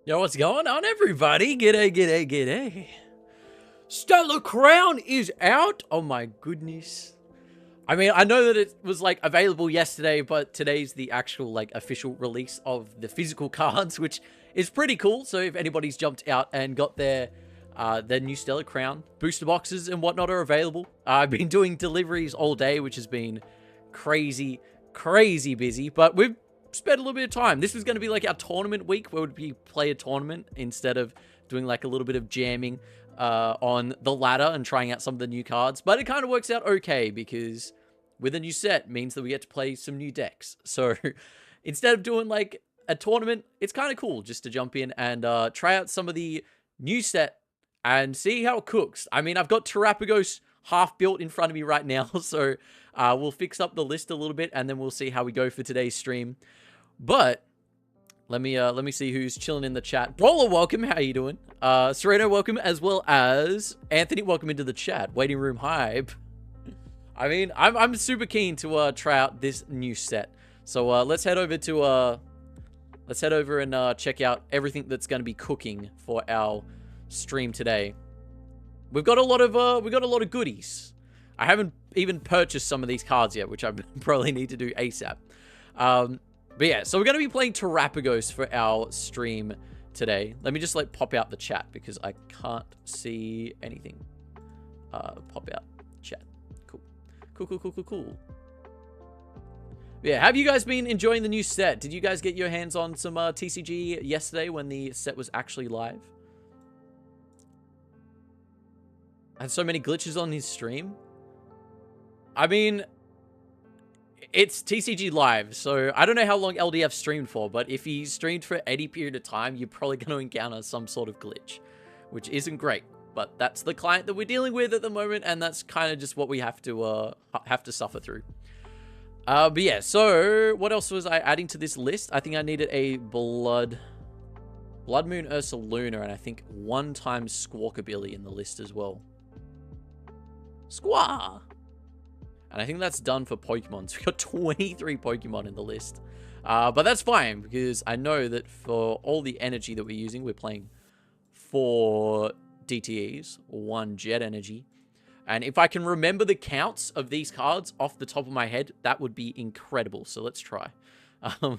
Yo, what's going on, everybody? G'day, g'day, g'day. Stellar Crown is out. Oh my goodness. I mean, I know that it was like available yesterday, but today's the actual like official release of the physical cards, which is pretty cool. So if anybody's jumped out and got their new Stellar Crown booster boxes and whatnot are available. I've been doing deliveries all day, which has been crazy, crazy busy, but we've spent a little bit of time. This was going to be like our tournament week where we play a tournament instead of doing like a little bit of jamming on the ladder and trying out some of the new cards. But it kind of works out okay because with a new set means that we get to play some new decks. So instead of doing like a tournament, it's kind of cool just to jump in and try out some of the new set and see how it cooks. I mean, I've got Terapagos half built in front of me right now, so we'll fix up the list a little bit and then we'll see how we go for today's stream. But let me see who's chilling in the chat. Brawler, welcome. How you doing? Sereno, welcome, as well as Anthony, welcome into the chat. Waiting room hype. I mean, I'm super keen to try out this new set. So let's head over and check out everything that's going to be cooking for our stream today. We've got a lot of goodies. I haven't even purchased some of these cards yet, which I probably need to do ASAP. But yeah, so we're going to be playing Terapagos for our stream today. Let me just like pop out the chat because I can't see anything. Pop out chat. Cool. Cool. Yeah, have you guys been enjoying the new set? Did you guys get your hands on some TCG yesterday when the set was actually live? I had so many glitches on his stream. I mean, it's TCG Live, so I don't know how long LDF streamed for, but if he streamed for any period of time, you're probably going to encounter some sort of glitch, which isn't great. But that's the client that we're dealing with at the moment, and that's kind of just what we have to suffer through. But yeah, so what else was I adding to this list? I think I needed a Blood Moon Ursaluna, and I think 1x Squawkabilly in the list as well. Squaw! And I think that's done for Pokemon. So we got 23 Pokemon in the list. But that's fine, because I know that for all the energy that we're using, we're playing 4 DTEs, 1 Jet Energy. And if I can remember the counts of these cards off the top of my head, that would be incredible. So let's try. So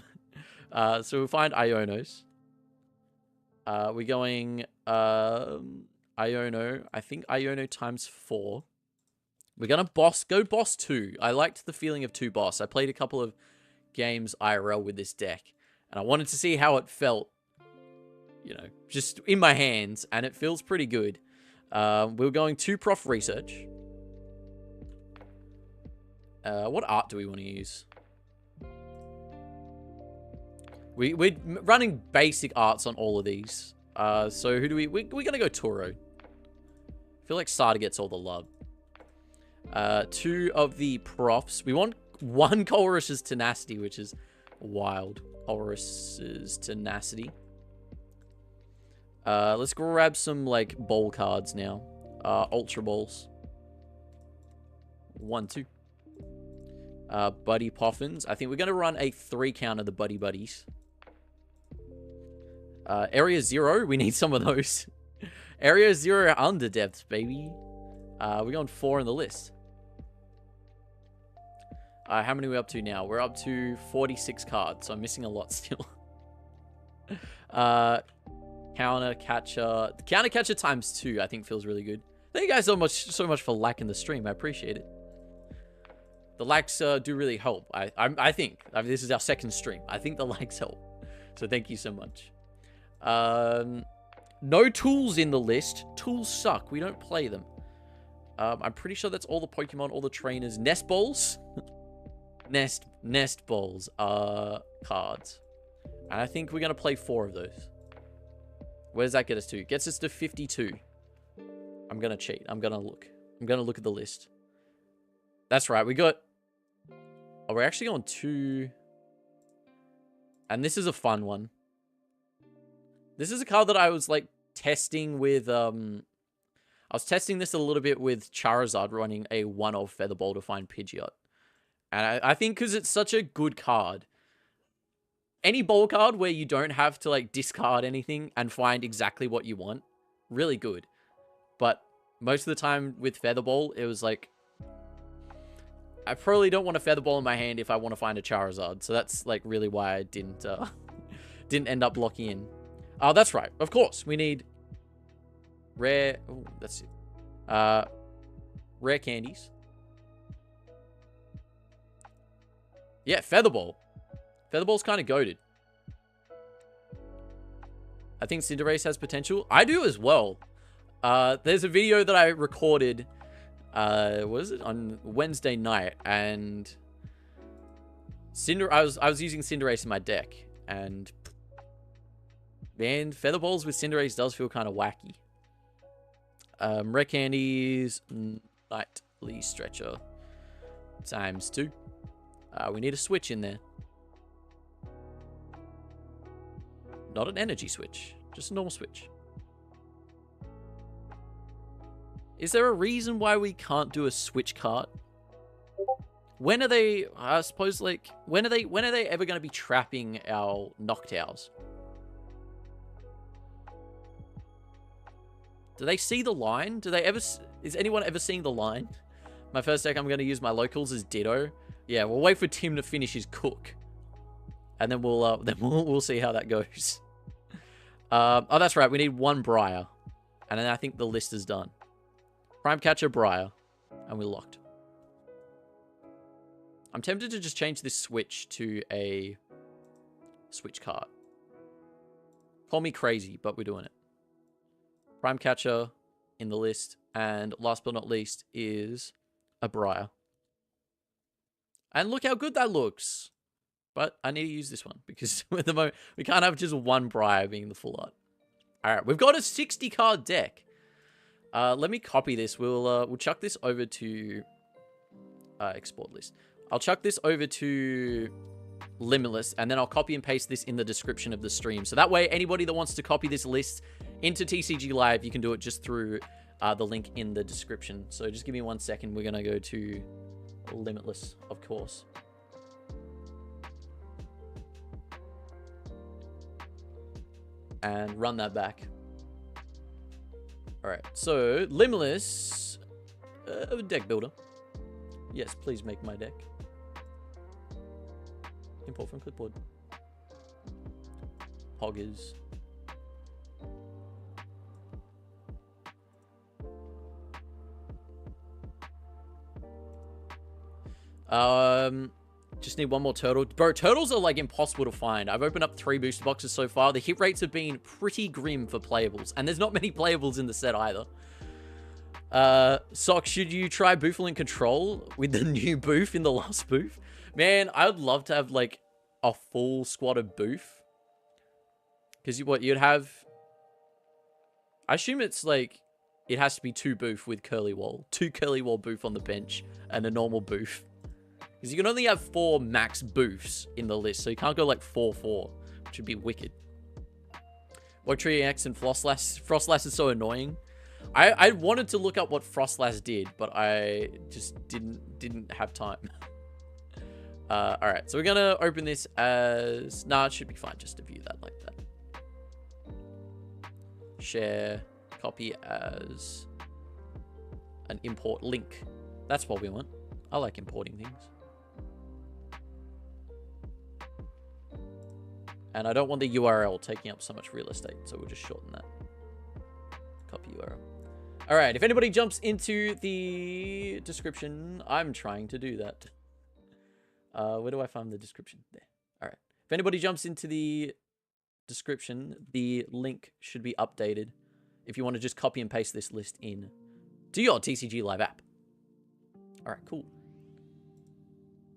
we'll find Ionos. We're going Iono. I think Iono times 4. We're going to go boss 2. I liked the feeling of 2 boss. I played a couple of games IRL with this deck, and I wanted to see how it felt, you know, just in my hands, and it feels pretty good. We're going 2 Prof Research. What art do we want to use? We're running basic arts on all of these. So who do we're going to go Toro. I feel like Sada gets all the love. 2 of the profs. We want 1 Colress's Tenacity, which is wild. Colress's Tenacity. Let's grab some, like, bowl cards now. Ultra Balls. 1, 2. Buddy Poffins. I think we're going to run a 3 count of the Buddy Buddies. Area 0. We need some of those. Area 0 under depths, baby. We're going 4 in the list. How many are we up to now? We're up to 46 cards, so I'm missing a lot still. Counter Catcher. The Counter Catcher times 2, I think, feels really good. Thank you guys so much for liking the stream. I appreciate it. The likes do really help. I think. I mean, this is our 2nd stream. I think the likes help. So thank you so much. No tools in the list. Tools suck. We don't play them. I'm pretty sure that's all the Pokemon, all the trainers. Nest Balls? Nest Balls are cards. And I think we're going to play 4 of those. Where does that get us to? It gets us to 52. I'm going to cheat. I'm going to look. I'm going to look at the list. That's right. We got... Oh, we're actually on 2... And this is a fun one. This is a card that I was, like, testing with... I was testing this a little bit with Charizard running a 1-of Featherball to find Pidgeot. And I think because it's such a good card, any bowl card where you don't have to like discard anything and find exactly what you want, really good. But most of the time with Featherball, it was like, I probably don't want a Featherball in my hand if I want to find a Charizard. So that's like really why I didn't end up locking in. Oh, that's right. Of course, we need rare. Oh, that's it. Rare candies. Yeah, Featherball. Featherball's kind of goated. I think Cinderace has potential. I do as well. There's a video that I recorded, what was it, on Wednesday night, and I was using Cinderace in my deck, and man, Featherballs with Cinderace does feel kind of wacky. Rare candies, Nightly Stretcher, ×2. We need a switch in there. Not an energy switch, just a normal switch. Is there a reason why we can't do a switch card? When are they, I suppose, like, when are they ever going to be trapping our Noctowls? Do they see the line? Do they ever, is anyone ever seeing the line? My first deck, I'm going to use my locals as Ditto. Yeah, we'll wait for Tim to finish his cook. And then we'll see how that goes. Oh, that's right. We need one Briar. And then I think the list is done. Prime Catcher, Briar. And we're locked. I'm tempted to just change this switch to a switch card. Call me crazy, but we're doing it. Prime Catcher in the list. And last but not least is a Briar. And look how good that looks. But I need to use this one because at the moment we can't have just one Briar being the full art. All right, we've got a 60 card deck. Let me copy this. We'll chuck this over to export list. I'll chuck this over to Limitless, and then I'll copy and paste this in the description of the stream. So that way, anybody that wants to copy this list into TCG Live, you can do it just through the link in the description. So just give me 1 second. We're gonna go to Limitless, of course. And run that back. All right, so Limitless, deck builder. Yes, please make my deck. Import from clipboard. Hoggers. Just need one more turtle. Bro, turtles are like impossible to find. I've opened up 3 booster boxes so far. The hit rates have been pretty grim for playables. And there's not many playables in the set either. Sock, should you try Boofle in Control with the new Boof in the last Boof? Man, I would love to have like a full squad of Boof. Because you'd have... I assume it's like... It has to be 2 Boof with Curly Wall. 2 Curly Wall Boof on the bench and a normal Boof. Because you can only have 4 max Boofs in the list. So you can't go like 4-4. Which would be wicked. Woctree X and Frostlass. Frostlass is so annoying. I wanted to look up what Frostlass did, but I just didn't have time. Alright, so we're gonna open this as... Nah, it should be fine just to view that like that. Share. Copy as an import link. That's what we want. I like importing things. And I don't want the URL taking up so much real estate, so we'll just shorten that. Copy URL. All right, if anybody jumps into the description, I'm trying to do that. Where do I find the description? There. All right. If anybody jumps into the description, the link should be updated if you want to just copy and paste this list in to your TCG Live app. All right, cool.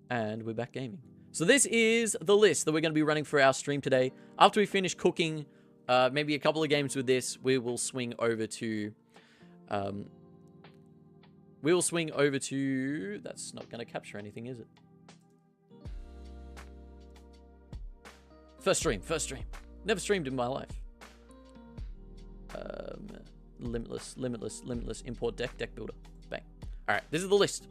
And we're back gaming. So this is the list that we're going to be running for our stream today. After we finish cooking maybe a couple of games with this, we will swing over to... That's not going to capture anything, is it? First stream. Never streamed in my life. Limitless, import deck builder. Bang. All right, this is the list.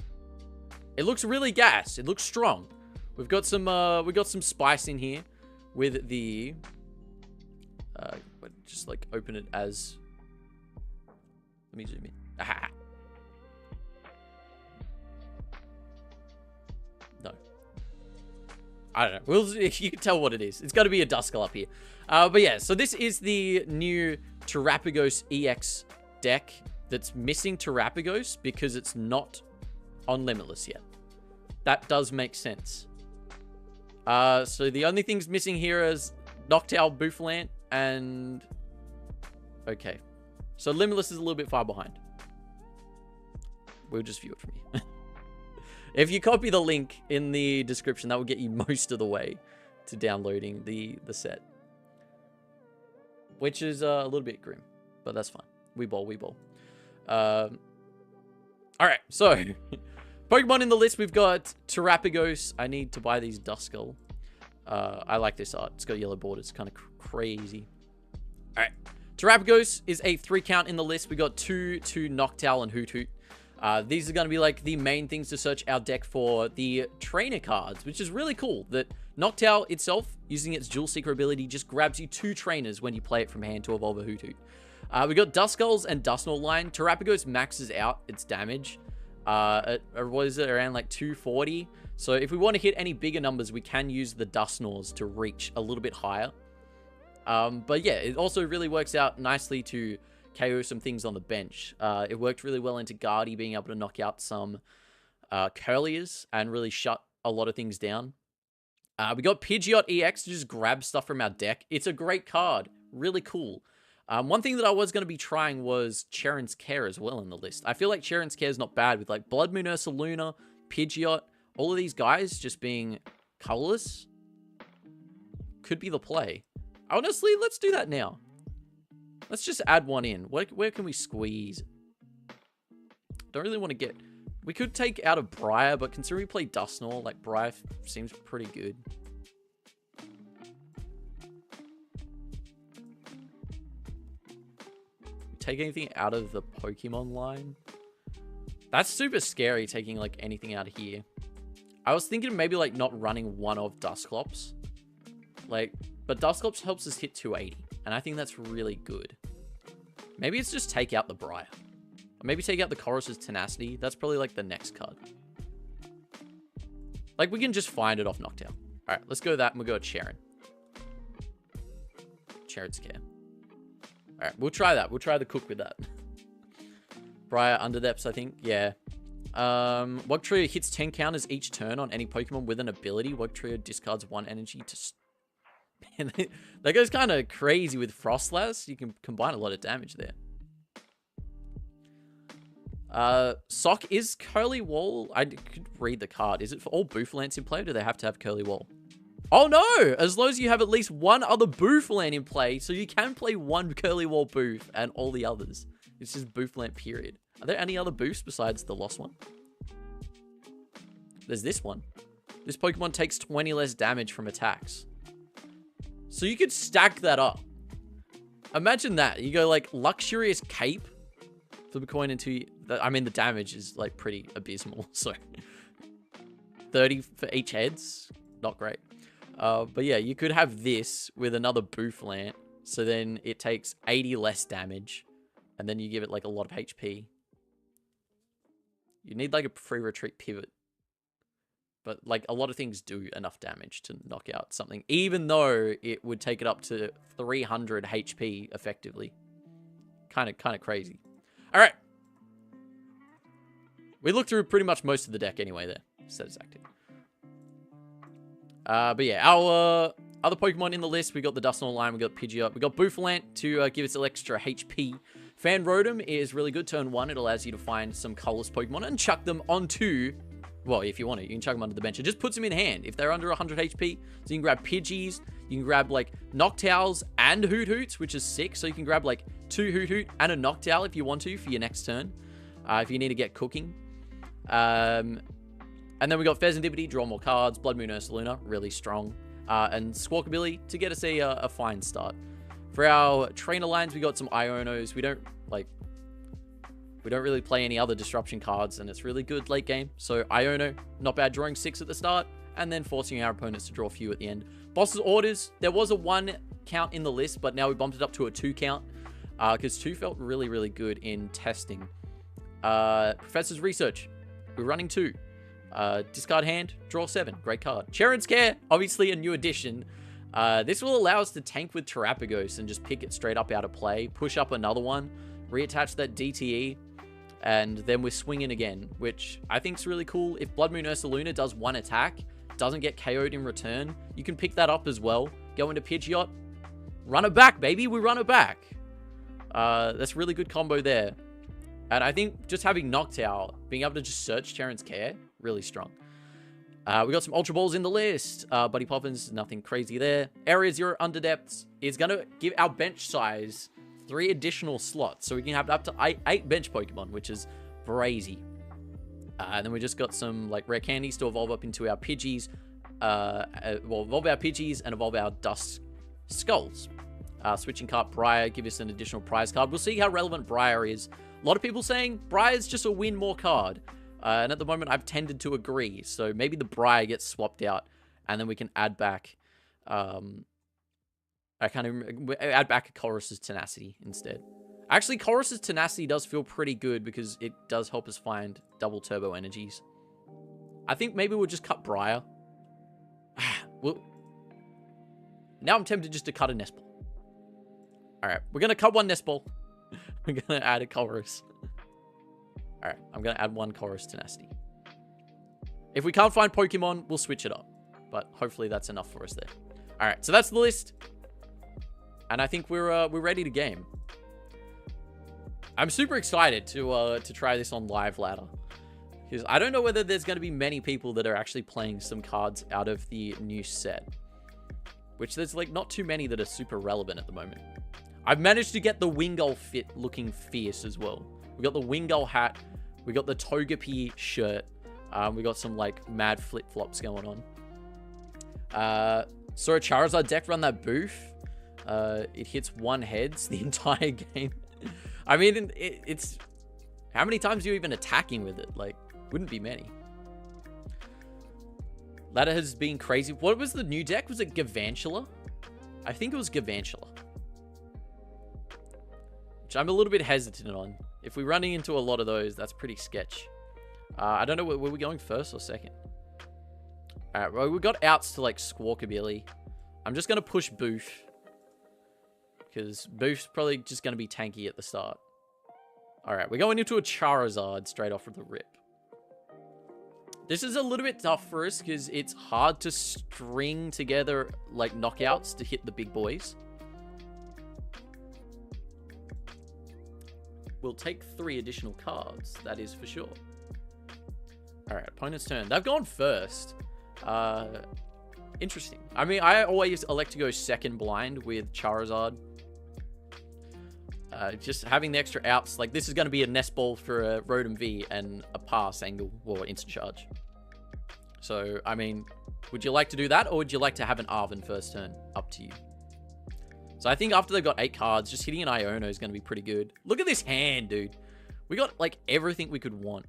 It looks really gas. It looks strong. We've got some spice in here. with the... just like open it as... Let me zoom in. Aha. No. I don't know. Well, you can tell what it is. It's got to be a Duskull up here. But yeah, so this is the new Terapagos EX deck that's missing Terapagos because it's not on Limitless yet. That does make sense. So the only things missing here is Noctowl, Bouffalant, and... Okay. So Limitless is a little bit far behind. We'll just view it from here. If you copy the link in the description, that will get you most of the way to downloading the set. Which is a little bit grim, but that's fine. We bowl, we bowl. Alright, so... Pokemon in the list, we've got Terapagos. I need to buy these Duskull. I like this art. It's got yellow borders. Kind of crazy. Alright. Terapagos is a 3 count in the list. We got 2 Noctowl and Hoot Hoot. These are going to be like the main things to search our deck for the trainer cards, which is really cool. That Noctowl itself, using its Jewel Seeker ability, just grabs you 2 trainers when you play it from hand to evolve a Hoot Hoot. We got Duskulls and Dusknoir line. Terapagos maxes out its damage. What is it, around like 240? So if we want to hit any bigger numbers, we can use the Dusknoirs to reach a little bit higher. But yeah, it also really works out nicely to KO some things on the bench. It worked really well into Guardy being able to knock out some Curliers and really shut a lot of things down. We got Pidgeot EX to just grab stuff from our deck. It's a great card. Really cool. One thing that I was going to be trying was Cheren's Care as well in the list. I feel like Cheren's Care is not bad with like Blood Moon Ursaluna, Pidgeot, all of these guys just being colorless. Could be the play. Honestly, let's do that now. Let's just add one in. Where can we squeeze? Don't really want to get... We could take out a Briar, but considering we play Dusknoir, like Briar seems pretty good. Take anything out of the Pokemon line? That's super scary, taking like anything out of here. I was thinking maybe like not running one of Dusclops. Like, but Dusclops helps us hit 280. And I think that's really good. Maybe it's just take out the Briar. Or maybe take out the Chorus's Tenacity. That's probably like the next card. Like we can just find it off Noctowl. Alright, let's go with that and we'll go with Cheren. Cheren's Care. Alright, we'll try that. We'll try the cook with that. Briar Underdepths, I think. Yeah. Wugtrio hits 10 counters each turn on any Pokemon with an ability. Wugtrio discards 1 energy to... That goes kind of crazy with Frostlass. You can combine a lot of damage there. Sock is Curly Wall. I could read the card. Is it for all Bouffalants in play, or do they have to have Curly Wall? Oh no! As long as you have at least one other Bouffalant in play, so you can play one Curly Wall Boof and all the others. It's just Bouffalant, period. Are there any other Boofs besides the lost one? There's this one. This Pokemon takes 20 less damage from attacks. So you could stack that up. Imagine that. You go like Luxurious Cape. Flip a coin into... I mean, the damage is like pretty abysmal. So 30 for each heads. Not great. But yeah, you could have this with another Bouffalant. So then it takes 80 less damage. And then you give it like a lot of HP. You need like a free retreat pivot. But like a lot of things do enough damage to knock out something. Even though it would take it up to 300 HP effectively. Kind of crazy. Alright. We looked through pretty much most of the deck anyway there. Status active. But yeah, our other Pokemon in the list, we got the Dusknoir line, we got Pidgeot, we got Bouffalant to give us extra HP. Fan Rotom is really good. Turn 1, it allows you to find some colorless Pokemon and chuck them onto... Well, if you want to, you can chuck them under the bench. It just puts them in hand if they're under 100 HP. So you can grab Pidgeys, you can grab like Noctowls and Hoot Hoots, which is sick. So you can grab like 2 Hoot Hoot and a Noctowl if you want to for your next turn. If you need to get cooking. And then we got Pheasantipity, draw more cards. Blood Moon Ursaluna, really strong. And Squawkabilly to get us a fine start. For our trainer lines, we got some Ionos. We don't really play any other disruption cards, and it's really good late game. So Iono, not bad, drawing 6 at the start, and then forcing our opponents to draw few at the end. Boss's orders. There was a 1 count in the list, but now we bumped it up to a 2 count. Because 2 felt really, really good in testing. Professor's Research. We're running 2. Discard hand, draw 7. Great card. Charizard's Care, obviously a new addition. This will allow us to tank with Terapagos and just pick it straight up out of play. Push up another one. Reattach that DTE. And then we're swinging again, which I think is really cool. If Blood Moon Ursaluna does 1 attack, doesn't get KO'd in return, you can pick that up as well. Go into Pidgeot. Run it back, baby. We run it back. That's a really good combo there. And I think just having Noctowl, being able to just search Charizard's Care, really strong. We got some Ultra Balls in the list. Buddy Poppins, nothing crazy there. Area 0 Underdepths is going to give our bench size 3 additional slots. So we can have up to 8 bench Pokemon, which is crazy. And then we just got some like rare candies to evolve up into our Pidgeys. Well, evolve our Pidgeys and evolve our Dust Skulls. Switching card Briar, give us an additional prize card. We'll see how relevant Briar is. A lot of people saying Briar's just a win more card. And at the moment, I've tended to agree. So maybe the Briar gets swapped out, and then we can add back. I can't even add back a Chorus's Tenacity instead. Actually, Chorus's Tenacity does feel pretty good because it does help us find double turbo energies. I think maybe we'll just cut Briar. Now I'm tempted just to cut a Nest Ball. Alright, we're going to cut 1 Nest Ball. We're going to add a Chorus. Alright, I'm going to add 1 Chorus Tenacity. If we can't find Pokemon, we'll switch it up. But hopefully that's enough for us there. Alright, so that's the list. And I think we're ready to game. I'm super excited to try this on Live Ladder. Because I don't know whether there's going to be many people that are actually playing some cards out of the new set. Which there's like not too many that are super relevant at the moment. I've managed to get the Wingull fit looking fierce as well. We got the Wingull hat. We got the Togepi shirt. We got some like mad flip-flops going on. Saw a Charizard deck run that booth. It hits 1 heads the entire game. I mean, it's... How many times are you even attacking with it? Like, wouldn't be many. Ladder has been crazy. What was the new deck? Was it Galvantula? I think it was Galvantula. Which I'm a little bit hesitant on. If we're running into a lot of those, that's pretty sketch. I don't know, were we going first or second? Alright, well, we got outs to, like, Squawkabilly. I'm just going to push Booth. Because Booth's probably just going to be tanky at the start. Alright, we're going into a Charizard straight off of the rip. This is a little bit tough for us because it's hard to string together, like, knockouts to hit the big boys. We'll take 3 additional cards, that is for sure. Alright, opponent's turn. They've gone first. Interesting. I mean, I always elect to go second blind with Charizard. Just having the extra outs. Like, this is going to be a Nest Ball for a Rotom V and a pass angle or instant charge. So, I mean, would you like to do that? Or would you like to have an Arven first turn? Up to you. So, I think after they've got 8 cards, just hitting an Iono is going to be pretty good. Look at this hand, dude. We got, like, everything we could want.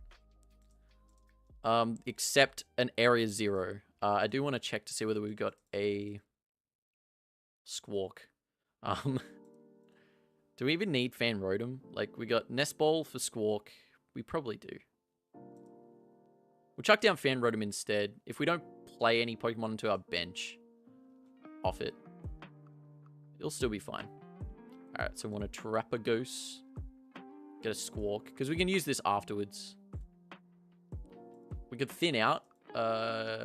Except an Area 0. I do want to check to see whether we've got a Squawk. Do we even need Fan Rotom? Like, we got Nest Ball for Squawk. We probably do. We'll chuck down Fan Rotom instead. If we don't play any Pokemon into our bench off it, it'll still be fine. Alright, so we want a Terapagos. Get a Squawk, because we can use this afterwards. We could thin out.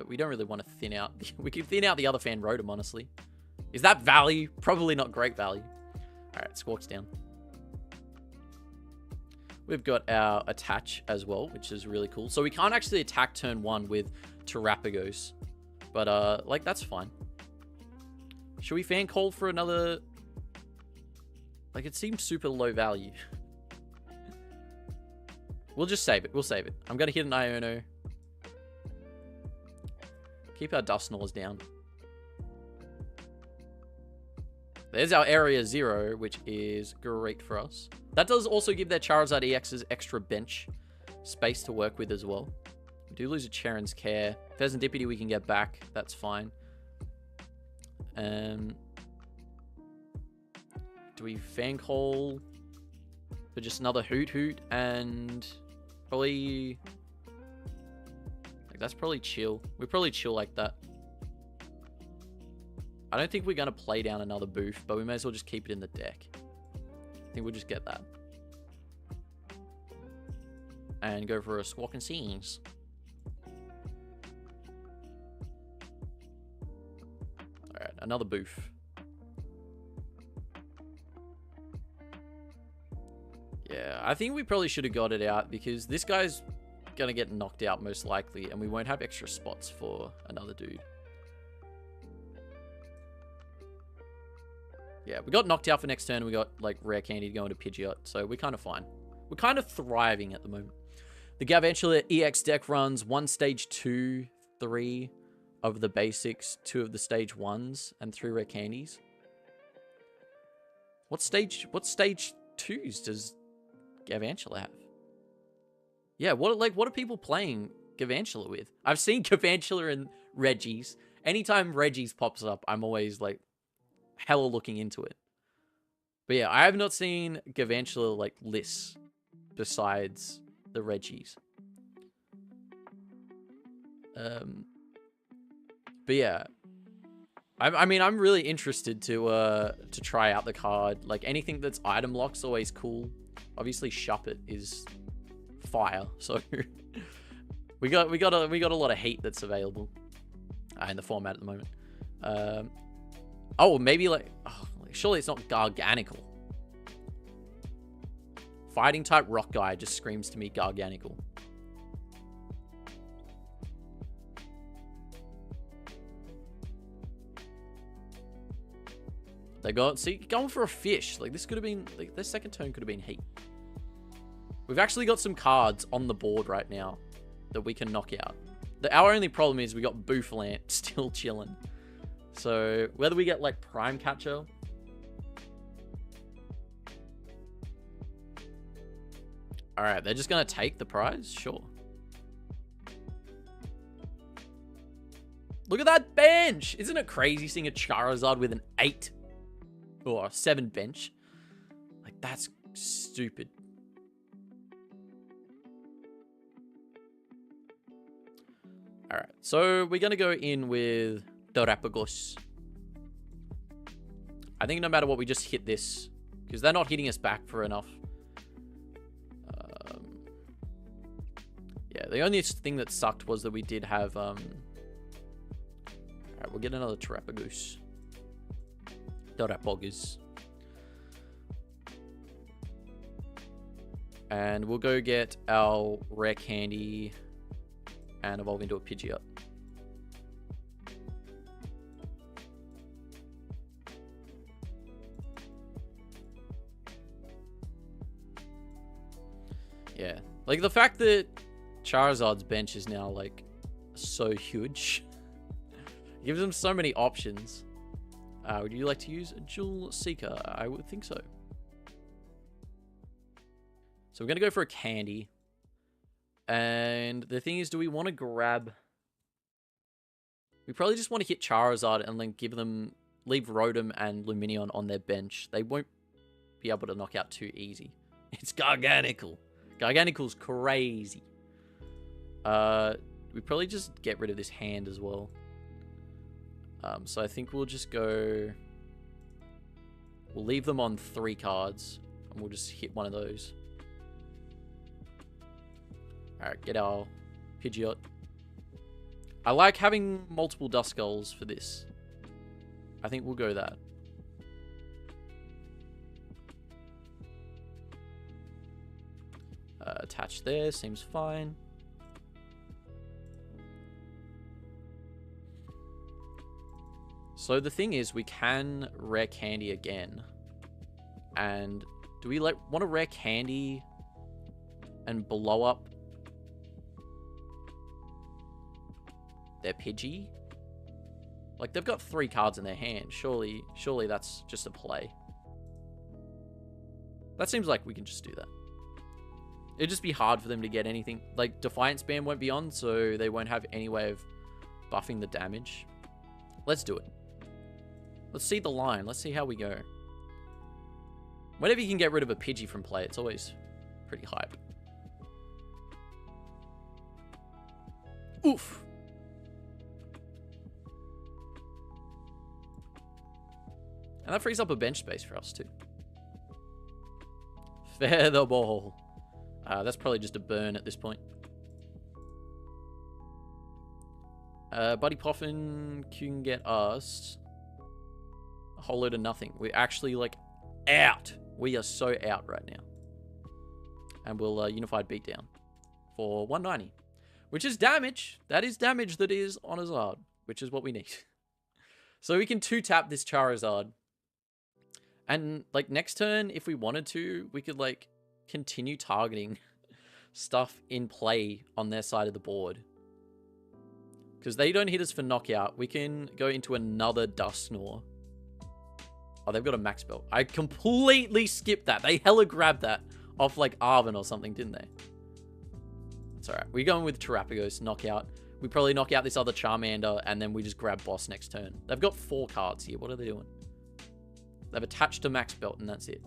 We don't really want to thin out. We could thin out the other Fan Rotom, honestly. Is that value? Probably not great value. Alright, Squawk's down. We've got our attach as well, which is really cool. So we can't actually attack turn 1 with Terapagos. But, like, that's fine. Should we fan call for another... Like, it seems super low value. We'll just save it. We'll save it. I'm going to hit an Iono. Keep our Dusknoirs down. There's our Area 0, which is great for us. That does also give their Charizard EXs extra bench space to work with as well. We do lose a Charizard's Care. Pheasantipity we can get back. That's fine. Do we Fang Call for just another Hoot and probably... Like, that's probably chill. We probably chill like that. I don't think we're going to play down another Boof, but we may as well just keep it in the deck. I think we'll just get that. And go for a Squawk and Sings. Alright, another Boof. Yeah, I think we probably should have got it out because this guy's going to get knocked out most likely, and we won't have extra spots for another dude. Yeah, we got knocked out for next turn. We got, like, Rare Candy to go into Pidgeot, so we're kind of fine. We're kind of thriving at the moment. The Galvantula EX deck runs 1 stage 2, 3 of the basics, 2 of the stage 1s, and 3 Rare Candies. What stage 2s does Galvantula have? Yeah, what are people playing Galvantula with? I've seen Galvantula and Regis. Anytime Regis pops up, I'm always, like, hella looking into it. But yeah, I have not seen Galvantula, like, lists besides the Regis. But yeah, I mean, I'm really interested to try out the card. Like, anything that's item lock's always cool. Obviously, Shuppet is fire, so we got a lot of heat that's available in the format at the moment. Oh, maybe surely it's not Garganical. Fighting type rock guy just screams to me Garganical. They got, see, going for a fish. Like, this could have been, like, their second turn could have been heat. We've actually got some cards on the board right now that we can knock out. Our only problem is we got Booflant still chilling. So, whether we get, like, Prime Catcher. Alright, they're just going to take the prize? Sure. Look at that bench! Isn't it crazy seeing a Charizard with an 8 or a 7 bench? Like, that's stupid. Alright, so we're going to go in with Terapagos. I think no matter what, we just hit this, because they're not hitting us back for enough. Yeah, the only thing that sucked was that we did have... Alright, we'll get another Terapagos. Terapagos. And we'll go get our Rare Candy and evolve into a Pidgeot. Yeah, like the fact that Charizard's bench is now like so huge gives them so many options. Would you like to use a Jewel Seeker? I would think so. So we're going to go for a candy. And the thing is, do we want to grab... We probably just want to hit Charizard and then leave Rotom and Lumineon on their bench. They won't be able to knock out too easy. It's Garganical. Garganical's crazy. We probably just get rid of this hand as well. So I think we'll just go... We'll leave them on 3 cards. And we'll just hit one of those. Alright, get our Pidgeot. I like having multiple Duskulls for this. I think we'll go that. Attach there, seems fine. So the thing is, we can Rare Candy again. And do we want to Rare Candy and blow up their Pidgey? Like, they've got 3 cards in their hand. Surely that's just a play. That seems like we can just do that. It'd just be hard for them to get anything. Like, Defiance Band won't be on, so they won't have any way of buffing the damage. Let's do it. Let's see the line. Let's see how we go. Whenever you can get rid of a Pidgey from play, it's always pretty hype. Oof. And that frees up a bench space for us too. Feather Ball. That's probably just a burn at this point. Buddy Poffin can get us a whole load of nothing. We're actually like out. We are so out right now. And we'll Unified Beatdown for 190. Which is damage. That is damage that is on Charizard, which is what we need. So we can 2-tap this Charizard. And like next turn, if we wanted to, we could like continue targeting stuff in play on their side of the board. Because they don't hit us for knockout. We can go into another Dusknoir. Oh, they've got a max belt. I completely skipped that. They hella grabbed that off like Arven or something, didn't they? It's alright. We're going with Terapagos, knockout. We probably knock out this other Charmander, and then we just grab boss next turn. They've got 4 cards here. What are they doing? They've attached to max belt, and that's it.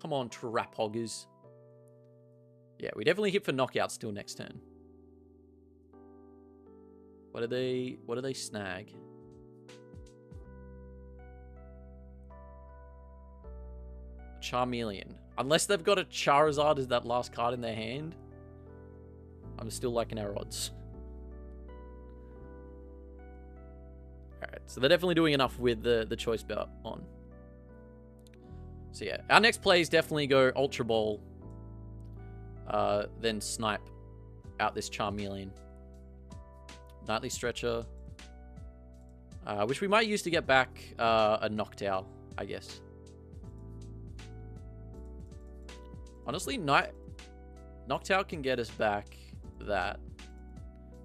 Come on, Terapagos. Yeah, we definitely hit for knockout still next turn. What do they snag? Charmeleon. Unless they've got a Charizard as that last card in their hand, I'm still liking our odds. Alright, so they're definitely doing enough with the choice belt on. So yeah, our next play is definitely go Ultra Ball. Then snipe out this Charmeleon. Nightly Stretcher. Which we might use to get back a Noctowl, I guess. Honestly, Noctowl can get us back that.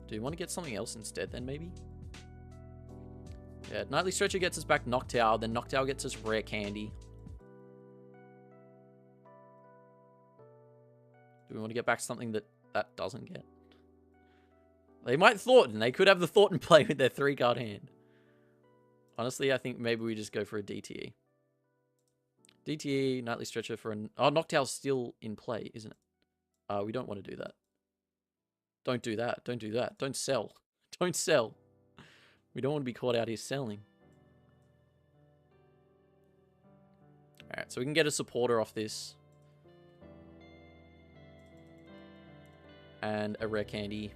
Do you want to get something else instead then, maybe? Yeah, Nightly Stretcher gets us back Noctowl, then Noctowl gets us Rare Candy. Do we want to get back something that doesn't get? They might Thornton. They could have the Thornton play with their 3-card hand. Honestly, I think maybe we just go for a DTE. DTE, Nightly Stretcher for an... Oh, Noctowl's still in play, isn't it? We don't want to do that. Don't do that. Don't do that. Don't sell. Don't sell. We don't want to be caught out here selling. Alright, so we can get a supporter off this. And a Rare Candy.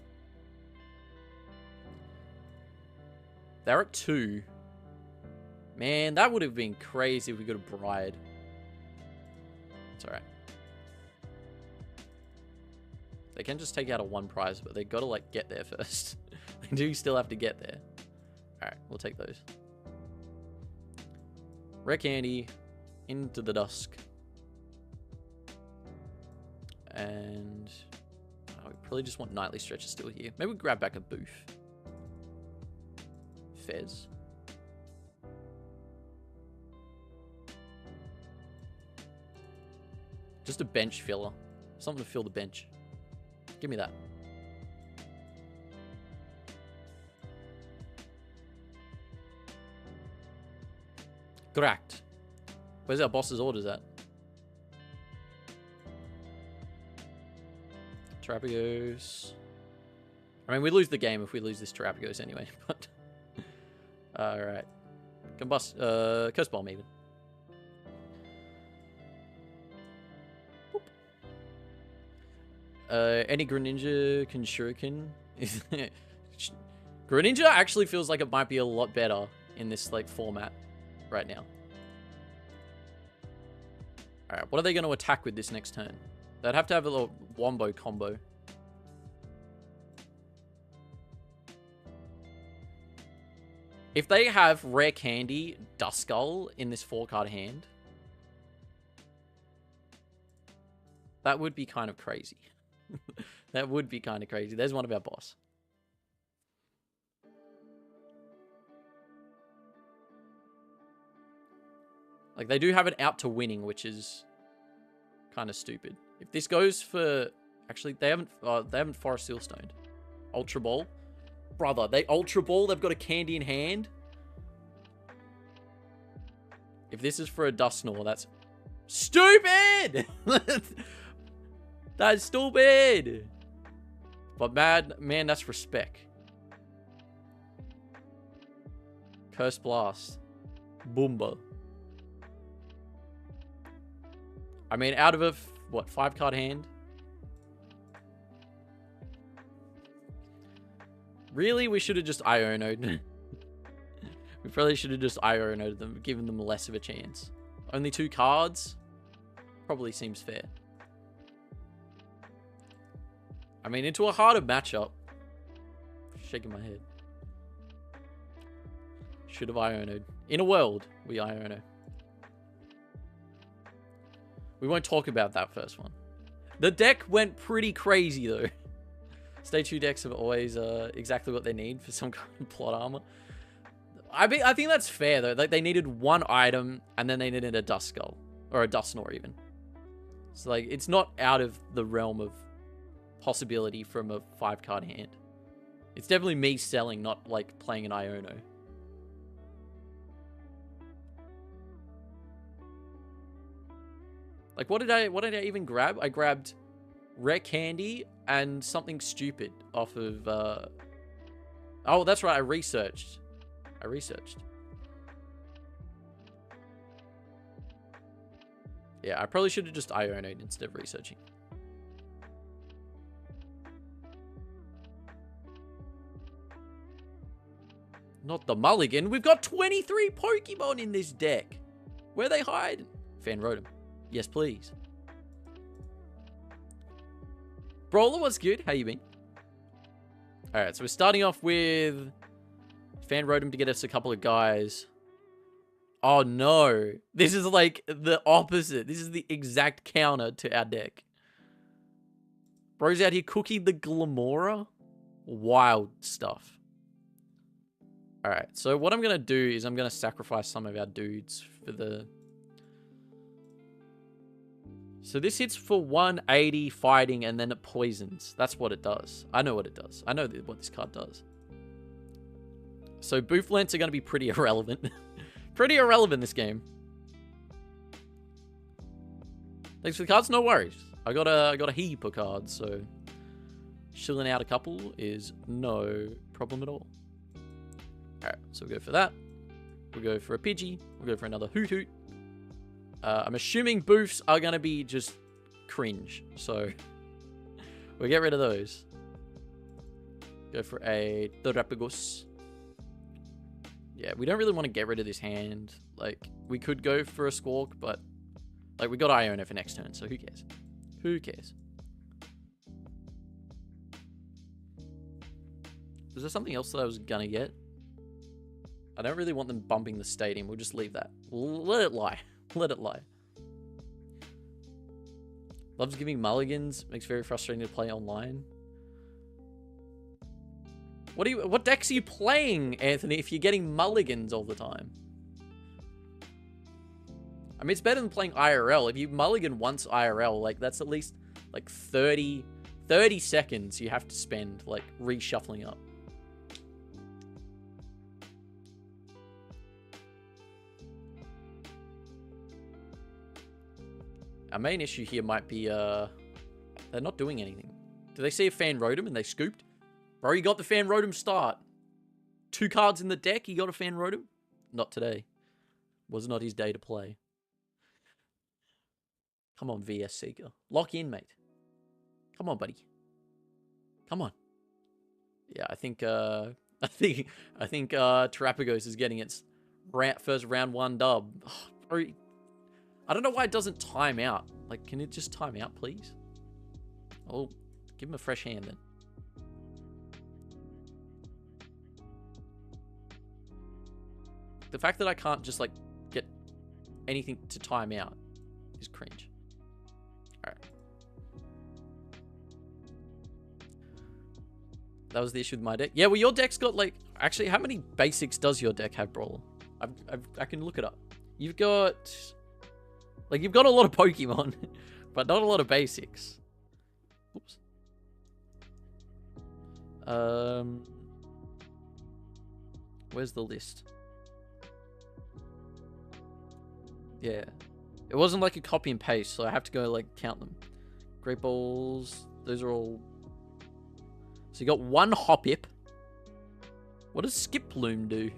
They're at 2. Man, that would have been crazy if we got a Briar. It's alright. They can just take out a 1 prize, but they gotta like get there first. They do still have to get there. Alright, we'll take those. Rare Candy. Into the Dusk. And... we probably just want Nightly Stretcher still here. Maybe we grab back a Boof. Fez. Just a bench filler. Something to fill the bench. Give me that. Correct. Where's our boss's orders at? Terapagos. I mean, we lose the game if we lose this Terapagos anyway, but... Alright. Curse Bomb even. Any Greninja can Shuriken? Greninja actually feels like it might be a lot better in this like format right now. Alright, what are they going to attack with this next turn? They'd have to have a little Wombo combo. If they have Rare Candy, Duskull in this 4-card hand, that would be kind of crazy. That would be kind of crazy. There's one of our boss. Like, they do have it out to winning, which is kind of stupid. If this goes for... Actually, they haven't Forest Sealstoned. Ultra Ball. Brother, they Ultra Ball, they've got a candy in hand. If this is for a Dusknoir, that's stupid! That's stupid! But man, that's respect. Curse Blast. Boomba. I mean, out of a, what, 5-card hand? Really? We should have just Iono'd. We probably should have just Iono'd them, given them less of a chance. Only 2 cards? Probably seems fair. I mean, into a harder matchup. Shaking my head. Should have Iono'd. In a world, we Iono. We won't talk about that first one. The deck went pretty crazy, though. Stage 2 decks have always exactly what they need for some kind of plot armor. I think that's fair, though. Like, they needed 1 item, and then they needed a Duskull. Or a Dusknoir, even. So, like, it's not out of the realm of possibility from a 5-card hand. It's definitely me selling, not, like, playing an Iono. Like, what did I even grab? I grabbed Rare Candy and something stupid off of, oh, that's right, I researched. Yeah, I probably should have just Iono'd instead of researching. Not the mulligan. We've got 23 Pokemon in this deck. Where they hide? Fan Rotom. Yes, please. Brawler, what's good? How you been? Alright, so we're starting off with Fan Rotom to get us a couple of guys. Oh no. This is like the opposite. This is the exact counter to our deck. Bro's out here cooking the Glamora. Wild stuff. Alright, so what I'm going to do is I'm going to sacrifice some of our dudes for the... So this hits for 180 fighting and then it poisons. That's what it does. I know what it does. I know what this card does. So Booflants are going to be pretty irrelevant. Pretty irrelevant this game. Thanks for the cards. No worries. I got a heap of cards, so shilling out a couple is no problem at all. Alright, so we'll go for that. We'll go for a Pidgey. We'll go for another Hoot Hoot. I'm assuming boofs are going to be just cringe, so we'll get rid of those. Go for a Terapagos. Yeah, we don't really want to get rid of this hand. Like, we could go for a Squawk, but like, we got Iono for next turn, so who cares? Who cares? Was there something else that I was going to get? I don't really want them bumping the stadium. We'll just leave that. Let it lie. Let it lie. Loves giving mulligans. Makes very frustrating to play online. What decks are you playing, Anthony, if you're getting mulligans all the time? I mean, it's better than playing IRL. If you mulligan once IRL, like, that's at least, like, 30 seconds you have to spend, like, reshuffling up. Our main issue here might be, they're not doing anything. Do they see a Fan Rotom and they scooped? Bro, you got the Fan Rotom start. 2 cards in the deck, you got a Fan Rotom? Not today. Was not his day to play. Come on, VS Seeker. Lock in, mate. Come on, buddy. Come on. Yeah, I think Terapagos is getting its first round 1 dub. Oh, bro, I don't know why it doesn't time out. Like, can it just time out, please? Oh, give him a fresh hand then. The fact that I can't just, like, get anything to time out is cringe. Alright. That was the issue with my deck. Yeah, well, your deck's got, like... Actually, how many basics does your deck have, Brawler? I can look it up. You've got... Like, you've got a lot of Pokemon, but not a lot of basics. Oops. Where's the list? Yeah. It wasn't like a copy and paste, so I have to go, like, count them. Great balls. Those are all... So you got one Hoppip. What does Skip Bloom do?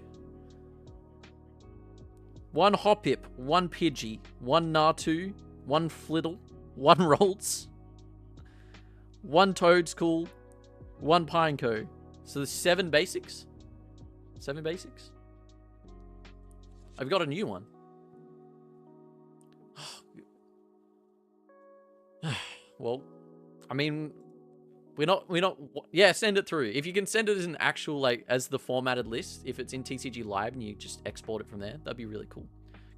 One Hoppip, one Pidgey, one Natu, one Flittle, one Roltz, one Toedscool, one Pineco. So there's 7 basics? 7 basics? I've got a new one. Well, I mean, we're not, yeah, send it through. If you can send it as an actual, like, as the formatted list, if it's in TCG Live and you just export it from there, that'd be really cool.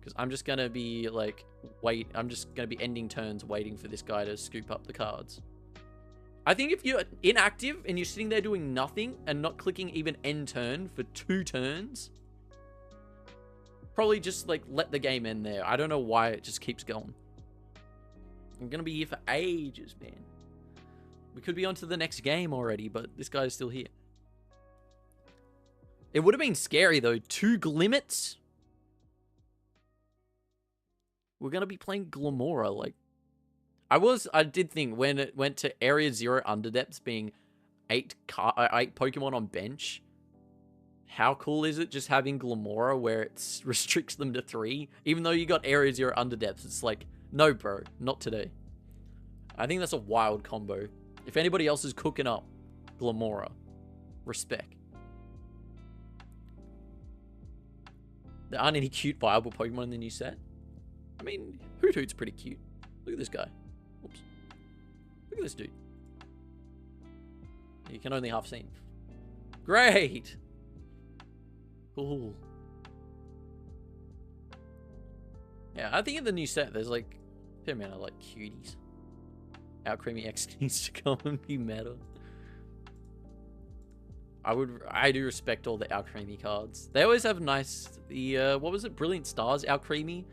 Because I'm just going to be, like, I'm just going to be ending turns waiting for this guy to scoop up the cards. I think if you're inactive and you're sitting there doing nothing and not clicking even end turn for 2 turns, probably just, like, let the game end there. I don't know why it just keeps going. I'm going to be here for ages, man. We could be on to the next game already, but this guy's still here. It would have been scary, though. 2 Glimmets. We're going to be playing Glamora. Like, I did think when it went to Area 0 Underdepths being 8 Pokemon on bench, how cool is it just having Glamora where it restricts them to 3? Even though you got Area 0 Underdepths, it's like, no, bro, not today. I think that's a wild combo. If anybody else is cooking up Glamora, respect. There aren't any cute viable Pokemon in the new set. I mean, Hoot Hoot's pretty cute. Look at this guy. Oops. Look at this dude. You can only half see him. Great! Cool. Yeah, I think in the new set, there's like a fair amount of like cuties. Alcremie X needs to come and be meta. I do respect all the Alcremie cards. They always have nice, what was it? Brilliant Stars Alcremie,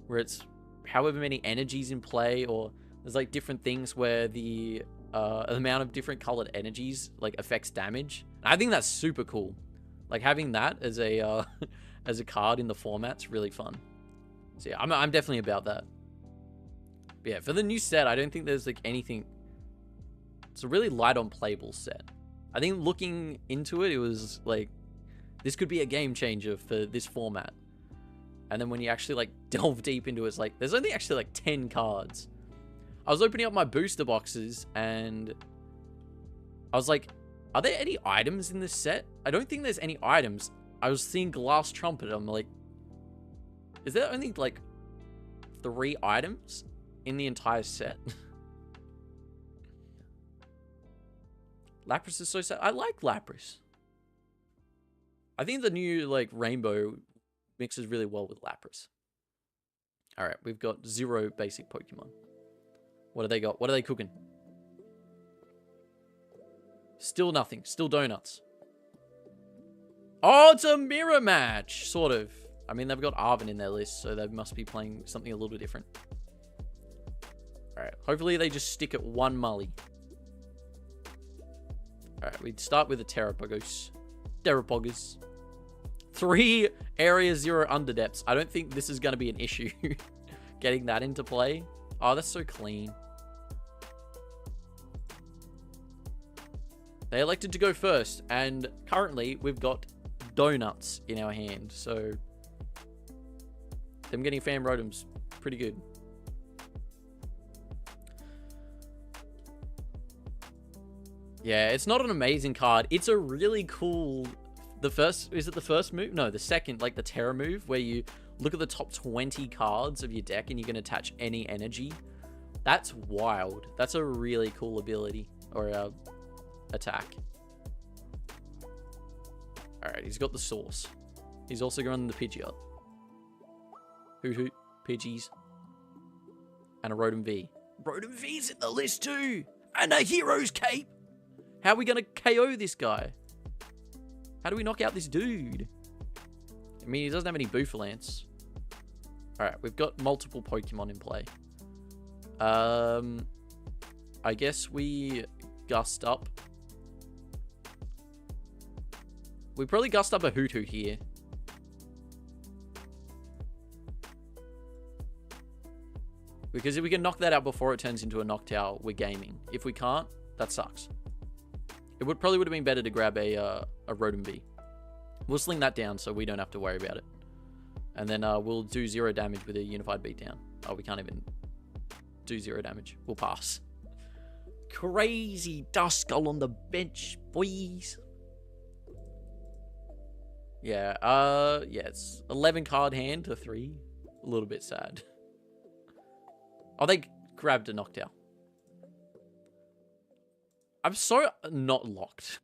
where it's however many energies in play, or there's like different things where the amount of different colored energies like affects damage. And I think that's super cool. Like having that as a as a card in the format's really fun. So yeah, I'm definitely about that. But yeah, for the new set, I don't think there's like anything. It's a really light on playable set. I think looking into it, it was like, this could be a game changer for this format. And then when you actually like delve deep into it, it's like, there's only actually like 10 cards. I was opening up my booster boxes and I was like, are there any items in this set? I don't think there's any items. I was seeing Glass Trumpet. I'm like, is there only like 3 items in the entire set? Lapras is so sad. I like Lapras. I think the new like Rainbow mixes really well with Lapras. Alright, we've got 0 basic Pokemon. What do they got? What are they cooking? Still nothing. Still donuts. Oh, it's a mirror match, sort of. I mean, they've got Arven in their list, so they must be playing something a little bit different. Alright, hopefully they just stick at 1 Mully. Alright, we'd start with a Terapagos. Terapagos. 3 Area 0 Underdepths. I don't think this is going to be an issue. Getting that into play. Oh, that's so clean. They elected to go first, and currently we've got donuts in our hand, so them getting Fan Rotom's pretty good. Yeah, it's not an amazing card. It's a really cool... Is it the first move? No, the second, like the Terra move, where you look at the top 20 cards of your deck and you can attach any energy. That's wild. That's a really cool ability, or attack. Alright, he's got the Source. He's also going the Pidgeot. Hoot Hoot, Pidgeys, and a Rotom V. Rotom V's in the list too! And a Hero's Cape! How are we going to KO this guy? How do we knock out this dude? I mean, he doesn't have any Bouffalant. Alright, we've got multiple Pokemon in play. I guess we gust up. We probably gust up a Hoot Hoot here. Because if we can knock that out before it turns into a Noctowl, we're gaming. If we can't, that sucks. It probably would have been better to grab a Rotom Bee. We'll sling that down so we don't have to worry about it. And then we'll do 0 damage with a Unified Beatdown. Oh, we can't even do 0 damage. We'll pass. Crazy Duskull on the bench, boys. Yeah, it's 11 card hand to 3. A little bit sad. Oh, they grabbed a Noctowl. I'm so not locked.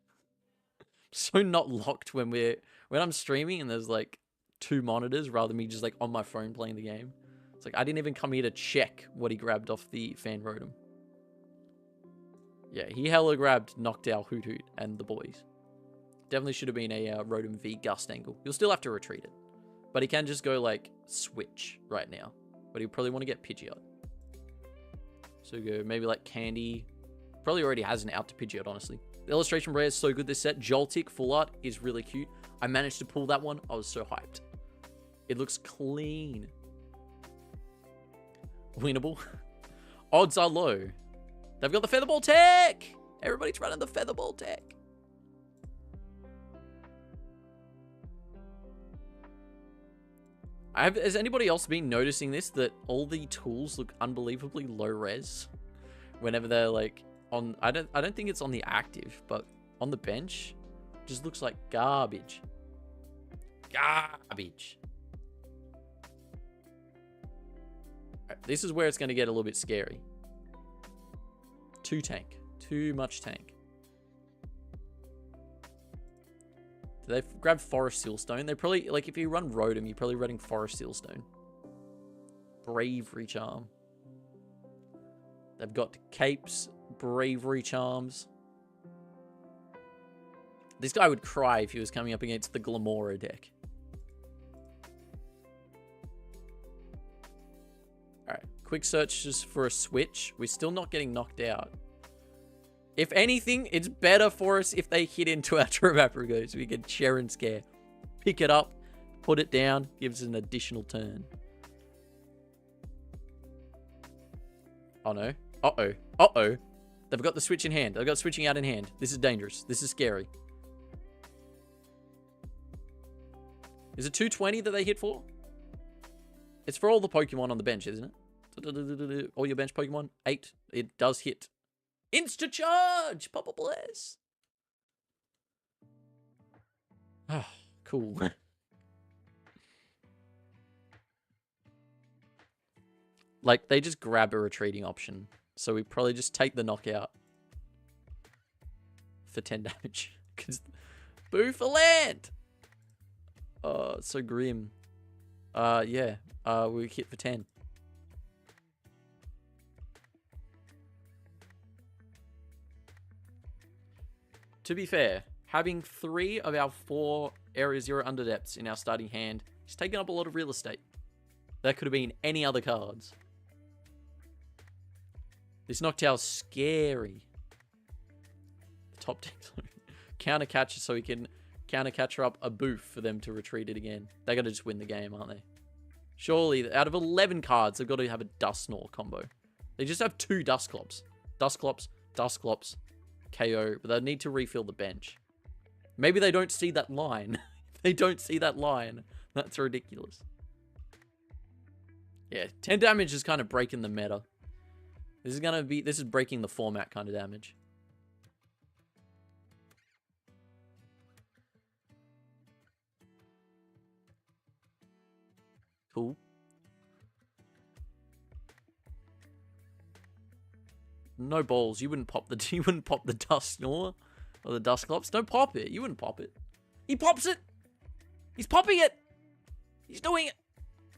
So not locked when I'm streaming and there's like 2 monitors rather than me just like on my phone playing the game. It's like I didn't even come here to check what he grabbed off the fan Rotom. Yeah, he hella grabbed Noctowl, Hoot Hoot, and the boys. Definitely should have been a Rotom V Gust angle. You'll still have to retreat it. But he can just go like switch right now. But he'll probably want to get Pidgeot. So go maybe like Candy. Probably already has an out to Pidgeot, honestly. The illustration rare is so good this set. Joltik full art is really cute. I managed to pull that one. I was so hyped. It looks clean. Winnable. Odds are low. They've got the Featherball tech. Everybody's running the Featherball tech. Has anybody else been noticing this? That all the tools look unbelievably low res whenever they're like on. I don't think it's on the active, but on the bench, just looks like garbage. Garbage. Right, this is where it's going to get a little bit scary. Too tank. Too much tank. Do they grab Forest Sealstone? They're probably, like, if you run Rotom, you're probably running Forest Sealstone. Bravery Charm. They've got Capes, Bravery Charms. This guy would cry if he was coming up against the Glamora deck. Alright, quick search just for a switch. We're still not getting knocked out. If anything, it's better for us if they hit into our Terapagos so we can share and scare. Pick it up, put it down, gives us an additional turn. Oh no. Uh-oh. Uh-oh. They've got the switch in hand. They've got switching out in hand. This is dangerous. This is scary. Is it 220 that they hit for? It's for all the Pokemon on the bench, isn't it? All your bench Pokemon. 8. It does hit. Insta charge! Papa bless. Ah, cool. Like, they just grab a retreating option. So we probably just take the knockout. For 10 damage. Because, boo for land! Oh, it's so grim. Yeah. We hit for 10. To be fair, having 3 of our 4 Area 0 Underdepths in our starting hand is taking up a lot of real estate. That could have been any other cards. This Noctowl's scary. The top deck counter catcher so we can counter catcher up a boof for them to retreat it again. They got to just win the game, aren't they? Surely, out of 11 cards, they've got to have a Dusknoir combo. They just have 2 Dusclops. Dusclops, Dusclops, KO, but they need to refill the bench. Maybe they don't see that line. They don't see that line. That's ridiculous. Yeah, 10 damage is kind of breaking the meta. This is breaking the format kind of damage. Cool. No balls. You wouldn't pop the Dusknoir or the Dusclops. Don't pop it. You wouldn't pop it. He pops it. He's popping it. He's doing it.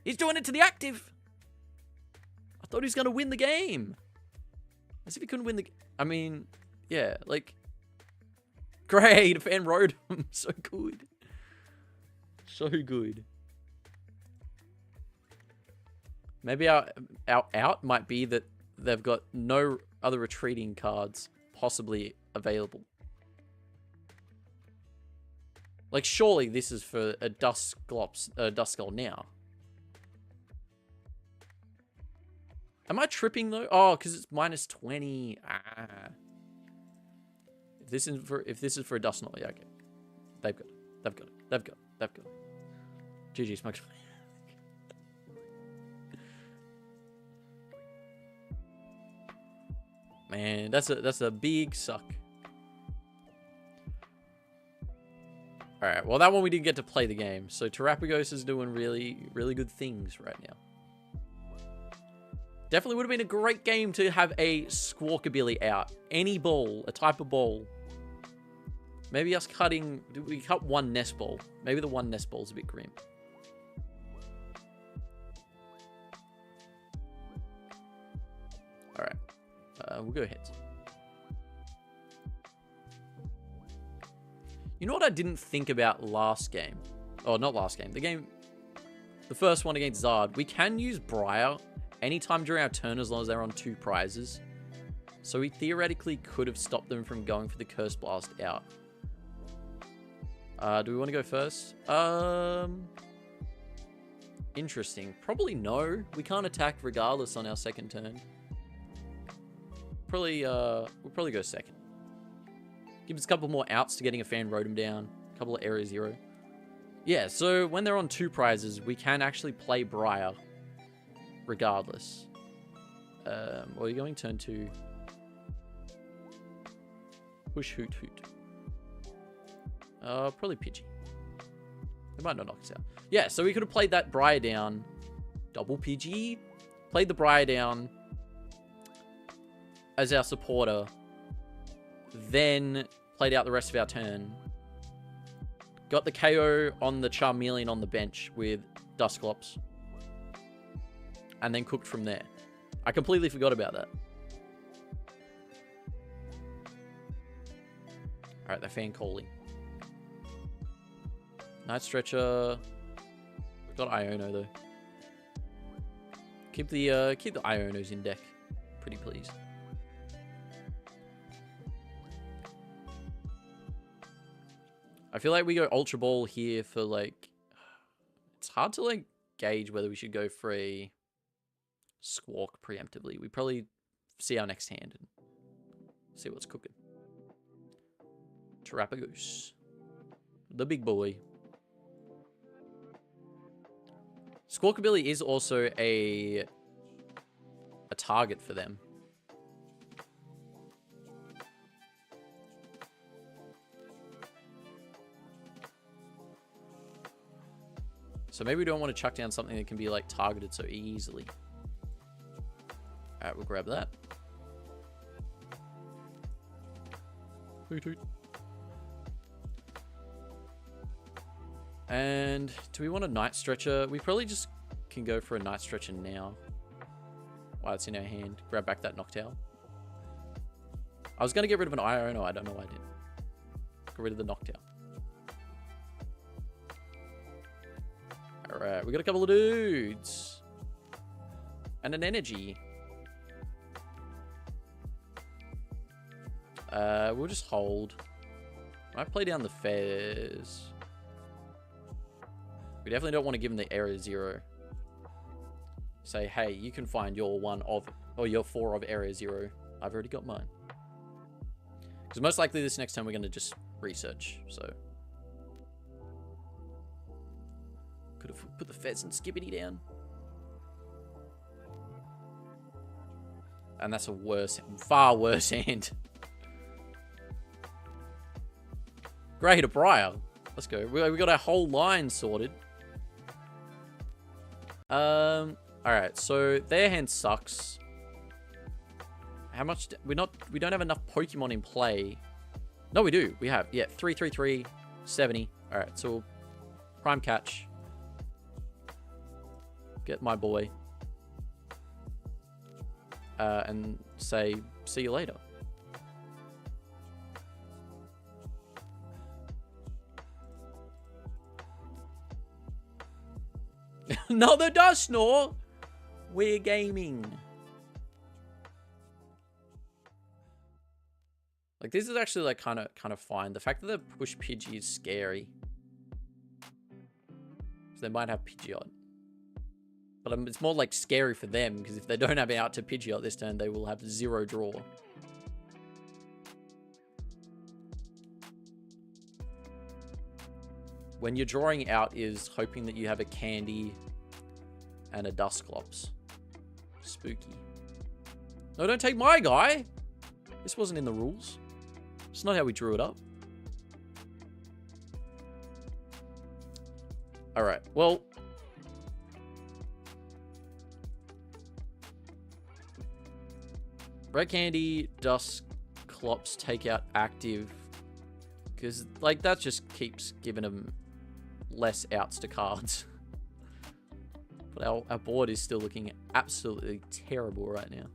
He's doing it to the active. I thought he was going to win the game. As if he couldn't win the... I mean, yeah, like... Great. Fan Rotom. So good. So good. Maybe our out might be that they've got no other retreating cards possibly available. Like, surely this is for a Duskull now. Am I tripping though? Oh, because it's minus 20. Ah. If this is for a Duskull, yeah, okay. They've got it. They've got it. They've got it. They've got it. GG smokes. Man, that's a big suck. Alright, well that one we didn't get to play the game. So Terapagos is doing really, really good things right now. Definitely would have been a great game to have a Squawkabilly out. Any ball, a type of ball. Maybe us cutting... We cut one nest ball. Maybe the one nest ball is a bit grim. Alright. We'll go heads. You know what I didn't think about last game? Oh, not last game. The first one against Zard. We can use Briar anytime during our turn as long as they're on 2 prizes. So we theoretically could have stopped them from going for the Curse Blast out. Do we want to go first? Interesting. Probably no. We can't attack regardless on our second turn. We'll probably go second. Give us a couple more outs to getting a Fan Rotom down. A couple of Area 0. Yeah, so when they're on 2 prizes, we can actually play Briar. Regardless. Well, you're going turn 2. Push Hoot Hoot. Probably Pidgey. It might not knock us out. Yeah, so we could have played that Briar down. Double Pidgey. Played the Briar down as our supporter. Then played out the rest of our turn. Got the KO on the Charmeleon on the bench with Dusclops. And then cooked from there. I completely forgot about that. Alright, they're fan calling. Night Stretcher. We've got Iono though. Keep the Ionos in deck. Pretty pleased. I feel like we go Ultra Ball here for like... It's hard to like gauge whether we should go for a Squawk preemptively. We probably see our next hand and see what's cooking. Terapagos. The big boy. Squawkabilly is also a target for them. So maybe we don't want to chuck down something that can be like targeted so easily. Alright, we'll grab that. Hoot hoot. And do we want a Night Stretcher? We probably just can go for a Night Stretcher now. While it's in our hand. Grab back that Noctowl. I was going to get rid of an Iono. I don't know why I didn't. Get rid of the Noctowl. Alright, we got a couple of dudes. And an energy. We'll just hold. Might play down the Fairs. We definitely don't want to give him the Area 0. Say, hey, you can find your 1 of, or your 4 of Area 0. I've already got mine. Because most likely this next time we're going to just research, so. Could have put the Pheasant Skibbity down. And that's a worse, far worse hand. Great, a Briar. Let's go. We got our whole line sorted. Alright, so their hand sucks. How much... we don't have enough Pokemon in play. No, we do. We have. Yeah, 333, 70. Alright, so Prime Catch. Get my boy. And say, see you later. Another Dusknoir. We're gaming. Like, this is actually like kind of fine. The fact that the push Pidgey is scary. So they might have Pidgeot. But it's more like scary for them, because if they don't have it out to Pidgeot this turn, they will have 0 draw. When you're drawing out is hoping that you have a Candy and a Dusclops. Spooky. No, don't take my guy! This wasn't in the rules. It's not how we drew it up. Alright, well... Red Candy, Dusclops take out active. Because, like, that just keeps giving them less outs to cards. But our board is still looking absolutely terrible right now.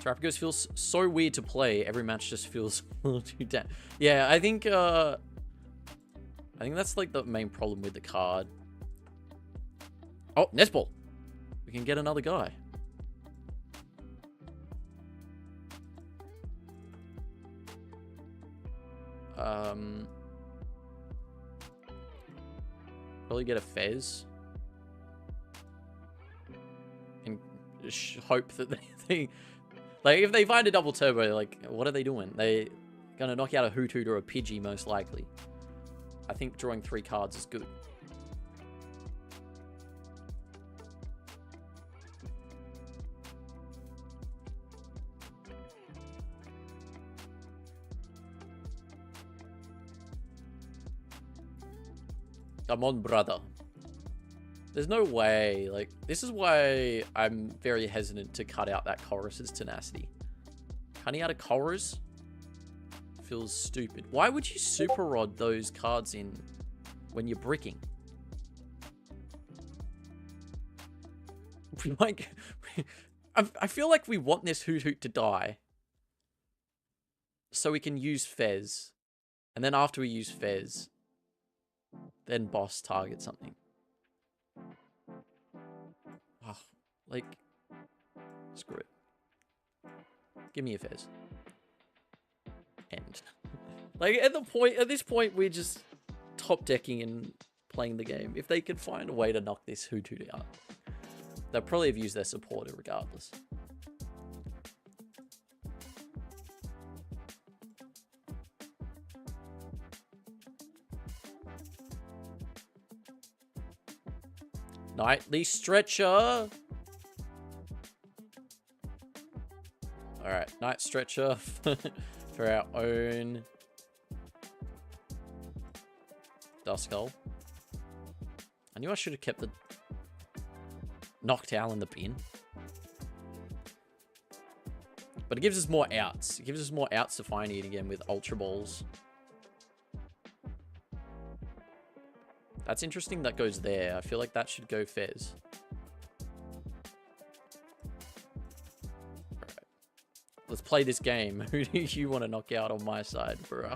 Terapagos feels so weird to play. Every match just feels a little too damn. Yeah, I think that's like the main problem with the card. Oh, Nestball. We can get another guy. Probably get a Fez. And hope that they like, if they find a double turbo, like, what are they doing? They're gonna knock out a Hoot Hoot or a Pidgey, most likely. I think drawing 3 cards is good. Come on, brother. There's no way. Like, this is why I'm very hesitant to cut out that Chorus's Tenacity. Cutting out a Chorus feels stupid. Why would you Super Rod those cards in when you're bricking? Like, I feel like we want this Hoot Hoot to die so we can use Fez. And then after we use Fez, then boss target something. Oh, like, screw it. Give me a Fez. End. Like, at this point, we're just top decking and playing the game. If they could find a way to knock this Hoot Hoot out, they'll probably have used their supporter regardless. Nightly Stretcher. Alright, Night Stretcher for our own Duskull. I knew I should have kept the Noctowl in the bin. But it gives us more outs. It gives us more outs to find it again with Ultra Balls. That's interesting that goes there. I feel like that should go Fez. Alright. Let's play this game. Who do you want to knock out on my side, bro?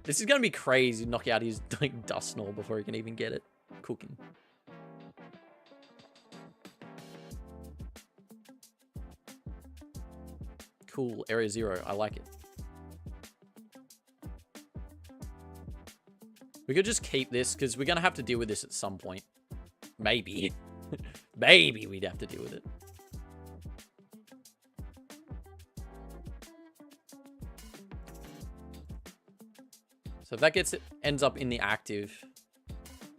This is going to be crazy. Knock out his like, Dusknoir before he can even get it. Cooking. Cool. Area 0. I like it. We could just keep this, because we're going to have to deal with this at some point. Maybe. Maybe we'd have to deal with it. So if that ends up in the active,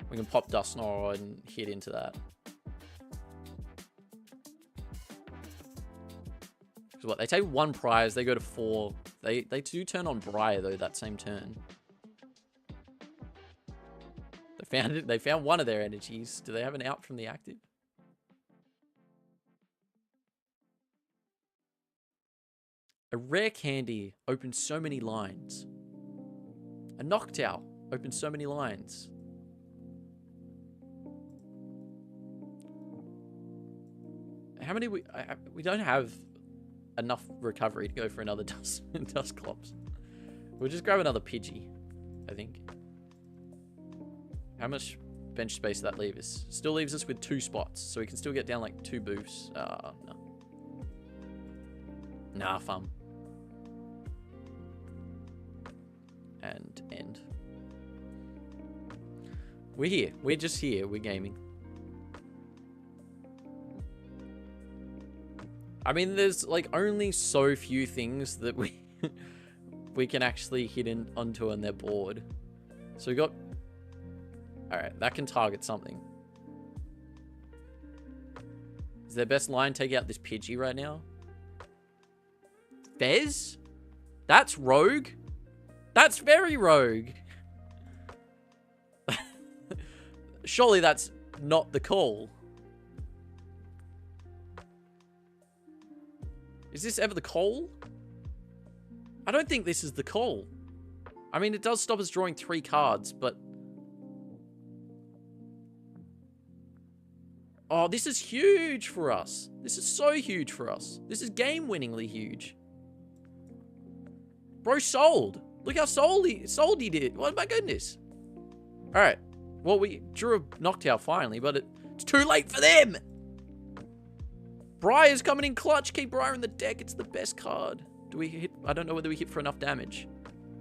we can pop Dusknoir and hit into that. Because what, they take 1 prize, they go to 4. They do turn on Briar, though, that same turn. Found it. They found one of their energies. Do they have an out from the active? A rare candy opens so many lines. A Noctowl opens so many lines. How many we don't have enough recovery to go for another Dusclops. We'll just grab another Pidgey, I think. How much bench space does that leave us? Still leaves us with 2 spots, so we can still get down like 2 boosts. No. Nah, fun. and end. We're here. We're just here. We're gaming. I mean, there's like only so few things that we can actually hit onto on their board. So we got... Alright, that can target something. Is their best line take out this Pidgey right now? Fez? That's rogue? That's very rogue. Surely that's not the call. Is this ever the call? I don't think this is the call. I mean, it does stop us drawing 3 cards, but... Oh, this is huge for us. This is so huge for us. This is game-winningly huge. Bro sold. Look how sold he did. Oh my goodness. Alright. Well, we drew a Noctowl finally, but it's too late for them. Briar's coming in clutch. Keep Briar in the deck. It's the best card. Do we hit? I don't know whether we hit for enough damage.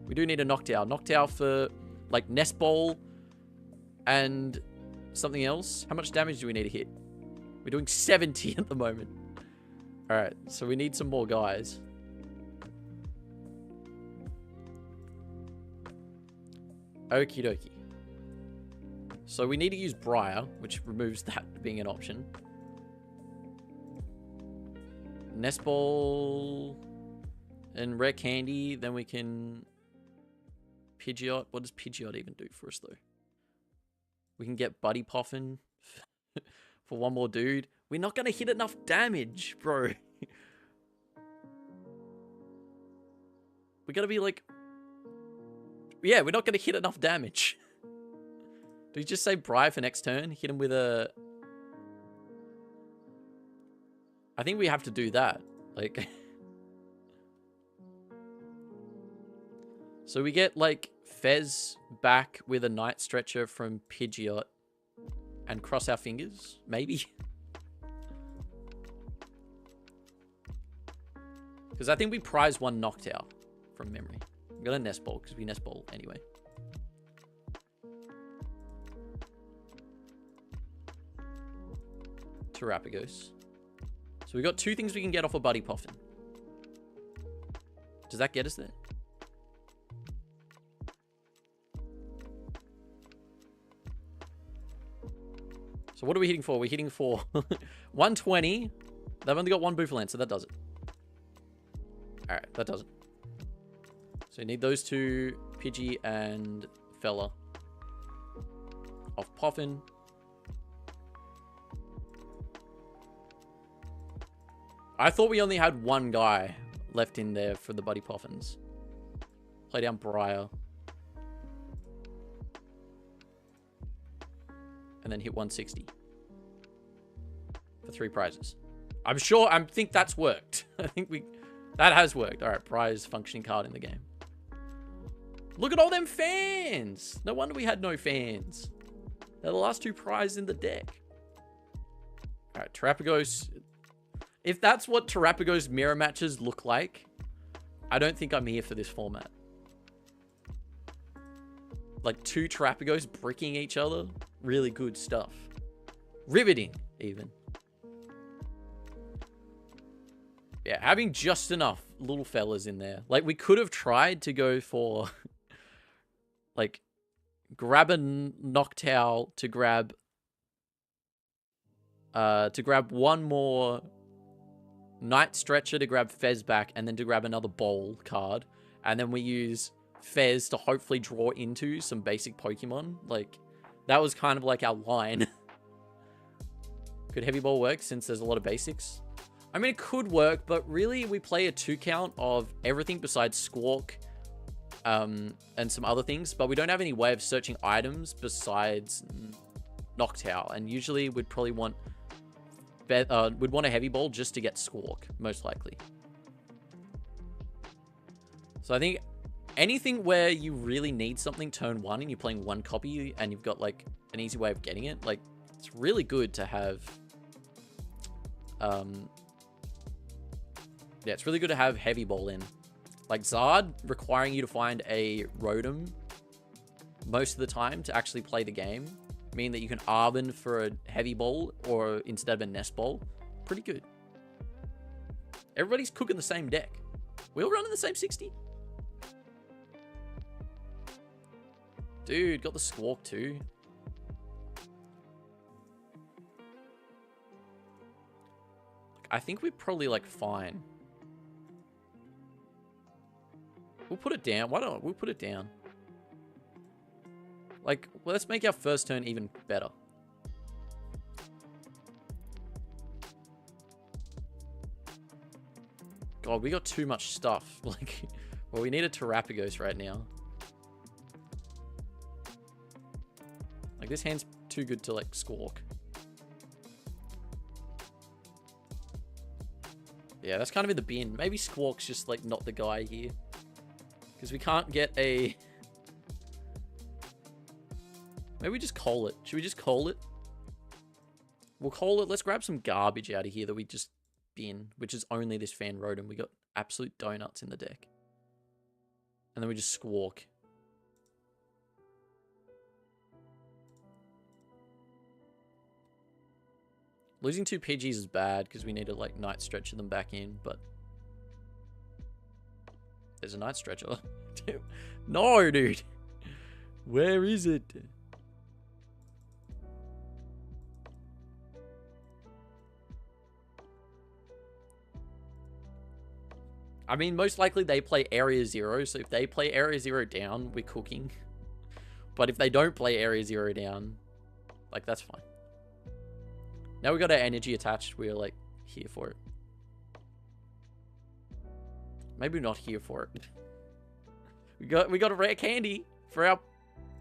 We do need a Noctowl. Noctowl for, like, Nest Ball and something else. How much damage do we need to hit? We're doing 70 at the moment. Alright, so we need some more guys. Okie dokie. So we need to use Briar, which removes that being an option. Nest Ball and Rare Candy, then we can Pidgeot. What does Pidgeot even do for us, though? We can get Buddy Poffin for one more dude. We're not going to hit enough damage, bro. We're going to be like... Yeah, we're not going to hit enough damage. Do we just say Briar for next turn? Hit him with a... I think we have to do that. Like... So we get, like, Fez back with a Night Stretcher from Pidgeot. And cross our fingers, maybe. Because I think we prize 1 Noctowl from memory. We got a Nest Ball, because we Nest Ball anyway. Terapagos. So we got 2 things we can get off a Buddy Poffin. Does that get us there? So what are we hitting for? We're hitting for 120. They've only got 1 Bouffalant, so that does it. Alright, that does it. So you need those 2, Pidgey and Fella. Off Poffin. I thought we only had 1 guy left in there for the Buddy Poffins. Play down Briar. And then hit 160 for 3 prizes. I think that's worked. I think that has worked. All right, prize functioning card in the game. Look at all them fans. No wonder we had no fans. They're the last 2 prizes in the deck. All right, Terapagos. If that's what Terapagos mirror matches look like, I don't think I'm here for this format. Like 2 Terapagos bricking each other. Really good stuff. Riveting, even. Yeah, having just enough little fellas in there. Like, we could have tried to go for... like, grab a Noctowl to grab... to grab 1 more Night Stretcher to grab Fez back, and then to grab another Bowl card. And then we use Fez to hopefully draw into some basic Pokemon. Like... That was kind of like our line. Could Heavy Ball work since there's a lot of basics? I mean, it could work, but really we play a 2 count of everything besides Squawk and some other things, but we don't have any way of searching items besides Noctowl. And usually we'd probably want we'd want a Heavy Ball just to get Squawk, most likely. So I think anything where you really need something turn 1 and you're playing 1 copy and you've got like an easy way of getting it, like it's really good to have yeah, it's really good to have Heavy Ball in. Like Zard requiring you to find a Rotom most of the time to actually play the game, meaning that you can Arbin for a heavy ball or instead of a nest ball. Pretty good. Everybody's cooking the same deck. We all running the same 60? Dude, got the Squawk too. I think we're probably like fine. We'll put it down. Why don't we'll put it down? Like, well, let's make our first turn even better. God, we got too much stuff. Like, well, we need a Terapagos right now. Like, this hand's too good to, like, Squawk. Yeah, that's kind of in the bin. Maybe Squawk's just, like, not the guy here. Because we can't get a... Maybe we just call it. Should we just call it? We'll call it. Let's grab some garbage out of here that we just bin, which is only this Fan Rotom. We got absolute donuts in the deck. And then we just Squawk. Losing 2 Pidgeys is bad because we need to, like, Night Stretcher them back in, but... There's a Night Stretcher. No, dude. Where is it? I mean, most likely they play Area 0, so if they play Area 0 down, we're cooking. But if they don't play Area 0 down, like, that's fine. Now we got our energy attached, we're, like, here for it. Maybe we're not here for it. we got a rare candy for our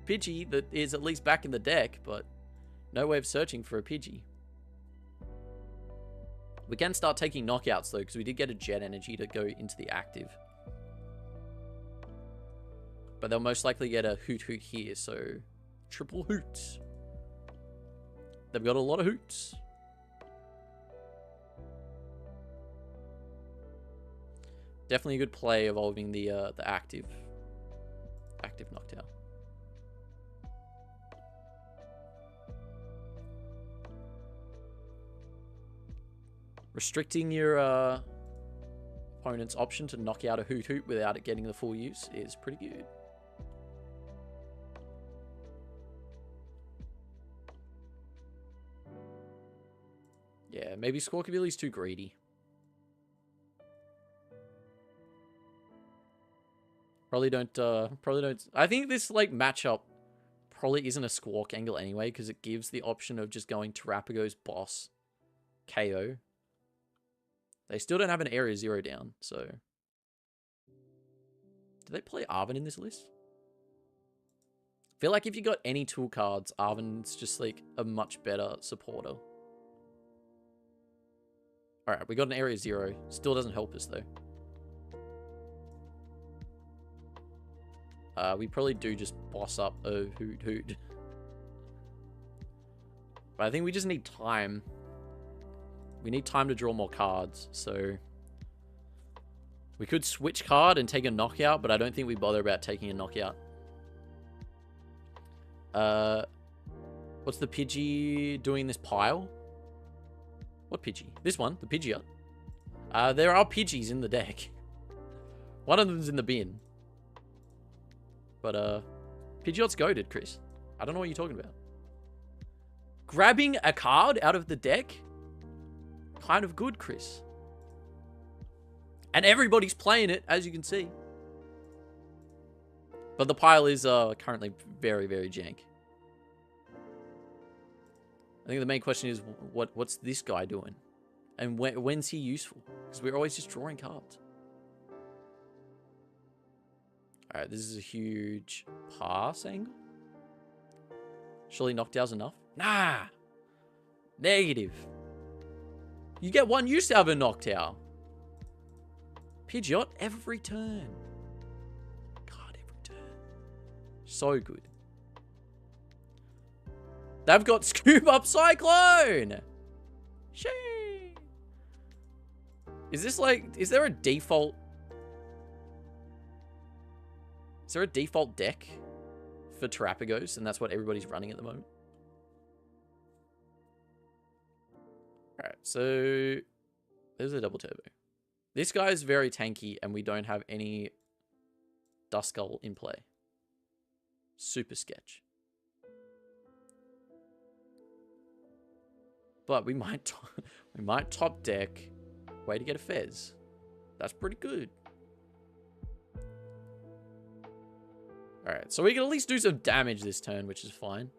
Pidgey that is at least back in the deck, but no way of searching for a Pidgey. We can start taking knockouts, though, because we did get a Jet Energy to go into the active. But they'll most likely get a Hoot Hoot here, so... Triple Hoots. They've got a lot of Hoots. Definitely a good play evolving the active Noctowl. Restricting your opponent's option to knock out a Hoot Hoot without it getting the full use is pretty good. Yeah, maybe Squawkabilly's too greedy. Probably don't. I think this, like, matchup probably isn't a Squawk angle anyway, because it gives the option of just going Terapagos boss KO. They still don't have an Area 0 down, so... Do they play Arven in this list? I feel like if you got any tool cards, Arven's just, like, a much better supporter. Alright, we got an Area 0. Still doesn't help us, though. We probably do just boss up a Hoot Hoot. But I think we just need time. We need time to draw more cards, so... We could switch card and take a knockout, but I don't think we bother about taking a knockout. What's the Pidgey doing in this pile? What Pidgey? This one, the Pidgeot. There are Pidgeys in the deck. One of them's in the bin. But, Pidgeot's goated, Chris. I don't know what you're talking about. Grabbing a card out of the deck? Kind of good, Chris. And everybody's playing it, as you can see. But the pile is currently very, very jank. I think the main question is, what's this guy doing? And when's he useful? Because we're always just drawing cards. Alright, this is a huge pass angle. Surely Noctowl's enough? Nah! Negative. You get one use out of a Noctowl. Pidgeot every turn. God, every turn. So good. They've got Scoop Up Cyclone! Shee! Is this like... Is there a default Is there a default deck for Terapagos, and that's what everybody's running at the moment? Alright, so there's a double turbo. This guy's very tanky, and we don't have any Duskull in play. Super sketch. But we might top deck. Way to get a Fez. That's pretty good. Alright, so we can at least do some damage this turn, which is fine.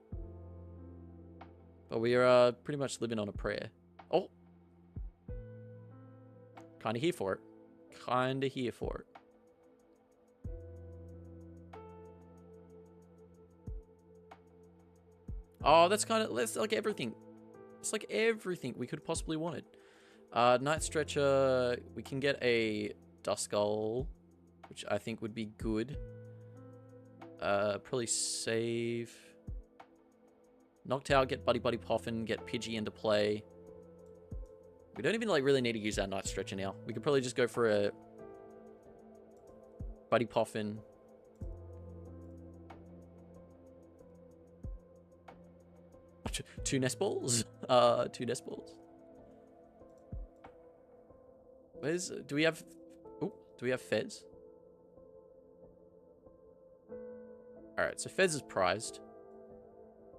But we are pretty much living on a prayer. Oh! Kinda here for it. Kinda here for it. Oh, that's like everything. It's like everything we could possibly wanted. Night Stretcher, we can get a Duskull, which I think would be good. Probably save. Knocked out, get Buddy Poffin, get Pidgey into play. We don't even like really need to use our Night Stretcher now. We could probably just go for a Buddy Poffin. Two Nest Balls? Two Nest Balls. Do we have Fez? Alright, so Fez is prized.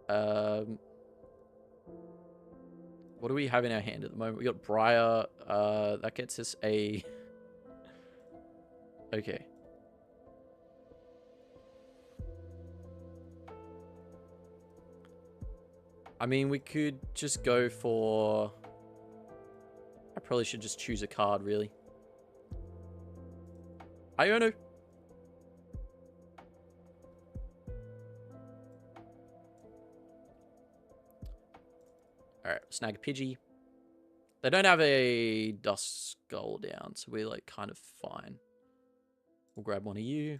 What do we have in our hand at the moment? We got Briar. That gets us a... Okay. I mean, we could just go for... I probably should just choose a card, really. Iono. Alright, snag a Pidgey. They don't have a Duskull down, so we're like kind of fine. We'll grab one of you.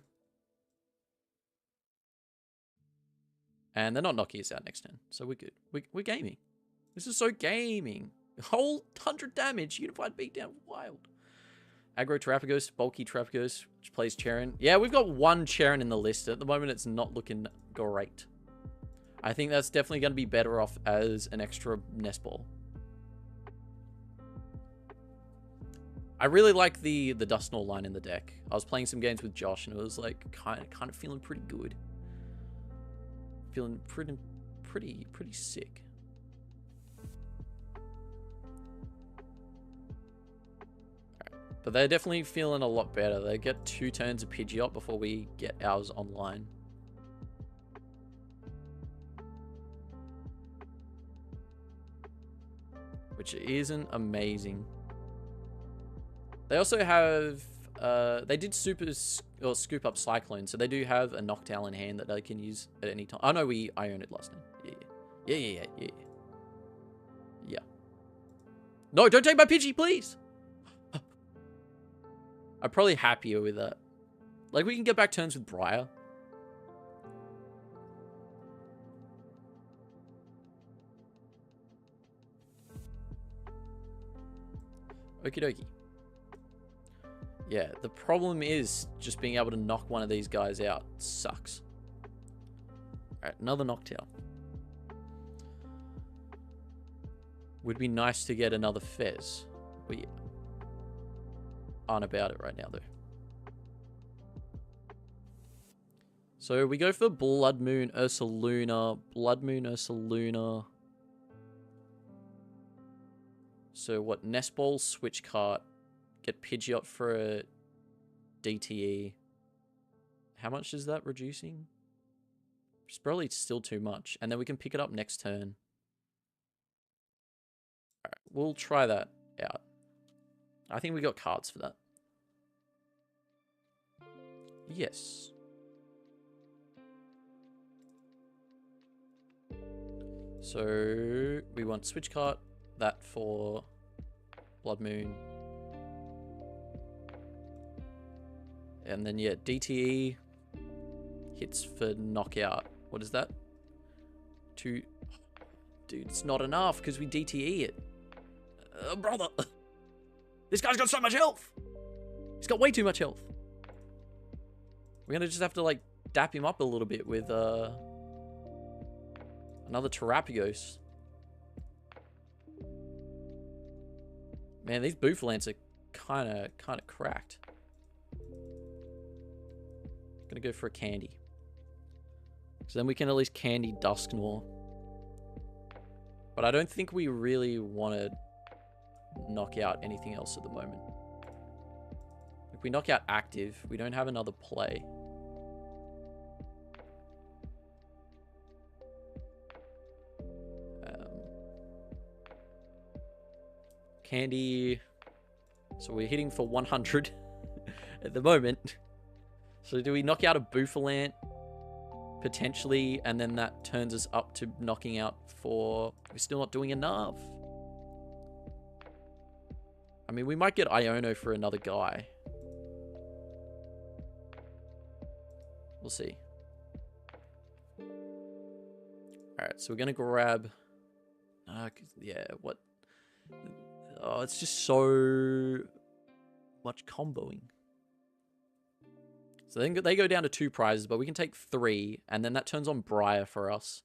And they're not knocking us out next turn, so we're good. We're gaming. This is so gaming. Whole 100 damage, Unified Beatdown, wild. Aggro Terapagos, bulky Terapagos, which plays Charon. Yeah, we've got one Charon in the list. At the moment, it's not looking great. I think that's definitely going to be better off as an extra Nest Ball. I really like the Dusknoir line in the deck. I was playing some games with Josh, and it was like kind of feeling pretty good. Feeling pretty sick. Alright. But they're definitely feeling a lot better. They get 2 turns of Pidgeot before we get ours online. Which isn't amazing. They also have... they did scoop up Cyclone, so they do have a Noctowl in hand that they can use at any time. Oh no, I owned it last time. Yeah. No, don't take my Pidgey, please! I'm probably happier with that. Like, we can get back turns with Briar. Okie dokie. Yeah, the problem is just being able to knock one of these guys out sucks. Alright, another Noctowl. Would be nice to get another Fez. We aren't about it right now, though. So we go for Blood Moon, Ursaluna. Blood Moon, Ursaluna. So what? Nest Ball, Switch Cart. Get Pidgeot for a DTE. How much is that reducing? It's probably still too much. And then we can pick it up next turn. Alright, we'll try that out. I think we got cards for that. Yes. So we want Switch Cart. That for Blood Moon. And then, yeah, DTE hits for knockout. What is that? 2. Dude, it's not enough because we DTE it. Brother. This guy's got so much health. He's got way too much health. We're gonna just have to, like, dap him up a little bit with, another Terapagos. Man, these Bouffalantes are kinda cracked. Gonna go for a candy. So then we can at least candy Dusknoir. But I don't think we really want to knock out anything else at the moment. If we knock out active, we don't have another play. Candy. So we're hitting for 100 at the moment. So do we knock out a Bouffalant? Potentially, and then that turns us up to knocking out for... We're still not doing enough. I mean, we might get Iono for another guy. We'll see. Alright, so we're going to grab... yeah, what... Oh, it's just so much comboing. So then they go down to 2 prizes, but we can take 3, and then that turns on Briar for us.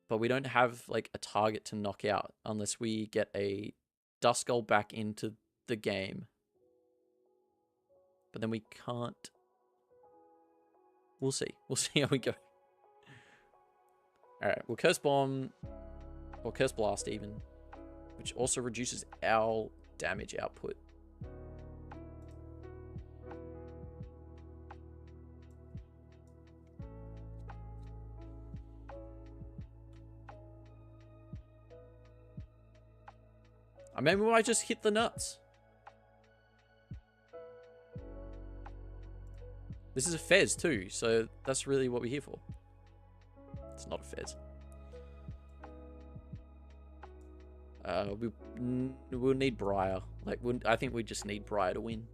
But we don't have, like, a target to knock out unless we get a Duskull back into the game. But then we can't. We'll see. We'll see how we go. Alright, we'll Curse Bomb, or Curse Blast even, which also reduces our damage output. I mean, we might just hit the nuts. This is a Fez too, so that's really what we're here for. It's not a Fez. We'll need Briar. Like, I think we just need Briar to win.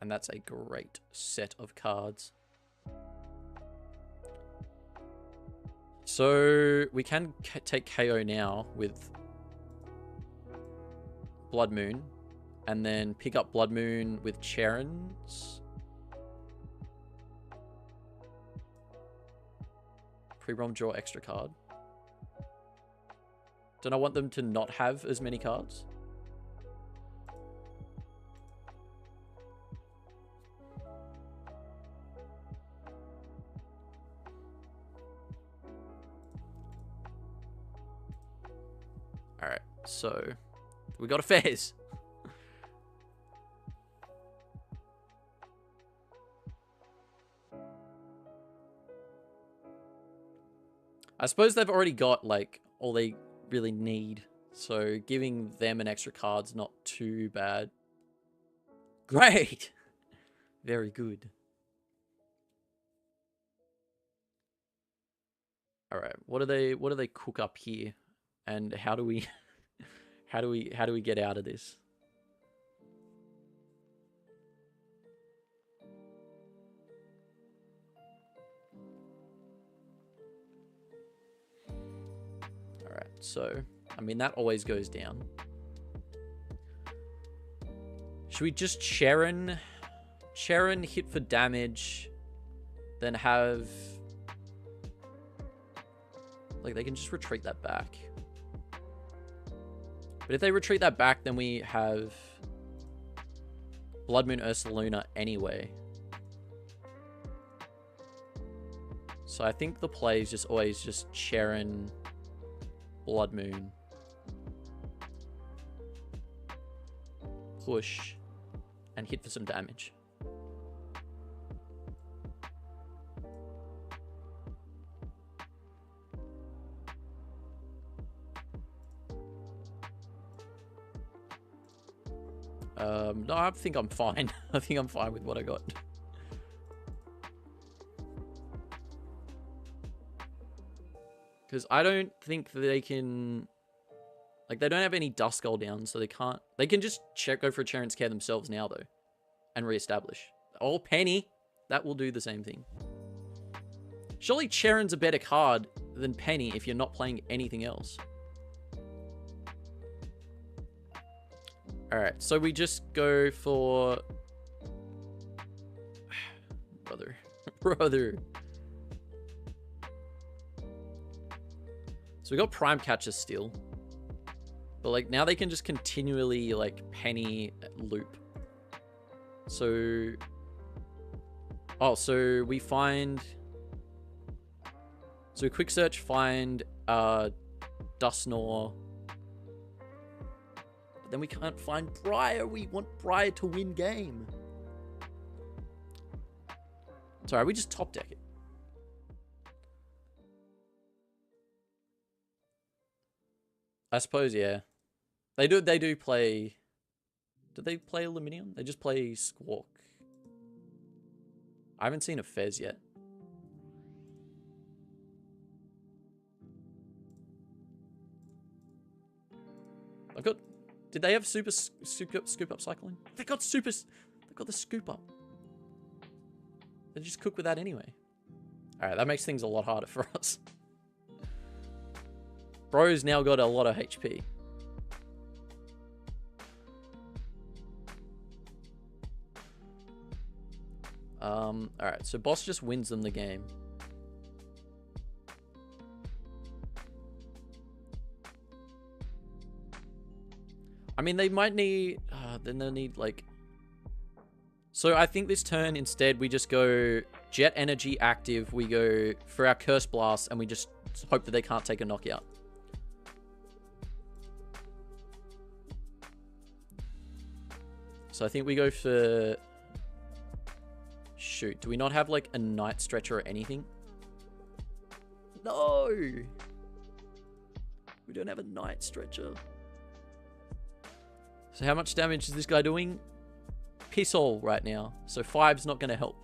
And that's a great set of cards. So we can take KO now with Blood Moon, and then pick up Blood Moon with Charon's. Pre-ROM draw extra card. Don't I want them to not have as many cards? Alright, so we got a Fez. I suppose they've already got, like, all they really need. So giving them an extra card's not too bad. Great! Very good. Alright, what do they cook up here? And how do we how do we get out of this? Alright, so I mean that always goes down. Should we just Charon hit for damage, then have, like, they can just retreat that back. But if they retreat that back, then we have Blood Moon Ursaluna anyway. So I think the play is just always just Charon, Blood Moon, push, and hit for some damage. No, I think I'm fine. I think I'm fine with what I got. Because I don't think that they can... Like, they don't have any Duskull down, so they can't... They can just go for a Charon's Care themselves now, though. And reestablish. Or Penny. That will do the same thing. Surely Charon's a better card than Penny if you're not playing anything else. Alright, so we just go for... Brother. Brother. So we got Prime Catcher still. But, like, now they can just continually, like, penny loop. So... Oh, so we find... So quick search, find Dusknoir. But then we can't find Briar. We want Briar to win game. Sorry, we just top deck it. I suppose, yeah. They do play... Did they play Aluminium? They just play Squawk. I haven't seen a Fez yet. I've got... Did they have super scoop up cycling? They got super... They got the scoop up. They just cook with that anyway. Alright, that makes things a lot harder for us. Bro's now got a lot of HP. Alright, so boss just wins them the game. I mean, they might need... then they'll need, like... So I think this turn, instead, we just go Jet Energy active. We go for our Curse Blast, and we just hope that they can't take a knockout. So I think we go for... Shoot, do we not have, like, a Night Stretcher or anything? No! We don't have a Night Stretcher. So how much damage is this guy doing? Piss all right now. So 5's not going to help.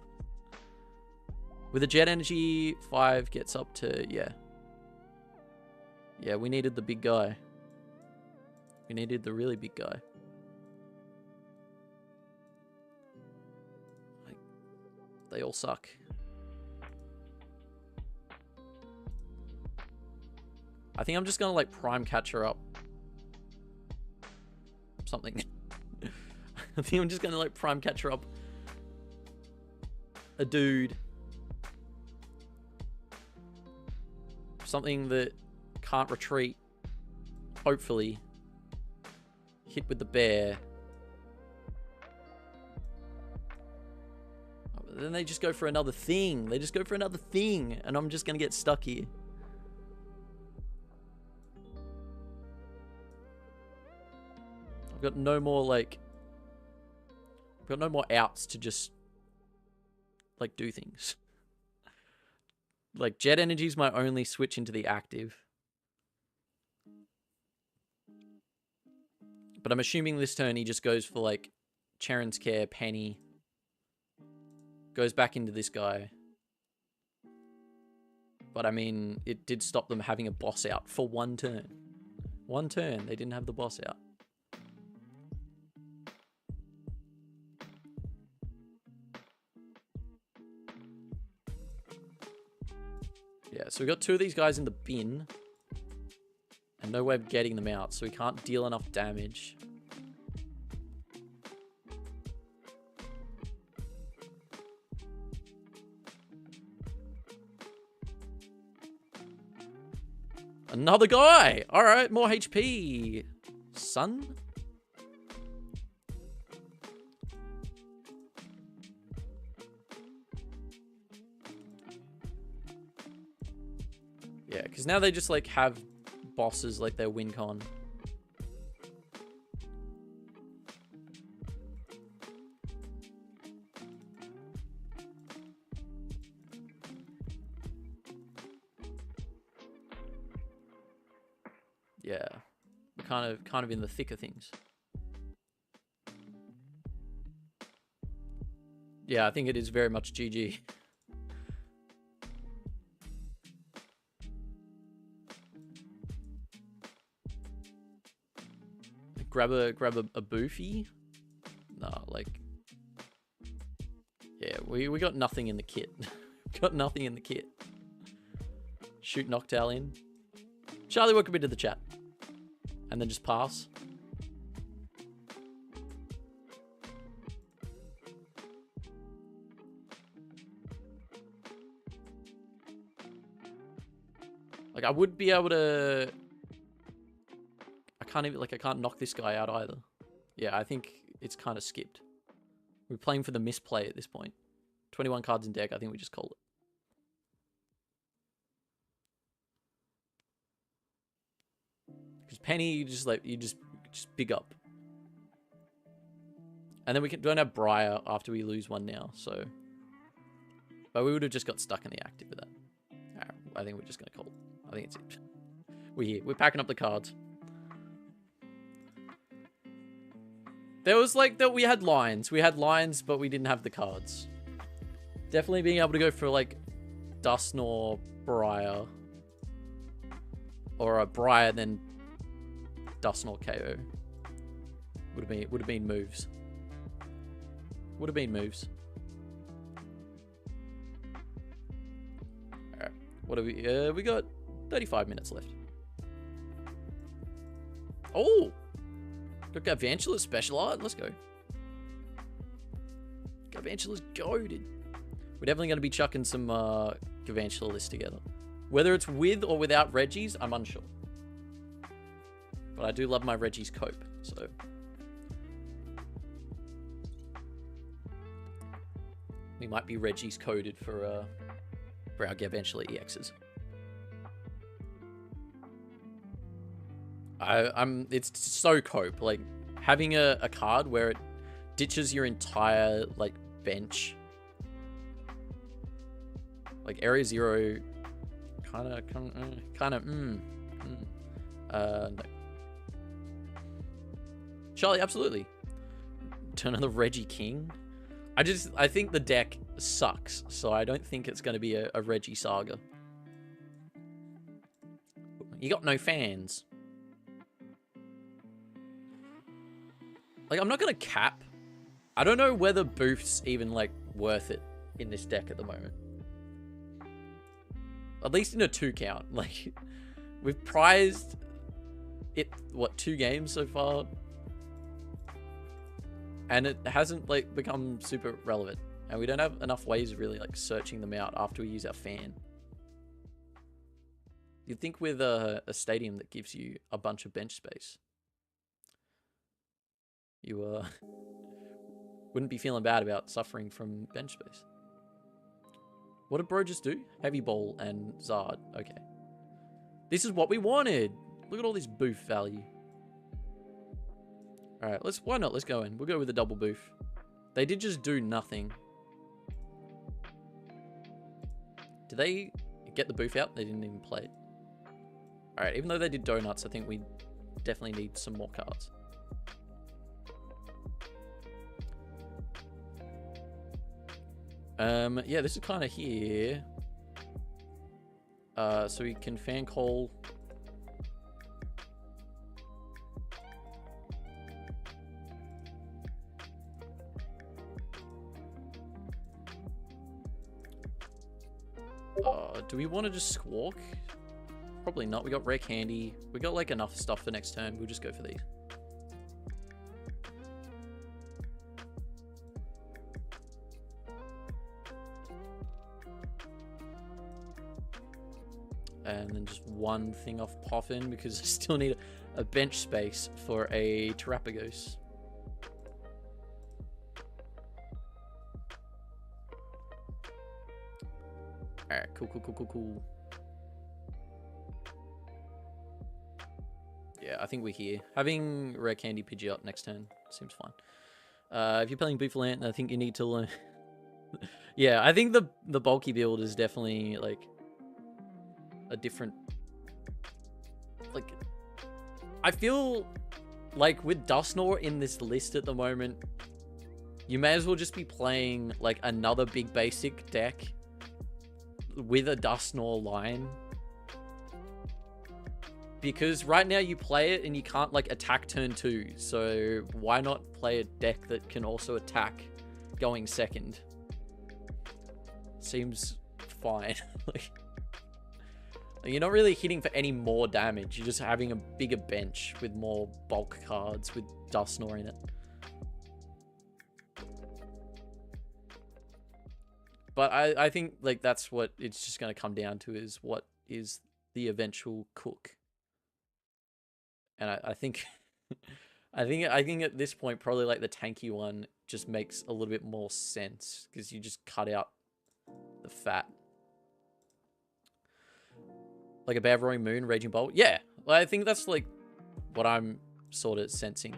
With a Jet Energy, 5 gets up to, yeah. Yeah, we needed the big guy. We needed the really big guy. Like, they all suck. I think I'm just going to, like, Prime Catcher up. Something. I think I'm just going to, like, Prime Catcher up a dude. Something that can't retreat. Hopefully. Hit with the bear. But then they just go for another thing. They just go for another thing. And I'm just going to get stuck here. I've got no more, like... I've got no more outs to just, like, do things. Like, Jet Energy is my only switch into the active. But I'm assuming this turn he just goes for, like, Charon's Care, Penny. Goes back into this guy. But, I mean, it did stop them having a boss out for one turn. One turn, they didn't have the boss out. Yeah, so we got 2 of these guys in the bin. And no way of getting them out, so we can't deal enough damage. Another guy! Alright, more HP. Son? Yeah, because now they just, like, have bosses like their win con. Yeah, we're kind of in the thick of things. Yeah, I think it is very much GG. Grab a boofy? No, like... Yeah, we got nothing in the kit. Got nothing in the kit. Shoot Noctowl in. Charlie, welcome into the chat. And then just pass. Like, I would be able to... I can't knock this guy out either. Yeah, I think it's kind of skipped. We're playing for the misplay at this point. 21 cards in deck, I think we just call it. Because Penny, you just big up. And then we don't have Briar after we lose one now, so... But we would have just got stuck in the active with that. Alright, I think we're just going to call it. I think it's it. We're here. We're packing up the cards. There was like that we had lines. We had lines, but we didn't have the cards. Definitely being able to go for like Dusknoir, Briar. Or a Briar, then Dusknoir KO. Would have been moves. Would have been moves. Alright. What have we got 35 minutes left. Oh! Got Galvantula special art. Let's go. Galvantula's goated. We're definitely going to be chucking some Galvantula lists together. Whether it's with or without Reggie's, I'm unsure. But I do love my Reggie's cope, so... We might be Reggie's coded for our Galvantula EXs. It's so cope. Like, having a card where it ditches your entire, like, bench. Like, Area 0, no. Charlie, absolutely. Turn on the Reggie King. I think the deck sucks, so I don't think it's going to be a Reggie saga. You got no fans. Like, I'm not going to cap. I don't know whether Boost's even, like, worth it in this deck at the moment. At least in a 2 count. Like, we've prized it, what, 2 games so far? And it hasn't, like, become super relevant. And we don't have enough ways of really, like, searching them out after we use our fan. You'd think with a stadium that gives you a bunch of bench space, you wouldn't be feeling bad about suffering from bench space. What did bro just do? Heavy Ball and Zard. Okay. This is what we wanted. Look at all this boof value. Alright, why not? Let's go in. We'll go with a double boof. They did just do nothing. Did they get the boof out? They didn't even play it. Alright, even though they did donuts, I think we definitely need some more cards. Yeah, this is kind of here. So we can fan call. Do we want to just squawk? Probably not. We got rare candy. We got like enough stuff for next turn. We'll just go for these. And then just one thing off Poffin because I still need a bench space for a Terapagos. Alright, cool. Yeah, I think we're here. Having Rare Candy Pidgey up next turn seems fine. If you're playing Bouffalant, I think you need to learn... Yeah, I think the bulky build is definitely, like, a different... Like, I feel like with Dusknoir in this list at the moment, you may as well just be playing, like, another big basic deck with a Dusknoir line. Because right now you play it and you can't, like, attack turn 2. So why not play a deck that can also attack going second? Seems fine. Like, you're not really hitting for any more damage. You're just having a bigger bench with more bulk cards with Dusknoir in it. But I think, like, that's what it's just going to come down to, is what is the eventual cook. And I think, I think at this point, probably like the tanky one just makes a little bit more sense because you just cut out the fat. Like a Bear Roaring Moon, Raging Bolt. Yeah, well, I think that's like what I'm sort of sensing.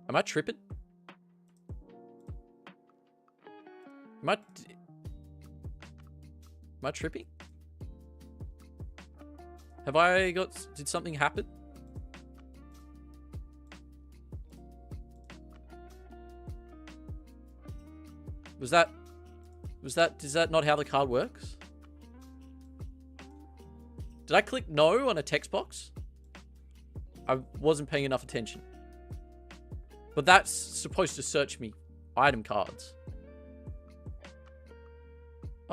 Am I tripping? Am I tripping? Have I got... Did something happen? Is that not how the card works? Did I click no on a text box? I wasn't paying enough attention. But that's supposed to search me item cards.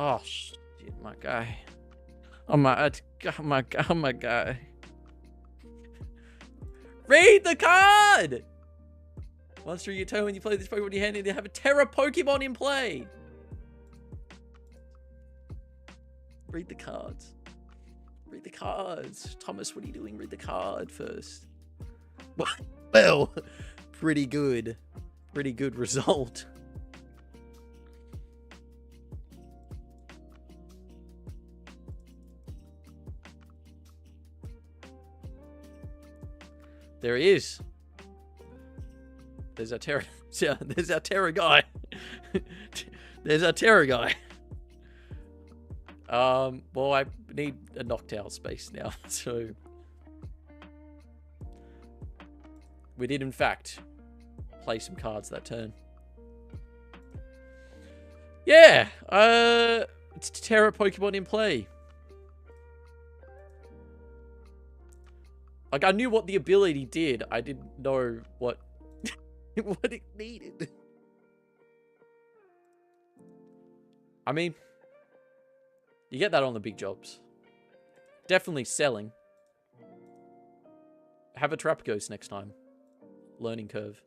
Oh, shit, my guy. Oh my guy. Read the card! Once through your turn, when you play this Pokemon in your hand, you have a Terra Pokemon in play. Read the cards. Read the cards. Thomas, what are you doing? Read the card first. Well, pretty good. Pretty good result. There he is. There's our Terra. There's our Terra guy. There's our Terra guy. Well, I need a Noctowl space now, so we did in fact play some cards that turn. Yeah, it's Terra Pokemon in play. Like, I knew what the ability did. I didn't know what what it needed. I mean, you get that on the big jobs. Definitely selling. Have a Terapagos next time. Learning curve.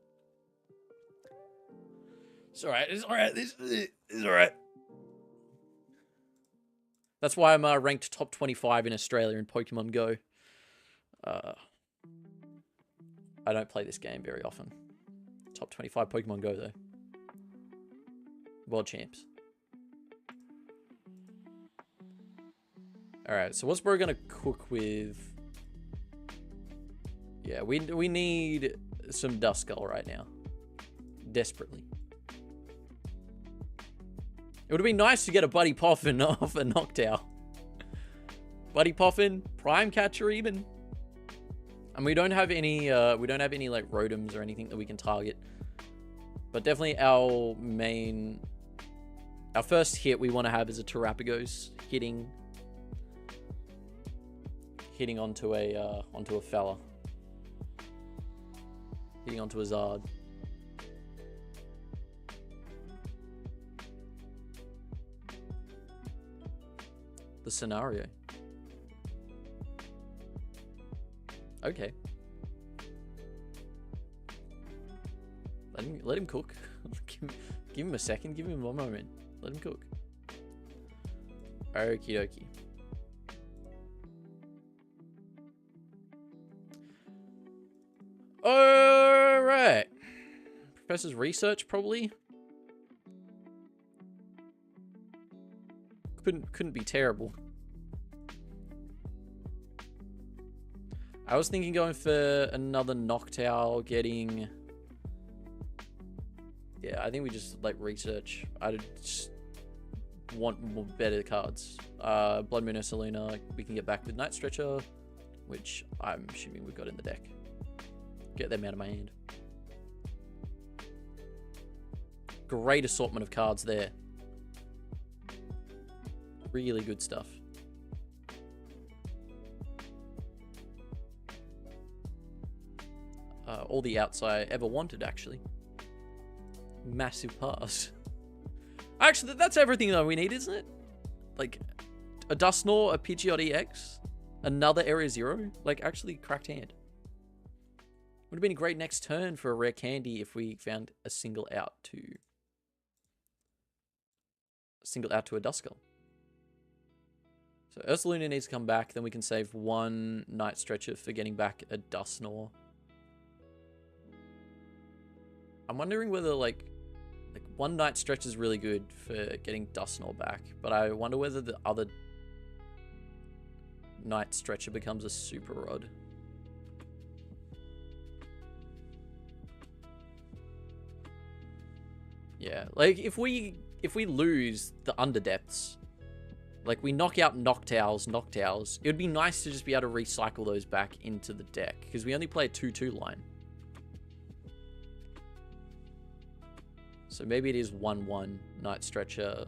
It's alright. It's alright. This is alright. That's why I'm ranked top 25 in Australia in Pokemon Go. I don't play this game very often. Top 25 Pokemon Go, though. World champs. Alright, so what's bro gonna cook with? Yeah, we need some Duskull right now. Desperately. It would have been nice to get a Buddy Poffin off a Noctowl. Buddy Poffin, Prime Catcher even. And we don't have any like Rotoms or anything that we can target. But definitely our first hit we want to have is a Terapagos hitting onto a fella. Hitting onto a Zard. The scenario. Okay. Let him cook. Give him a second. Give him one moment. Let him cook. Okie dokie. Alright. Professor's research, probably. Couldn't be terrible. I was thinking going for another Noctowl, getting... Yeah, I think we just, like, research. I just want more better cards. Blood Moon Ursaluna, we can get back with Night Stretcher, which I'm assuming we've got in the deck. Get them out of my hand. Great assortment of cards there. Really good stuff. All the outs I ever wanted, actually. Massive pass. Actually, that's everything that we need, isn't it? Like, a Dusknoir, a Pidgeot EX, another Area Zero. Like, actually cracked hand. Would have been a great next turn for a rare candy if we found a single out too. single out to a Duskull. So Ursaluna needs to come back, then we can save one Night Stretcher for getting back a Dusknoir. I'm wondering whether, like one Night Stretcher is really good for getting Dusknoir back, but I wonder whether the other Night Stretcher becomes a Super Rod. Yeah, like if we lose the Underdepths, like we knock out Noctowls, it would be nice to just be able to recycle those back into the deck, because we only play a 2-2 line. So maybe it is 1-1 Night Stretcher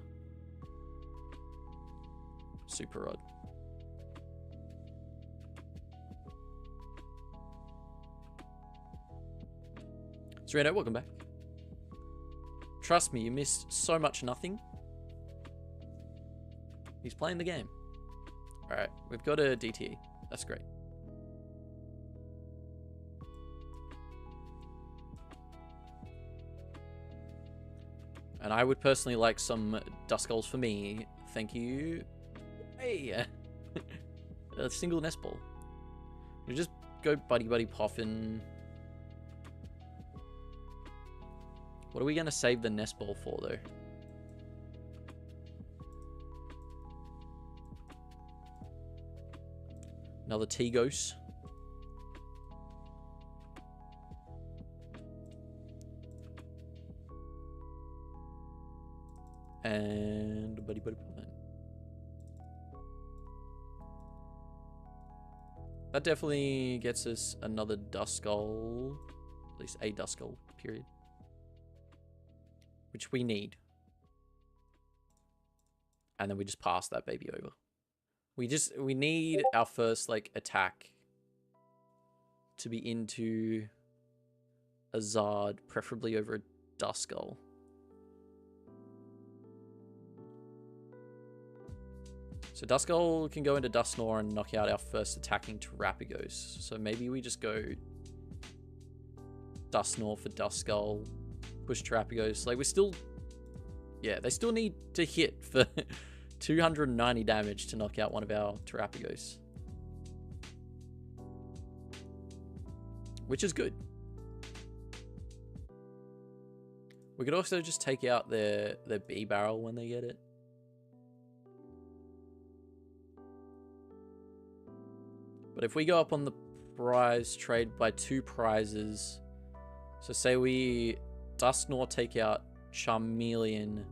Super Rod. Sereno, welcome back. Trust me, you missed so much nothing. He's playing the game. Alright, we've got a DTE. That's great. And I would personally like some Duskulls for me. Thank you. Hey! A single nest ball. We just go Buddy Buddy Poffin. What are we going to save the nest ball for, though? Another T-Ghost. And Buddy Buddy Poffin. That definitely gets us another Duskull. At least a Duskull, period. Which we need. And then we just pass that baby over. We need our first, like, attack to be into a Zard, preferably over a Duskull. So Duskull can go into Dusknoir and knock out our first attacking Terapagos. So maybe we just go Dusknoir for Duskull, push Terapagos. Like, we still... Yeah, they still need to hit for 290 damage to knock out one of our Terapagos. Which is good. We could also just take out their B-Barrel when they get it. But if we go up on the prize trade by 2 prizes, so say we Dusknoir take out Charmeleon,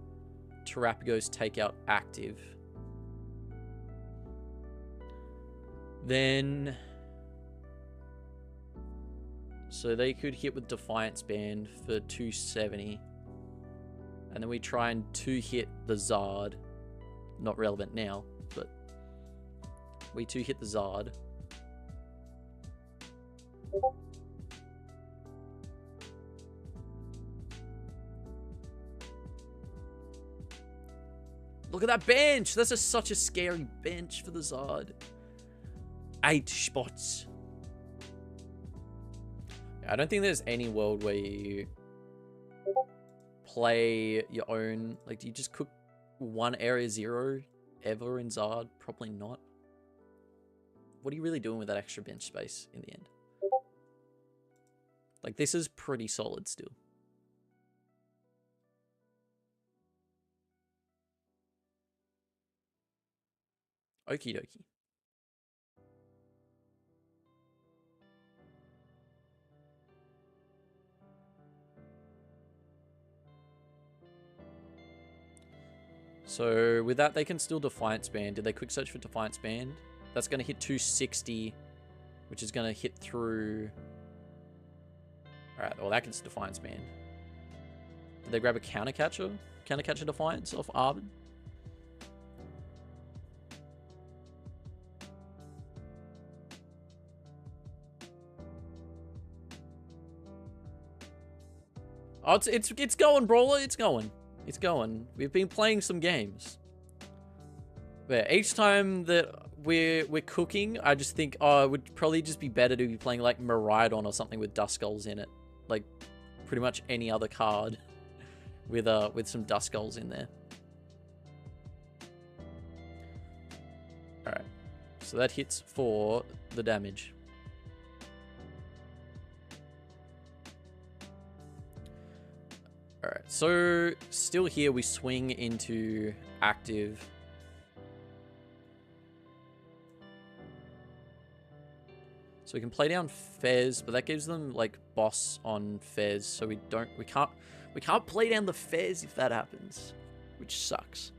Terapagos take out active, then so they could hit with Defiance Band for 270, and then we try and 2-hit the Zard. Not relevant now, but we 2-hit the Zard. Look at that bench! That's just such a scary bench for the Zard. 8 spots. I don't think there's any world where you play your own... Like, do you just cook one area 0 ever in Zard? Probably not. What are you really doing with that extra bench space in the end? Like, this is pretty solid still. Okie dokie. So with that, they can still Defiance Band. Did they quick search for Defiance Band? That's going to hit 260, which is going to hit through... Alright, well that gets Defiance Band. Did they grab a Counter Catcher? Counter Catcher Defiance off Arvid? Oh, it's going, Brawler. It's going. It's going. We've been playing some games. But each time that we're cooking, I just think, oh, it would probably just be better to be playing like Miraidon or something with Duskulls in it. Like pretty much any other card with some Duskulls in there. So that hits for the damage. Alright, so still here we swing into active. So we can play down Fez, but that gives them like boss on Fez, so we can't play down the Fez if that happens, which sucks.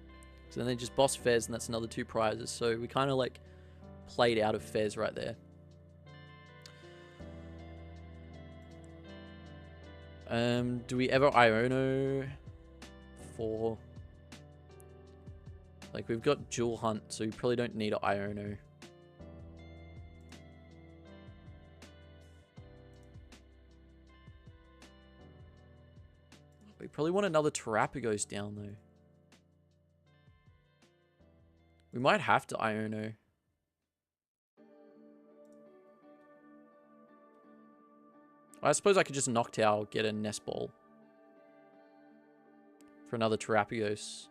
So then they just boss Fez, and that's another 2 prizes. So we kind of like played out of Fez right there. Do we ever Iono for... Like, we've got Jewel Hunt, so we probably don't need an Iono. We probably want another Terapagos down, though. We might have to Iono. I suppose I could just Noctowl, get a Nest Ball for another Terapagos.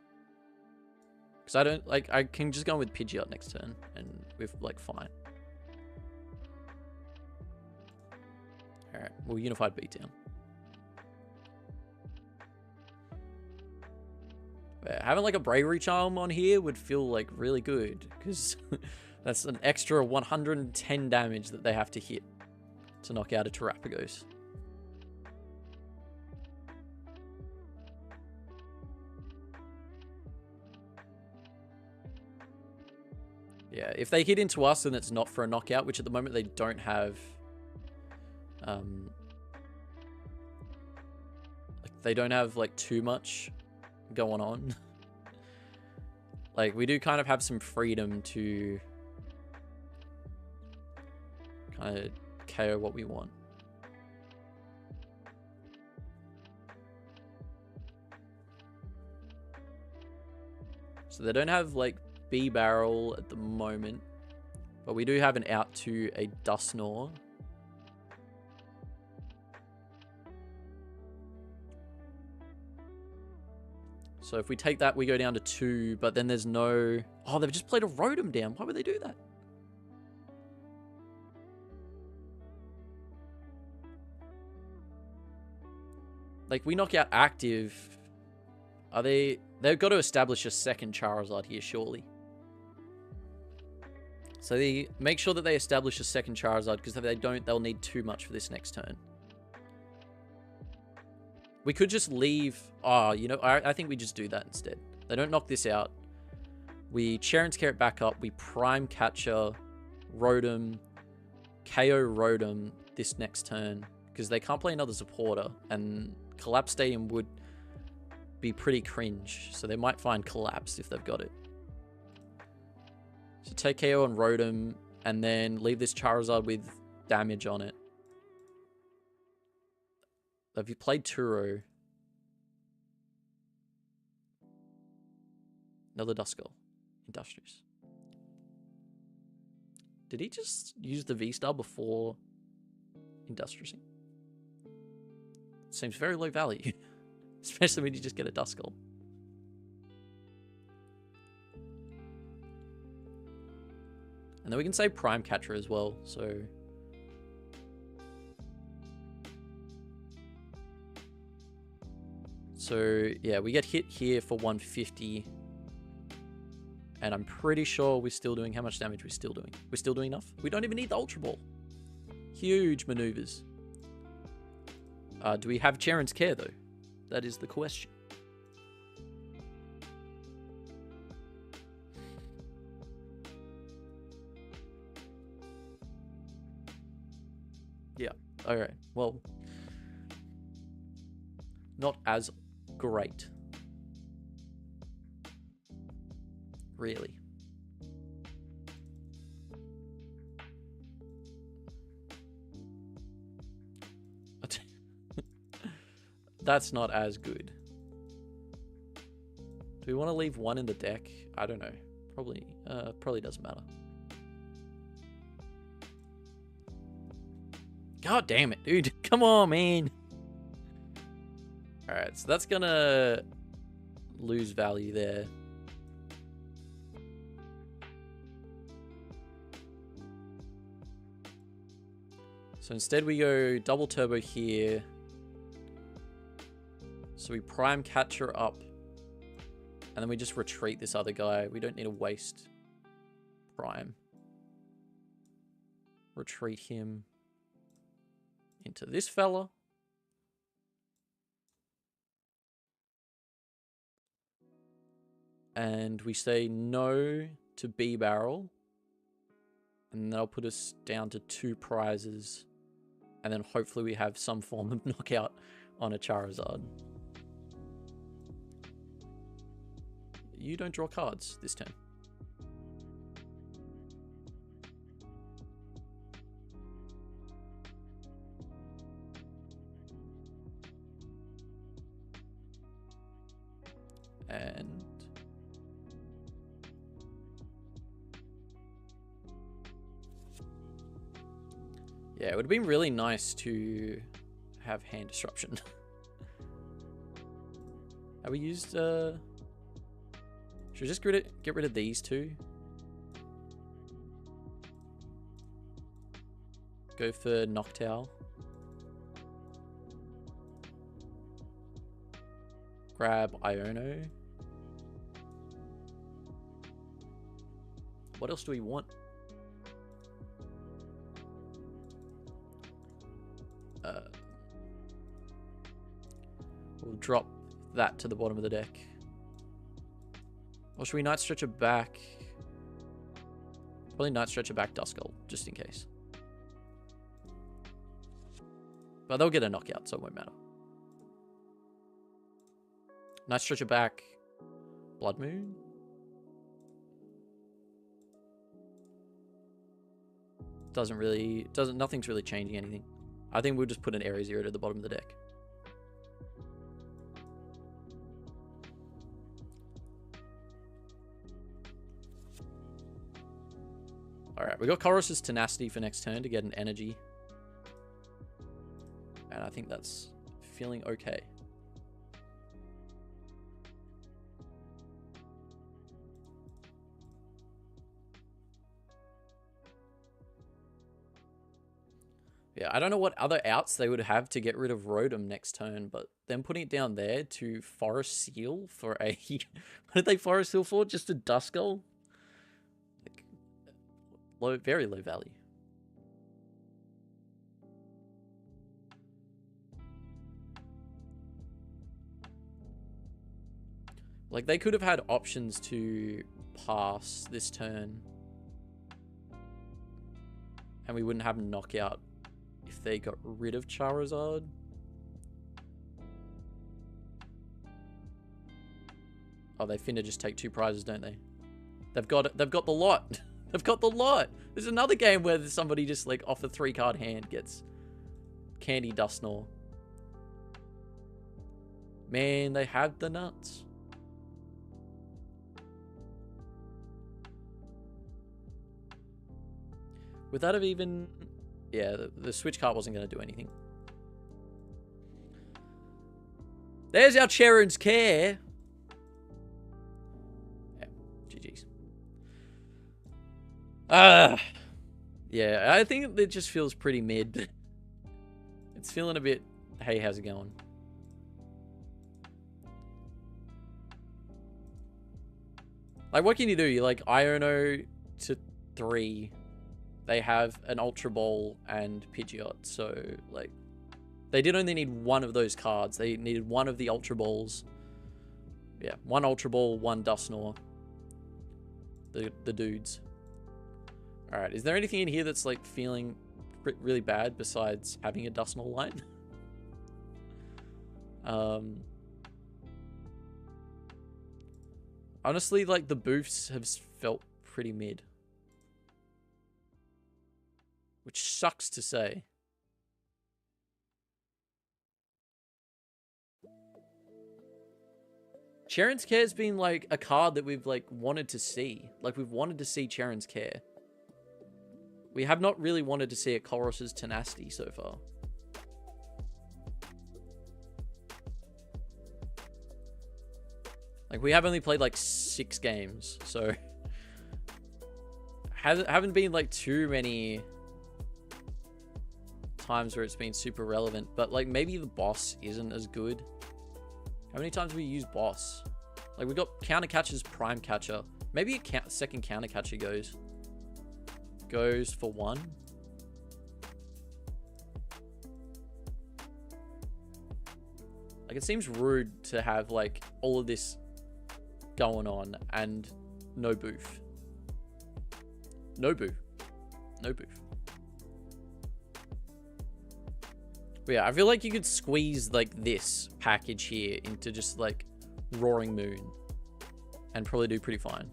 Because I don't, like, I can just go with Pidgeot next turn, and we're, like, fine. Alright, we'll Unified Beatdown. Having, like, a Bravery Charm on here would feel, like, really good, because that's an extra 110 damage that they have to hit to knock out a Terapagos. Yeah, if they hit into us and it's not for a knockout, which at the moment they don't have... like, they don't have, like, too much going on. Like, we do kind of have some freedom to kind of KO what we want. So they don't have, like, B-Barrel at the moment, but we do have an out to a Dusknoir. So if we take that, we go down to 2, but then there's no... Oh, they've just played a Rotom down. Why would they do that? Like, we knock out active. Are they... They've got to establish a second Charizard here, surely. So they make sure that they establish a second Charizard, because if they don't, they'll need too much for this next turn. We could just leave... Oh, you know, I think we just do that instead. They don't knock this out. We Charon's Carrot back up. We Prime Catcher, Rotom, KO Rotom this next turn, because they can't play another supporter, and Collapse Stadium would be pretty cringe, so they might find Collapse if they've got it. So take KO on Rotom, and then leave this Charizard with damage on it. Have you played Turo? Another Duskull. Industrious. Did he just use the V-Star before Industriousing? Seems very low value. Especially when you just get a Duskull. And then we can say Prime Catcher as well, so... So, yeah, we get hit here for 150. And I'm pretty sure we're still doing... How much damage we're still doing? We're still doing enough? We don't even need the Ultra Ball. Huge maneuvers. Do we have Charon's Care, though? That is the question. Yeah, alright. Well, not as great. Really. That's not as good. Do we want to leave one in the deck? I don't know. Probably doesn't matter. God damn it, dude. Come on, man. Alright, so that's gonna lose value there. So instead we go double turbo here. So we prime catcher up. And then we just retreat this other guy. We don't need to waste prime. Retreat him into this fella. And we say no to B barrel. And that'll put us down to 2 prizes. And then hopefully we have some form of knockout on a Charizard. You don't draw cards this turn. And yeah, it would have been really nice to have hand disruption. Have we used should we just get rid of these two? Go for Noctowl. Grab Iono. What else do we want? We'll drop that to the bottom of the deck. Or should we Night Stretcher back? Probably Night Stretcher back Duskull, just in case. But they'll get a knockout, so it won't matter. Night Stretcher back Blood Moon. Nothing's really changing anything. I think we'll just put an Area Zero to the bottom of the deck. Alright, we got Colress's Tenacity for next turn to get an energy. And I think that's feeling okay. Yeah, I don't know what other outs they would have to get rid of Rotom next turn, but them putting it down there to Forest Seal for a... What did they Forest Seal for? Just a Duskull? Like, very low value. Like, they could have had options to pass this turn. And we wouldn't have knockout if they got rid of Charizard. Oh, they finna just take 2 prizes, don't they? They've got the lot. They've got the lot. There's another game where somebody just like off a 3-card hand gets Candy Dusknoir. Man, they have the nuts. Would that have even... Yeah, the switch card wasn't going to do anything. There's our Charon's Care. Yeah, GG's. Yeah, I think it just feels pretty mid. It's feeling a bit, hey, how's it going? Like, what can you do? You like Iono to 3. They have an Ultra Ball and Pidgeot, so like they did only need one of those cards. They needed one of the Ultra Balls. Yeah, one Ultra Ball, one Dusknoir. The dudes. All right, is there anything in here that's like feeling really bad besides having a Dusknoir line? Honestly, like the boofs have felt pretty mid. Which sucks to say. Charon's Care has been like a card that we've like wanted to see. Like we've wanted to see Charon's Care. We have not really wanted to see a Colress's Tenacity so far. Like we have only played like 6 games, so haven't been like too many times where it's been super relevant, but like maybe the boss isn't as good. How many times have we used boss? Like we got counter catchers, prime catcher. Maybe a second counter catcher goes for 1. Like it seems rude to have like all of this going on and no booth. No booth. No booth. But yeah, I feel like you could squeeze like this package here into just like Roaring Moon and probably do pretty fine.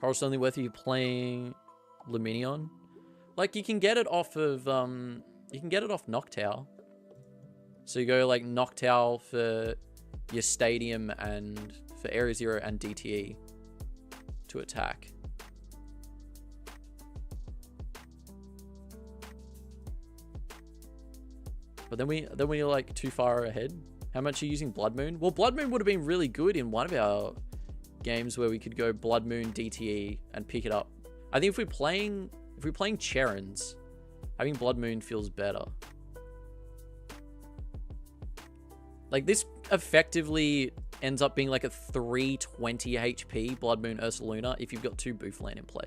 Correspondingly worth you playing Luminion. Like you can get it off of you can get it off Noctowl. So you go like Noctowl for your Stadium and for Area Zero and DTE to attack. But then we're like too far ahead. How much are you using Blood Moon? Well, Blood Moon would have been really good in one of our games where we could go Blood Moon, DTE, and pick it up. I think if we're playing Charons, having Blood Moon feels better. Like this effectively ends up being like a 320 HP Blood Moon Ursaluna if you've got 2 Boofland in play.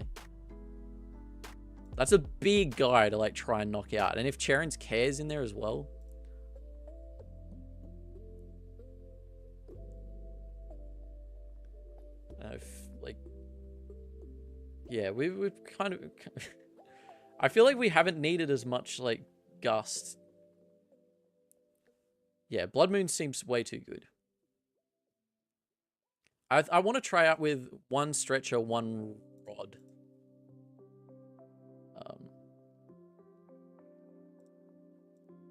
That's a big guy to like try and knock out. And if Charon's Care's in there as well. Yeah, we've kind of... I feel like we haven't needed as much like Gust. Yeah, Blood Moon seems way too good. I want to try out with 1 Stretcher, 1 Rod.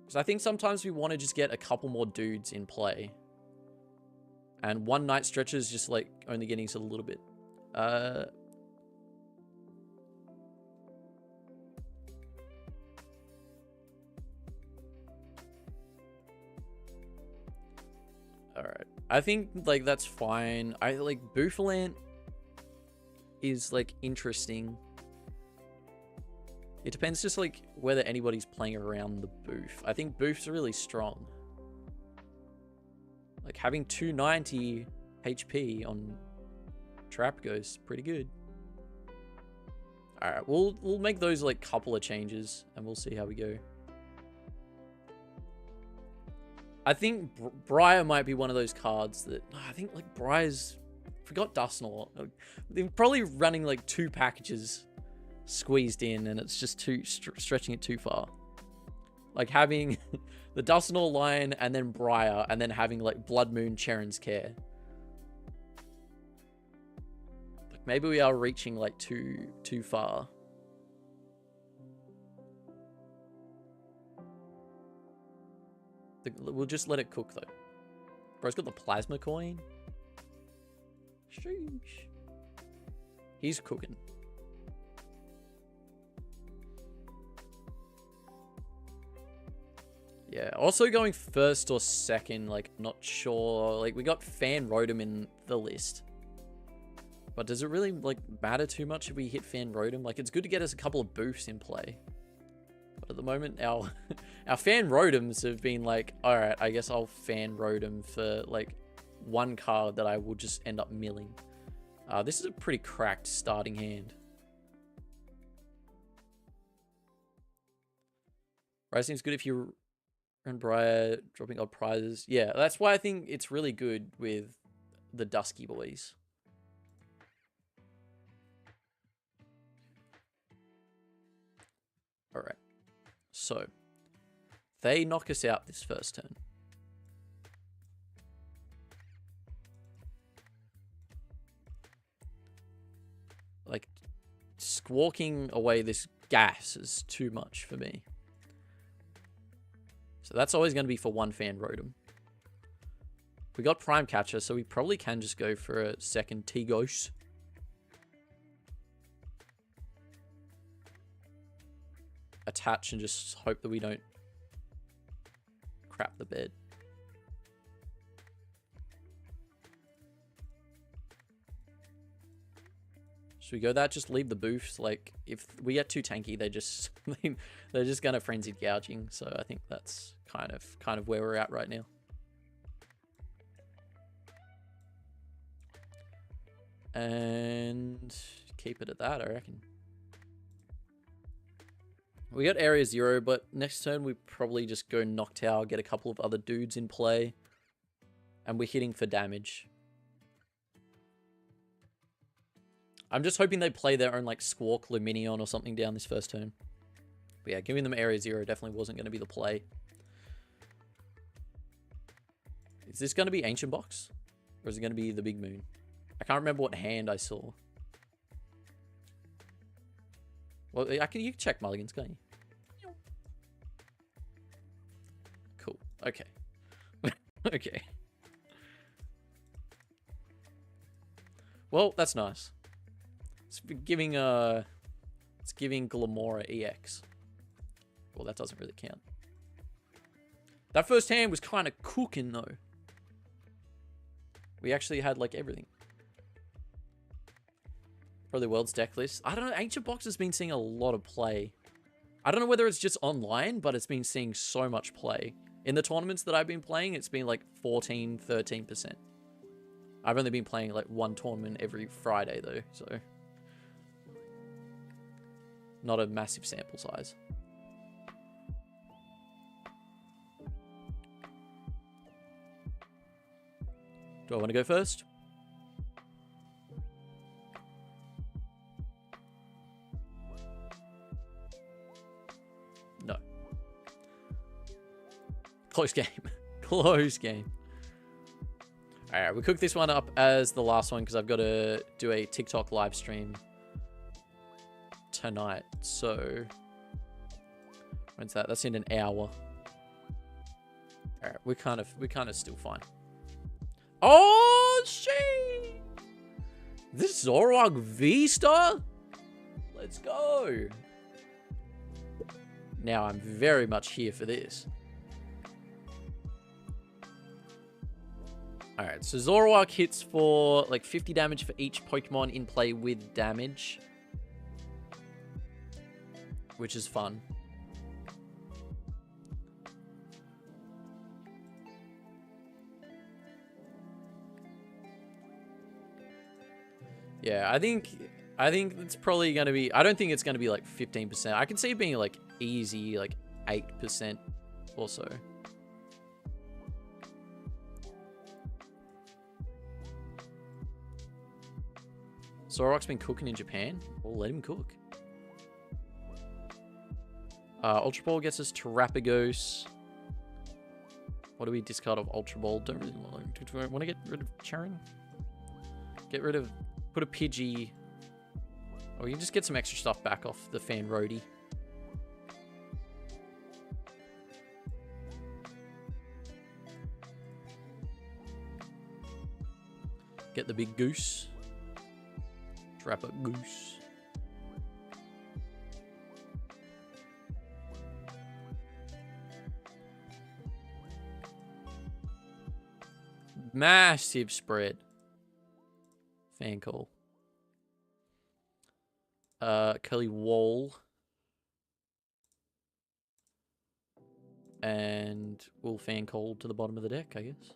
Because I think sometimes we want to just get a couple more dudes in play. And 1 Night Stretcher is just like only getting us a little bit. Alright. I think like that's fine. I like Booflant is like interesting. It depends just like whether anybody's playing around the Boof. I think Boof's really strong. Like having 290 HP on Terapagos, pretty good. Alright, we'll make those like couple of changes and we'll see how we go. I think Briar might be one of those cards that I think like Briar's forgot Dusknoir. They're probably running like 2 packages squeezed in and it's just too stretching it too far. Like having the Dusknoir line and then Briar and then having like Blood Moon, Charon's Care. Like maybe we are reaching like too far. We'll just let it cook though. Bro's got the plasma coin. Sheesh. He's cooking. Yeah, also going first or second, like, not sure. Like, we got Fan Rotom in the list. But does it really, like, matter too much if we hit Fan Rotom? Like, it's good to get us a couple of boofs in play. But at the moment, our Fan Rotoms have been like, alright, I guess I'll Fan Rotom for, like, 1 card that I will just end up milling. This is a pretty cracked starting hand. Briar seems good if you run Briar, dropping odd prizes. Yeah, that's why I think it's really good with the Dusky boys. Alright. So, they knock us out this first turn. Like, squawking away this gas is too much for me. So that's always going to be for 1 Fan Rotom. We got Prime Catcher, so we probably can just go for a second T-Ghost. Attach and just hope that we don't crap the bed. Should we go that? Just leave the booths. Like, if we get too tanky, they're just gonna frenzied gouging. So I think that's kind of where we're at right now. And keep it at that, I reckon. We got area 0, but next turn we probably just go Noctowl, get a couple of other dudes in play, and we're hitting for damage. I'm just hoping they play their own, like, Squawk Luminion or something down this first turn. But yeah, giving them area 0 definitely wasn't going to be the play. Is this going to be Ancient Box? Or is it going to be the Big Moon? I can't remember what hand I saw. Well, you can check mulligans, can't you? Cool. Okay. Okay. Well, that's nice. It's giving Glamora EX. Well, that doesn't really count. That first hand was kind of cooking though. We actually had like everything. Probably World's Decklist. I don't know. Ancient Box has been seeing a lot of play. I don't know whether it's just online, but it's been seeing so much play. In the tournaments that I've been playing, it's been like 14, 13%. I've only been playing like one tournament every Friday though, so not a massive sample size. Do I want to go first? No. Close game. Close game. Alright, we cook this one up as the last one because I've got to do a TikTok live stream tonight. So, when's that? That's in an hour. Alright, we're kind of still fine. Oh, shit! This Zoroark V-Star? Let's go. Now I'm very much here for this. Alright, so Zoroark hits for like 50 damage for each Pokemon in play with damage. Which is fun. Yeah, I think it's probably going to be... I don't think it's going to be like 15%. I can see it being like easy, like 8% or so. Zoroark's been cooking in Japan. We'll let him cook. Ultra Ball gets us Terapagos. What do we discard of Ultra Ball? Don't really want to get rid of Charin. Get rid of... Put a Pidgey. Or we can just get some extra stuff back off the Fan Roadie. Get the big goose. Terapagos. Massive spread. Fan call. Curly Wall. And we'll fan call to the bottom of the deck, I guess.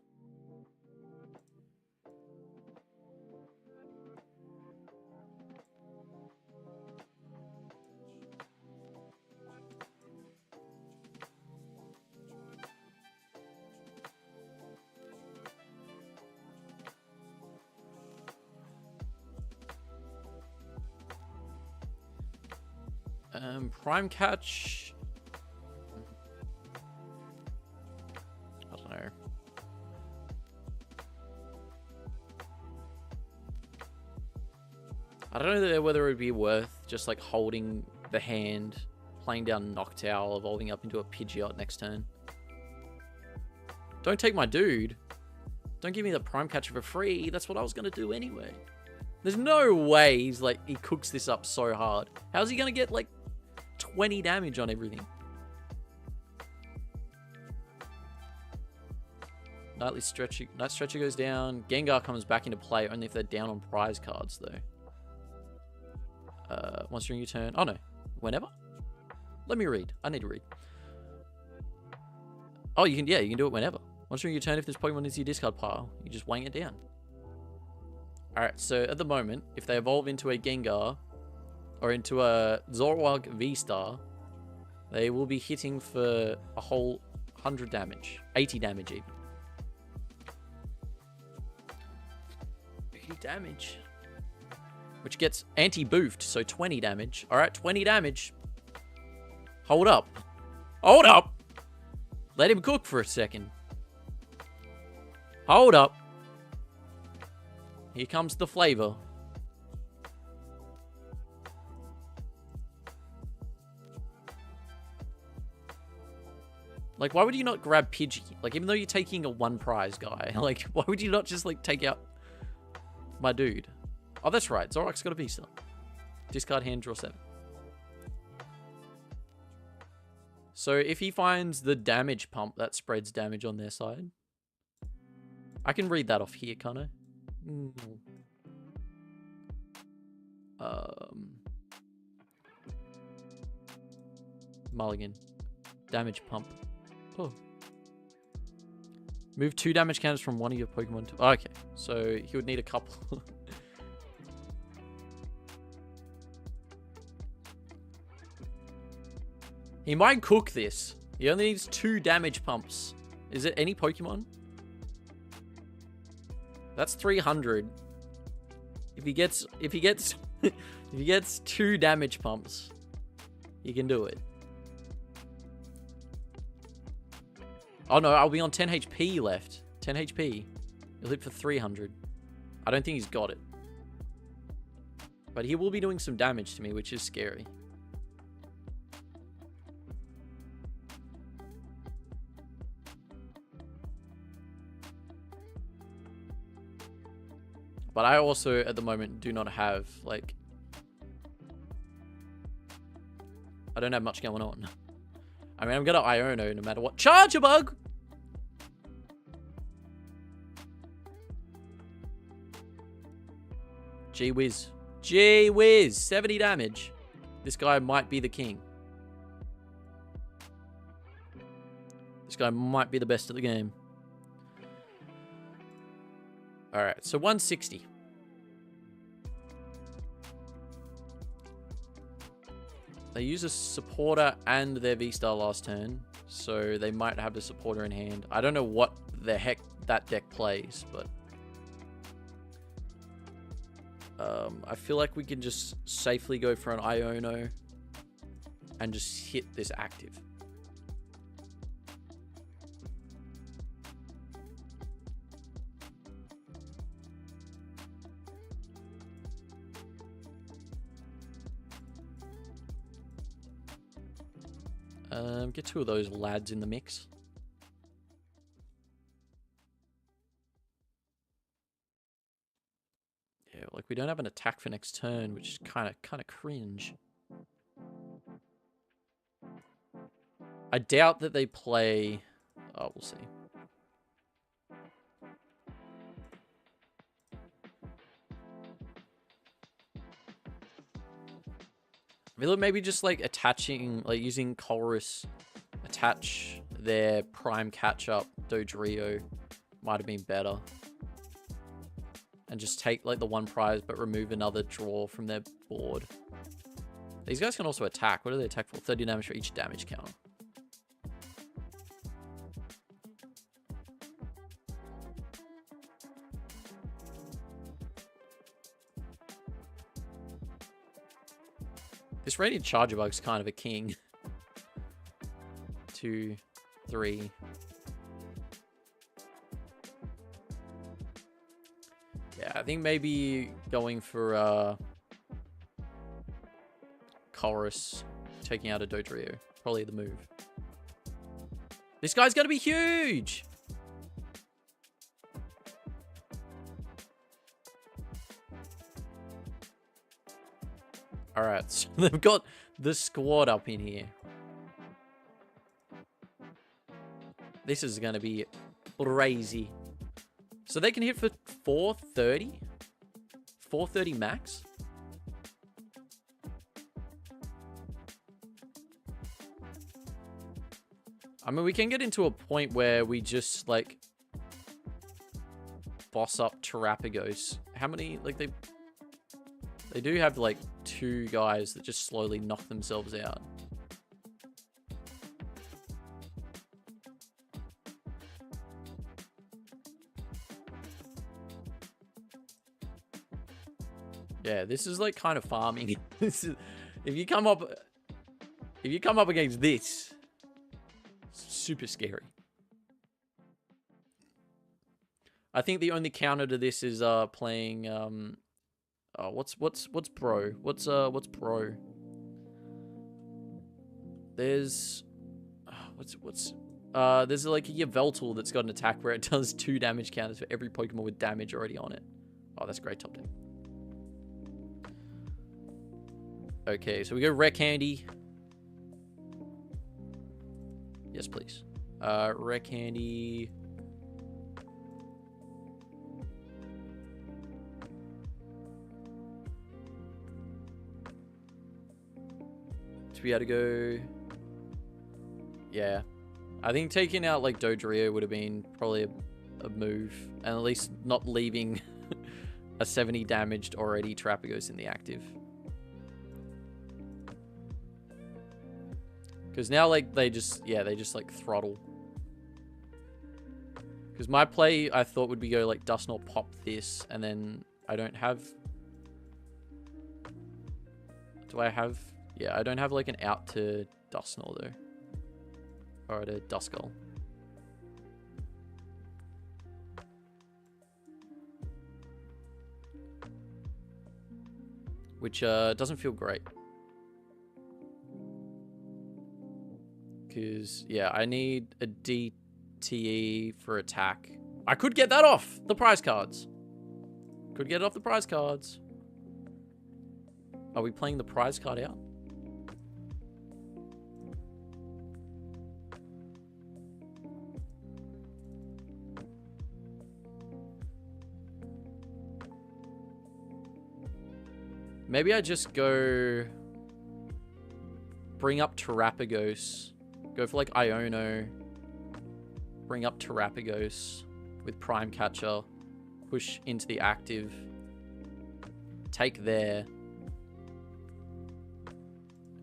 Prime Catch. I don't know. I don't know whether it would be worth just like holding the hand, playing down Noctowl, evolving up into a Pidgeot next turn. Don't take my dude. Don't give me the Prime Catcher for free. That's what I was going to do anyway. There's no way he's like, he cooks this up so hard. How's he going to get like 20 damage on everything? Night Stretcher goes down. Gengar comes back into play only if they're down on prize cards though. Once during your turn. Oh, no. Whenever? Let me read. I need to read. Oh, you can do it whenever. Once during your turn, if this Pokemon is your discard pile, you just wang it down. Alright, so at the moment, if they evolve into a Gengar or into a Zoroark V-Star, they will be hitting for a whole 100 damage. 80 damage even. 80 damage. Which gets anti-boofed, so 20 damage. Alright, 20 damage. Hold up. Hold up! Let him cook for a second. Hold up. Here comes the flavor. Like, why would you not grab Pidgey? Like, even though you're taking a one prize guy, like, why would you not just, like, take out my dude? Oh, that's right. Zoroark's got a V-Star. Discard hand, draw 7. So, if he finds the damage pump, that spreads damage on their side. I can read that off here, can't I? Mulligan. Damage pump. Oh. Move 2 damage counters from one of your Pokemon to... Okay, so he would need a couple. He might cook this. He only needs 2 damage pumps. Is it any Pokemon? That's 300. If he gets 2 damage pumps, he can do it. Oh no, I'll be on 10 HP left. 10 HP. He'll hit for 300. I don't think he's got it. But he will be doing some damage to me, which is scary. But I also, at the moment, do not have, like... I don't have much going on. I mean, I'm going to Iono no matter what. Charge-a-bug! Gee whiz. Gee whiz. 70 damage. This guy might be the king. This guy might be the best at the game. Alright, so 160. They use a supporter and their V-Star last turn, so they might have the supporter in hand. I don't know what the heck that deck plays, but... I feel like we can just safely go for an Iono and just hit this active. Get 2 of those lads in the mix. Yeah, like we don't have an attack for next turn, which is kind of cringe. I doubt that they play... Oh, we'll see. I feel like maybe just like attaching, like using Colress, attach their prime catch-up Dodrio might have been better. And just take like the one prize but remove another draw from their board. These guys can also attack. What do they attack for? 30 damage for each damage counter. This Radiant Charjabug's kind of a king. 2, 3. Yeah, I think maybe going for Chorus, taking out a Dodrio. Probably the move. This guy's gonna be huge! Alright, so they've got the squad up in here. This is going to be crazy. So they can hit for 430? 430 max? I mean, we can get into a point where we just, like, boss up Terapagos. How many, like, they do have, like, 2 guys that just slowly knock themselves out. Yeah, this is, like, kind of farming. This is, if you come up against this, it's super scary. I think the only counter to this is playing what's bro? What's bro? There's there's like a Galvantula that's got an attack where it does 2 damage counters for every Pokemon with damage already on it. Oh, that's great top 10. Okay, so we go Rare Candy. Yes, please. Rare Candy. To be able to go... Yeah. I think taking out, like, Dodrio would have been probably a move. And at least not leaving a 70 damaged already Terapagos in the active. Because now, like, they just, like, throttle. Because my play, I thought, would be go, like, Dusknoir, pop this, and then I don't have... Do I have... Yeah, I don't have, like, an out to Dusknoir, though. Or to Duskull. Which, doesn't feel great. Because, yeah, I need a DTE for attack. I could get that off the prize cards. Could get it off the prize cards. Are we playing the prize card out? Maybe I just go... Bring up Terapagos. Go for, like, Iono. Bring up Terapagos with Prime Catcher. Push into the active. Take there.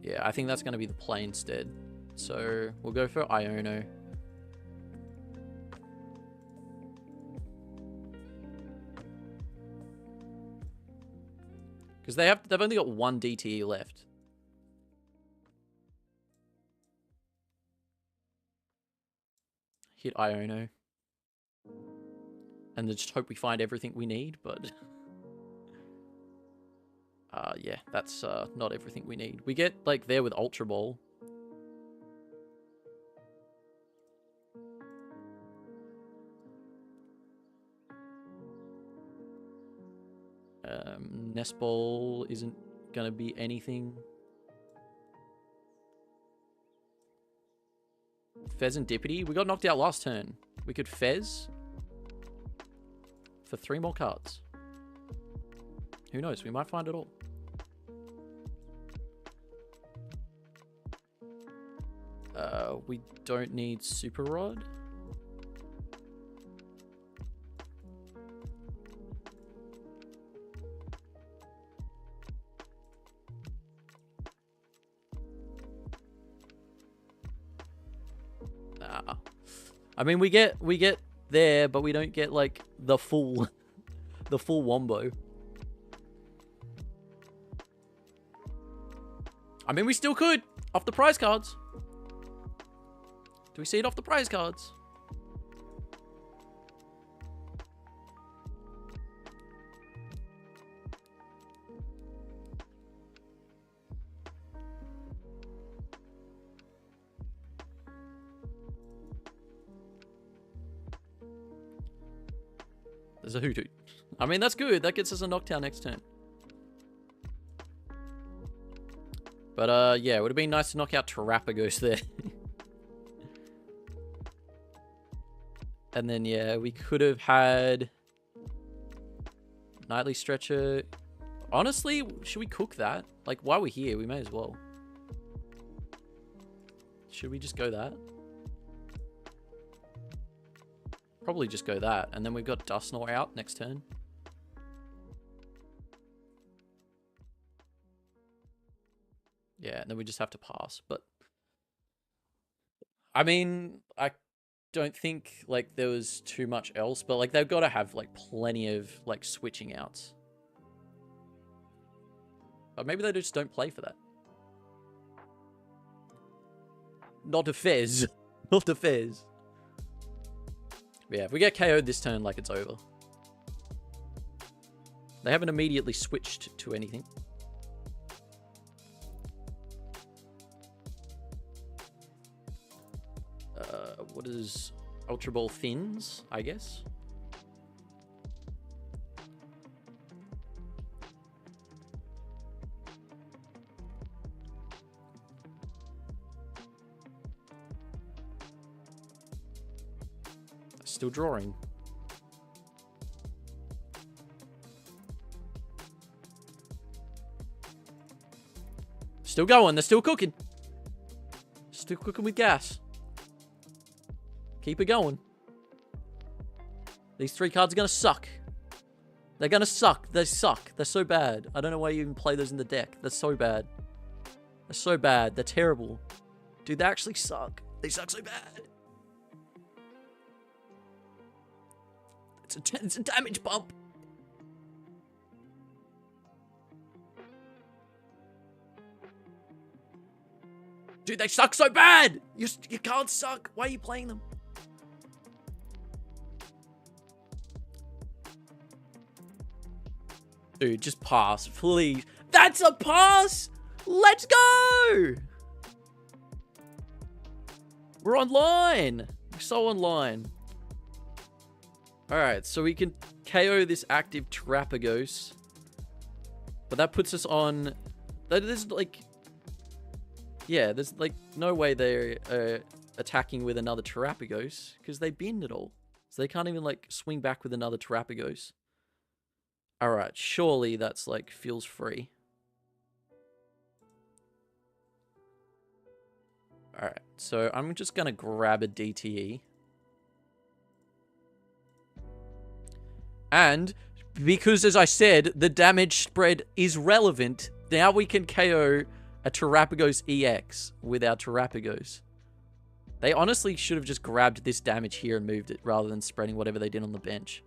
Yeah, I think that's going to be the play instead. So, we'll go for Iono. Because they've only got 1 DTE left. Hit Iono. And then just hope we find everything we need, but... yeah, that's not everything we need. We get, like, there with Ultra Ball. Nest Ball isn't gonna be anything. Fez and Dippity. We got knocked out last turn. We could Fez for 3 more cards. Who knows? We might find it all. We don't need Super Rod. I mean, we get there, but we don't get, like, the full wombo. I mean, we still could off the prize cards. Do we see it off the prize cards? There's a Hoot Hoot. I mean, that's good. That gets us a knockdown next turn. But, yeah, it would have been nice to knock out Terapagos there. And then, yeah, we could have had... Nightly Stretcher. Honestly, should we cook that? Like, while we're here, we may as well. Should we just go that? probably just go that. And then we've got Dusknoir out next turn. Yeah, and then we just have to pass. But I mean, I don't think like there was too much else, but like they've got to have like plenty of like switching outs. But maybe they just don't play for that. Not a Fez. Not a Fez. Yeah, if we get KO'd this turn, like it's over. They haven't immediately switched to anything. What is Ultra Ball Thins, I guess? Still drawing. Still going. They're still cooking. Still cooking with gas. Keep it going. These 3 cards are going to suck. They're going to suck. They suck. They're so bad. I don't know why you even play those in the deck. They're so bad. They're so bad. They're terrible. Dude, they actually suck. They suck so bad. It's a damage bump. Dude, they suck so bad. You can't suck. Why are you playing them? Dude, just pass, please. That's a pass! Let's go! We're online. We're so online. Alright, so we can KO this active Terapagos. But that puts us on... There's like... Yeah, there's like no way they're attacking with another Terapagos. Because they binned it all. So they can't even like swing back with another Terapagos. Alright, surely that's like feels free. Alright, so I'm just gonna grab a DTE. And because, as I said, the damage spread is relevant, now we can KO a Terapagos EX with our Terapagos. They honestly should have just grabbed this damage here and moved it rather than spreading whatever they did on the bench.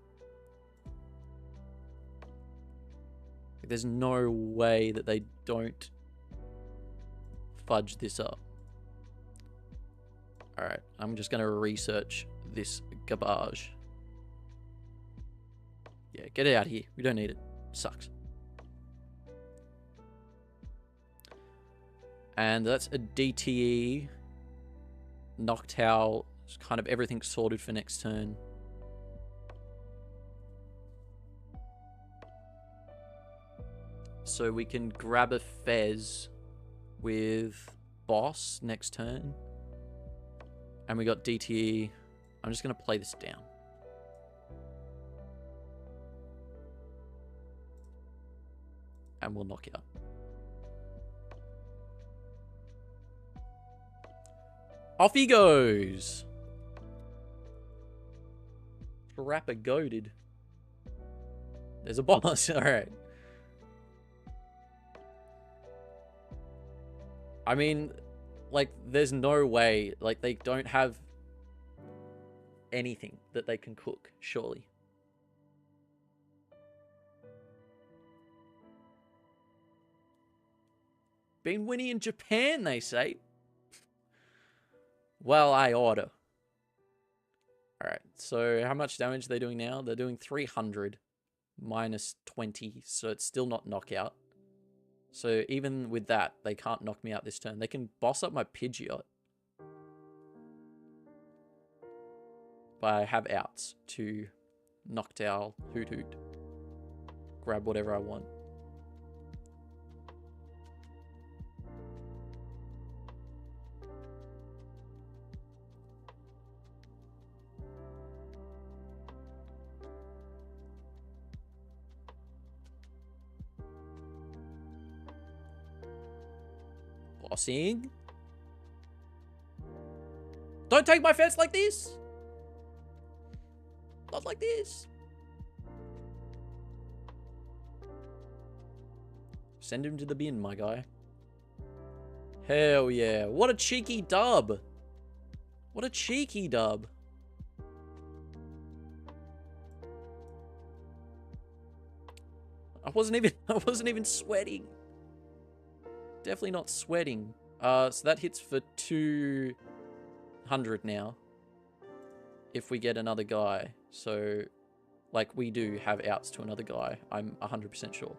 There's no way that they don't fudge this up. Alright, I'm just going to research this garbage. Yeah, get it out of here. We don't need it. Sucks. And that's a DTE. Noctowl. Kind of everything sorted for next turn. So we can grab a Fez with Boss next turn. And we got DTE. I'm just going to play this down. And we'll knock out. Off he goes. Rapper goaded. There's a boss. Alright. I mean, like, there's no way. Like, they don't have anything that they can cook, surely. Been winning in Japan, they say. Well, I order. Alright, so how much damage are they doing now? They're doing 300 minus 20, so it's still not knockout. So even with that, they can't knock me out this turn. They can boss up my Pidgeot. But I have outs to Noctowl, Hoot Hoot. Grab whatever I want. Bossing. Don't take my fence like this. Not like this. Send him to the bin, my guy. Hell yeah. What a cheeky dub. What a cheeky dub. I wasn't even sweating. Definitely not sweating. So that hits for 200 now. If we get another guy. So, like, we do have outs to another guy. I'm 100% sure.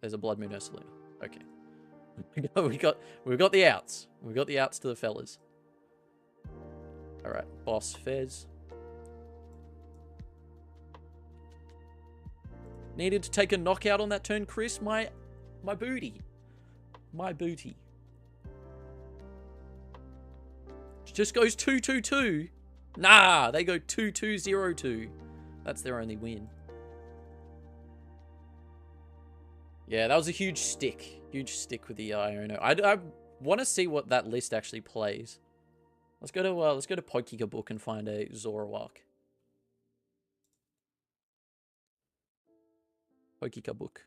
There's a Blood Moon Ursaluna. Okay. We've got the outs. We've got the outs to the fellas. Alright, Boss Fez. Needed to take a knockout on that turn, Chris. My booty. My booty. Just goes 2-2-2. Nah, they go 2-2-0-2. That's their only win. Yeah, that was a huge stick. Huge stick with the Iono. I want to see what that list actually plays. Let's go to Pokekabook and find a Zoroark. Pokekabook.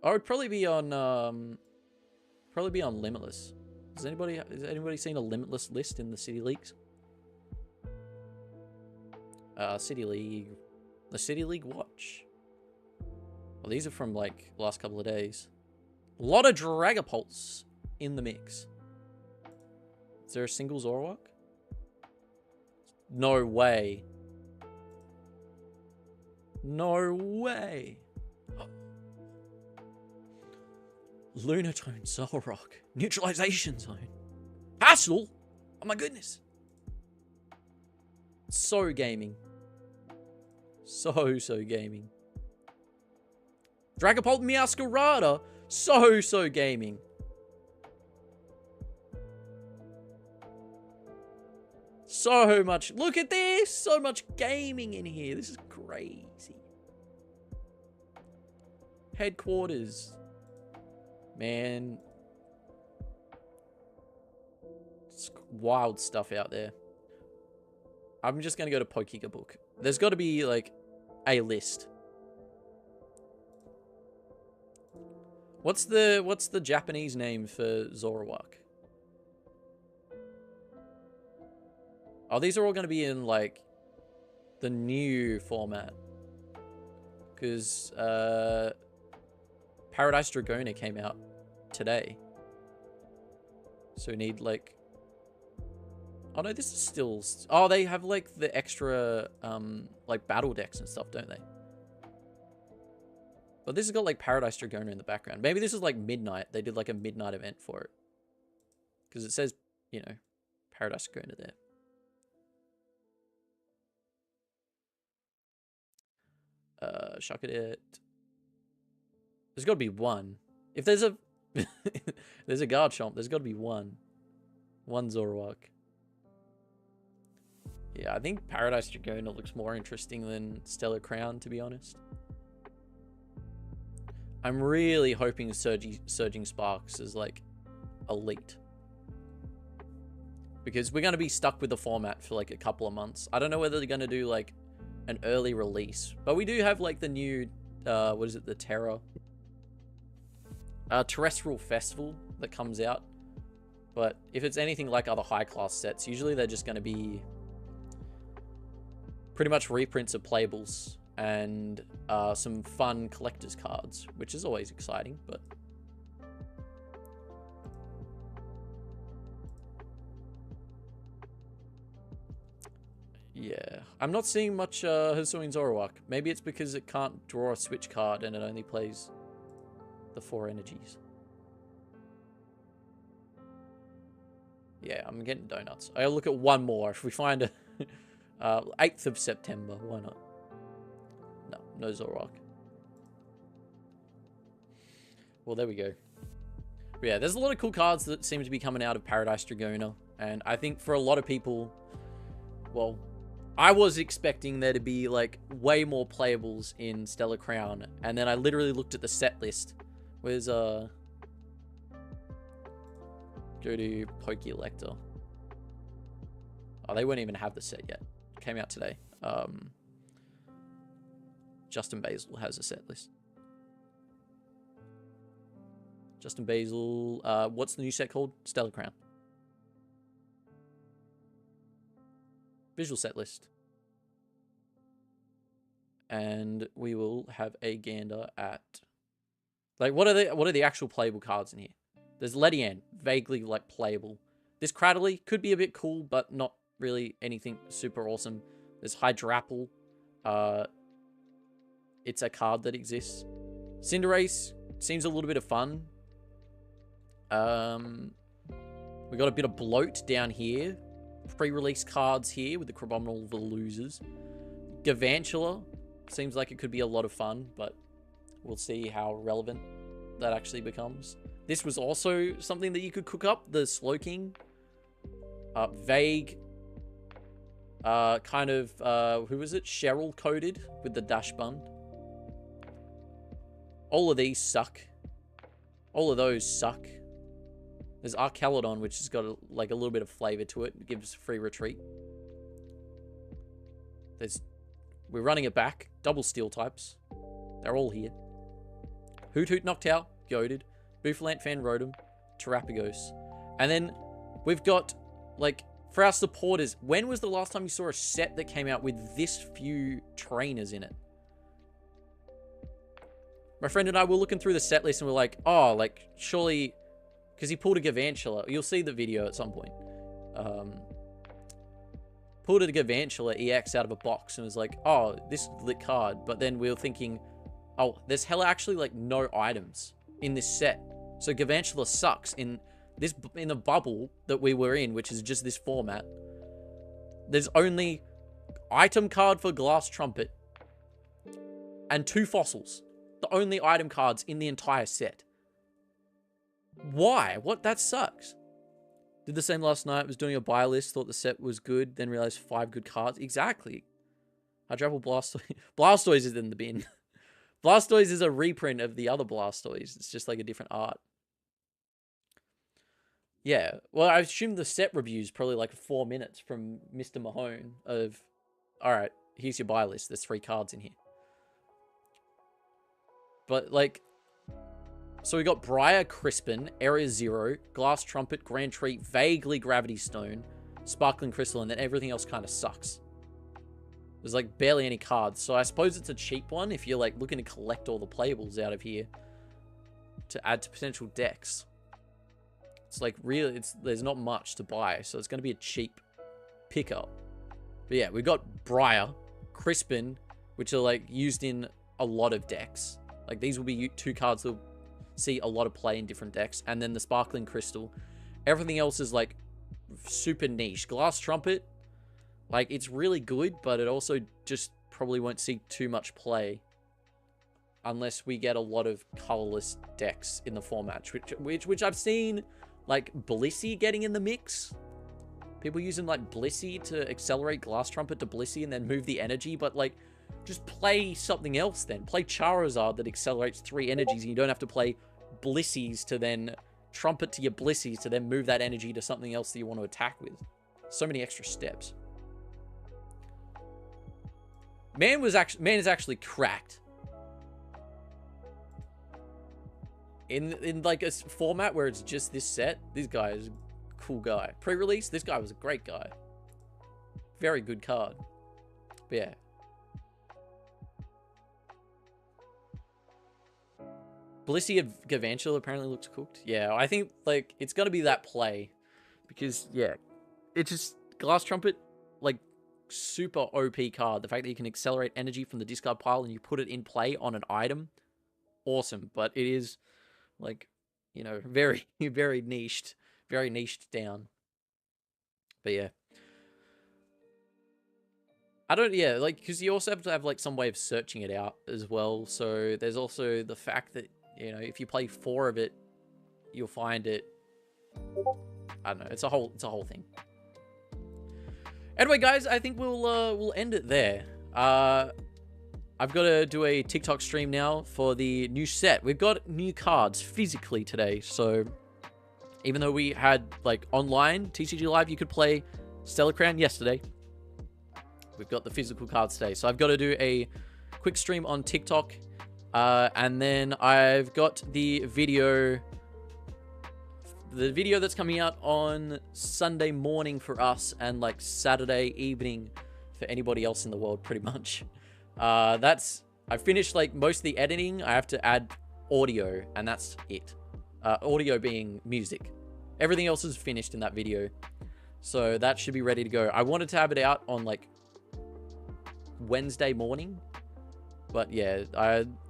I would probably be on Limitless. Has anybody seen a Limitless list in the City Leagues? City League. The City League Watch. Well, these are from, like, last couple of days. A lot of Dragapults in the mix. Is there a single Zoroark? No way. No way. Lunatone Zoroark. Neutralization Zone. Hassle? Oh my goodness. So gaming. So gaming. Dragapult Meowscarada. So gaming. So much. Look at this. So much gaming in here. This is crazy. Headquarters. Man. It's wild stuff out there. I'm just going to go to Pokekabook. There's got to be, like, a list. What's the Japanese name for Zoroark? Oh, these are all going to be in, like, the new format. Because, Paradise Dragona came out today. So we need, like... Oh, no, this is still... Oh, they have, like, the extra, like, battle decks and stuff, don't they? But this has got, like, Paradise Dragona in the background. Maybe this is, like, midnight. They did, like, a midnight event for it. Because it says, you know, Paradise Dragona there. Shakadet. There's got to be one. If there's a... there's a Garchomp, there's got to be one. One Zoroark. Yeah, I think Paradise Dragona looks more interesting than Stellar Crown, to be honest. I'm really hoping Surging Sparks is, like, elite. Because we're going to be stuck with the format for, like, a couple of months. I don't know whether they're going to do, like, an early release. But we do have, like, the new, what is it, the Terrestrial Festival that comes out. But if it's anything like other high-class sets, usually they're just going to be pretty much reprints of playables and some fun collector's cards, which is always exciting, but... Yeah, I'm not seeing much Hisuian Zoroark. Maybe it's because it can't draw a switch card and it only plays the 4 energies. Yeah, I'm getting donuts. I'll look at one more. If we find a 8th of September, why not? No Zoroark. Well, there we go. But yeah, there's a lot of cool cards that seem to be coming out of Paradise Dragona. And I think for a lot of people, well, I was expecting there to be, like, way more playables in Stellar Crown. And then I literally looked at the set list. Where's Go to Pokélector. Oh, they won't even have the set yet. It came out today. Justin Basil has a set list. Justin Basil. What's the new set called? Stellar Crown. Visual set list. And we will have a gander at... Like, what are the actual playable cards in here? There's Ledian, vaguely, like, playable. This Cradley could be a bit cool, but not really anything super awesome. There's Hydrapple. It's a card that exists. Cinderace seems a little bit of fun. We got a bit of bloat down here. Pre-release cards here with the Crabominal Veluzas. Galvantula seems like it could be a lot of fun, but we'll see how relevant that actually becomes. This was also something that you could cook up, the Slowking. Vague, kind of, who was it? Cheryl coded with the dash bun. All of these suck. All of those suck. There's Archelodon, which has got a little bit of flavor to it. It gives free retreat. We're running it back. Double steel types. They're all here. Hoot Hoot Noctowl, goated. Bouffalant Fan Rotom, Terapagos. And then we've got, like, for our supporters, when was the last time you saw a set that came out with this few trainers in it? My friend and I were looking through the set list and we're like, oh, like, surely... Because he pulled a Galvantula. You'll see the video at some point. Pulled a Galvantula EX out of a box and was like, oh, this is a lit card. But then we were thinking, oh, there's hella actually, like, no items in this set. So Galvantula sucks. In the bubble that we were in, which is just this format, there's only item card for Glass Trumpet and 2 fossils. The only item cards in the entire set. Why? What? That sucks. Did the same last night. Was doing a buy list. Thought the set was good. Then realized 5 good cards. Exactly. Hydrapple Blastoise. Blastoise is in the bin. Blastoise is a reprint of the other Blastoise. It's just like a different art. Yeah. Well, I assume the set review is probably like 4 minutes from Mr. Mahone of, alright, here's your buy list. There's 3 cards in here. But, like... So we got Briar, Crispin, Area Zero, Glass Trumpet, Grand Treat, vaguely Gravity Stone, Sparkling Crystal, and then everything else kind of sucks. There's like barely any cards. So I suppose it's a cheap one if you're like looking to collect all the playables out of here to add to potential decks. It's like really, there's not much to buy. So it's going to be a cheap pickup. But yeah, we got Briar, Crispin, which are like used in a lot of decks. Like these will be 2 cards that will see a lot of play in different decks. And then the Sparkling Crystal. Everything else is like super niche. Glass Trumpet, like it's really good, but it also just probably won't see too much play unless we get a lot of colorless decks in the format, which I've seen like Blissey getting in the mix. People using like Blissey to accelerate Glass Trumpet to Blissey and then move the energy, but like just play something else then. Play Charizard that accelerates 3 energies and you don't have to play Blissies to then Trumpet to your Blissies to then move that energy to something else that you want to attack with. So many extra steps. Man is actually cracked. In like a format where it's just this set, this guy is a cool guy. Pre-release, this guy was a great guy. Very good card. But yeah. Blissey of Galvantula apparently looks cooked. Yeah, I think, like, it's going to be that play. Because, yeah, it's just Glass Trumpet, like, super OP card. The fact that you can accelerate energy from the discard pile and you put it in play on an item, awesome. But it is, like, you know, very, very niched down. But, yeah. Like, because you also have to have, like, some way of searching it out as well. So there's also the fact that, you know, if you play 4 of it, you'll find it. I don't know. It's a whole thing. Anyway, guys, I think we'll end it there. I've got to do a TikTok stream now for the new set. We've got new cards physically today, so Even though we had, like, online TCG Live, you could play Stellar Crown yesterday. We've got the physical cards today. So I've got to do a quick stream on TikTok. And then I've got the video that's coming out on Sunday morning for us and, like, Saturday evening for anybody else in the world, pretty much. I finished, like, most of the editing. I have to add audio, and that's it. Audio being music. Everything else is finished in that video. So that should be ready to go. I wanted to have it out on, like, Wednesday morning. But yeah,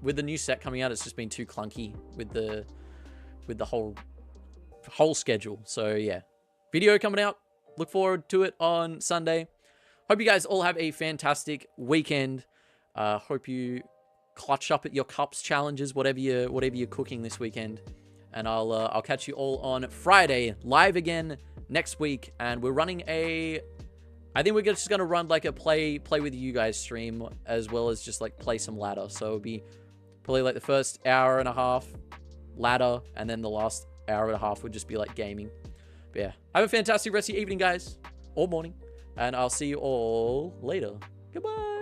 with the new set coming out, it's just been too clunky with the whole schedule. So yeah, video coming out. Look forward to it on Sunday. Hope you guys all have a fantastic weekend. Hope you clutch up at your cups challenges, whatever you're cooking this weekend. And I'll catch you all on Friday, live again next week. And we're running I think we're just going to run like a play with you guys stream, as well as just like play some ladder. So it'll be probably like the first hour and a half ladder, and then the last hour and a half would just be like gaming. But yeah, have a fantastic rest of your evening, guys, or morning, and I'll see you all later. Goodbye.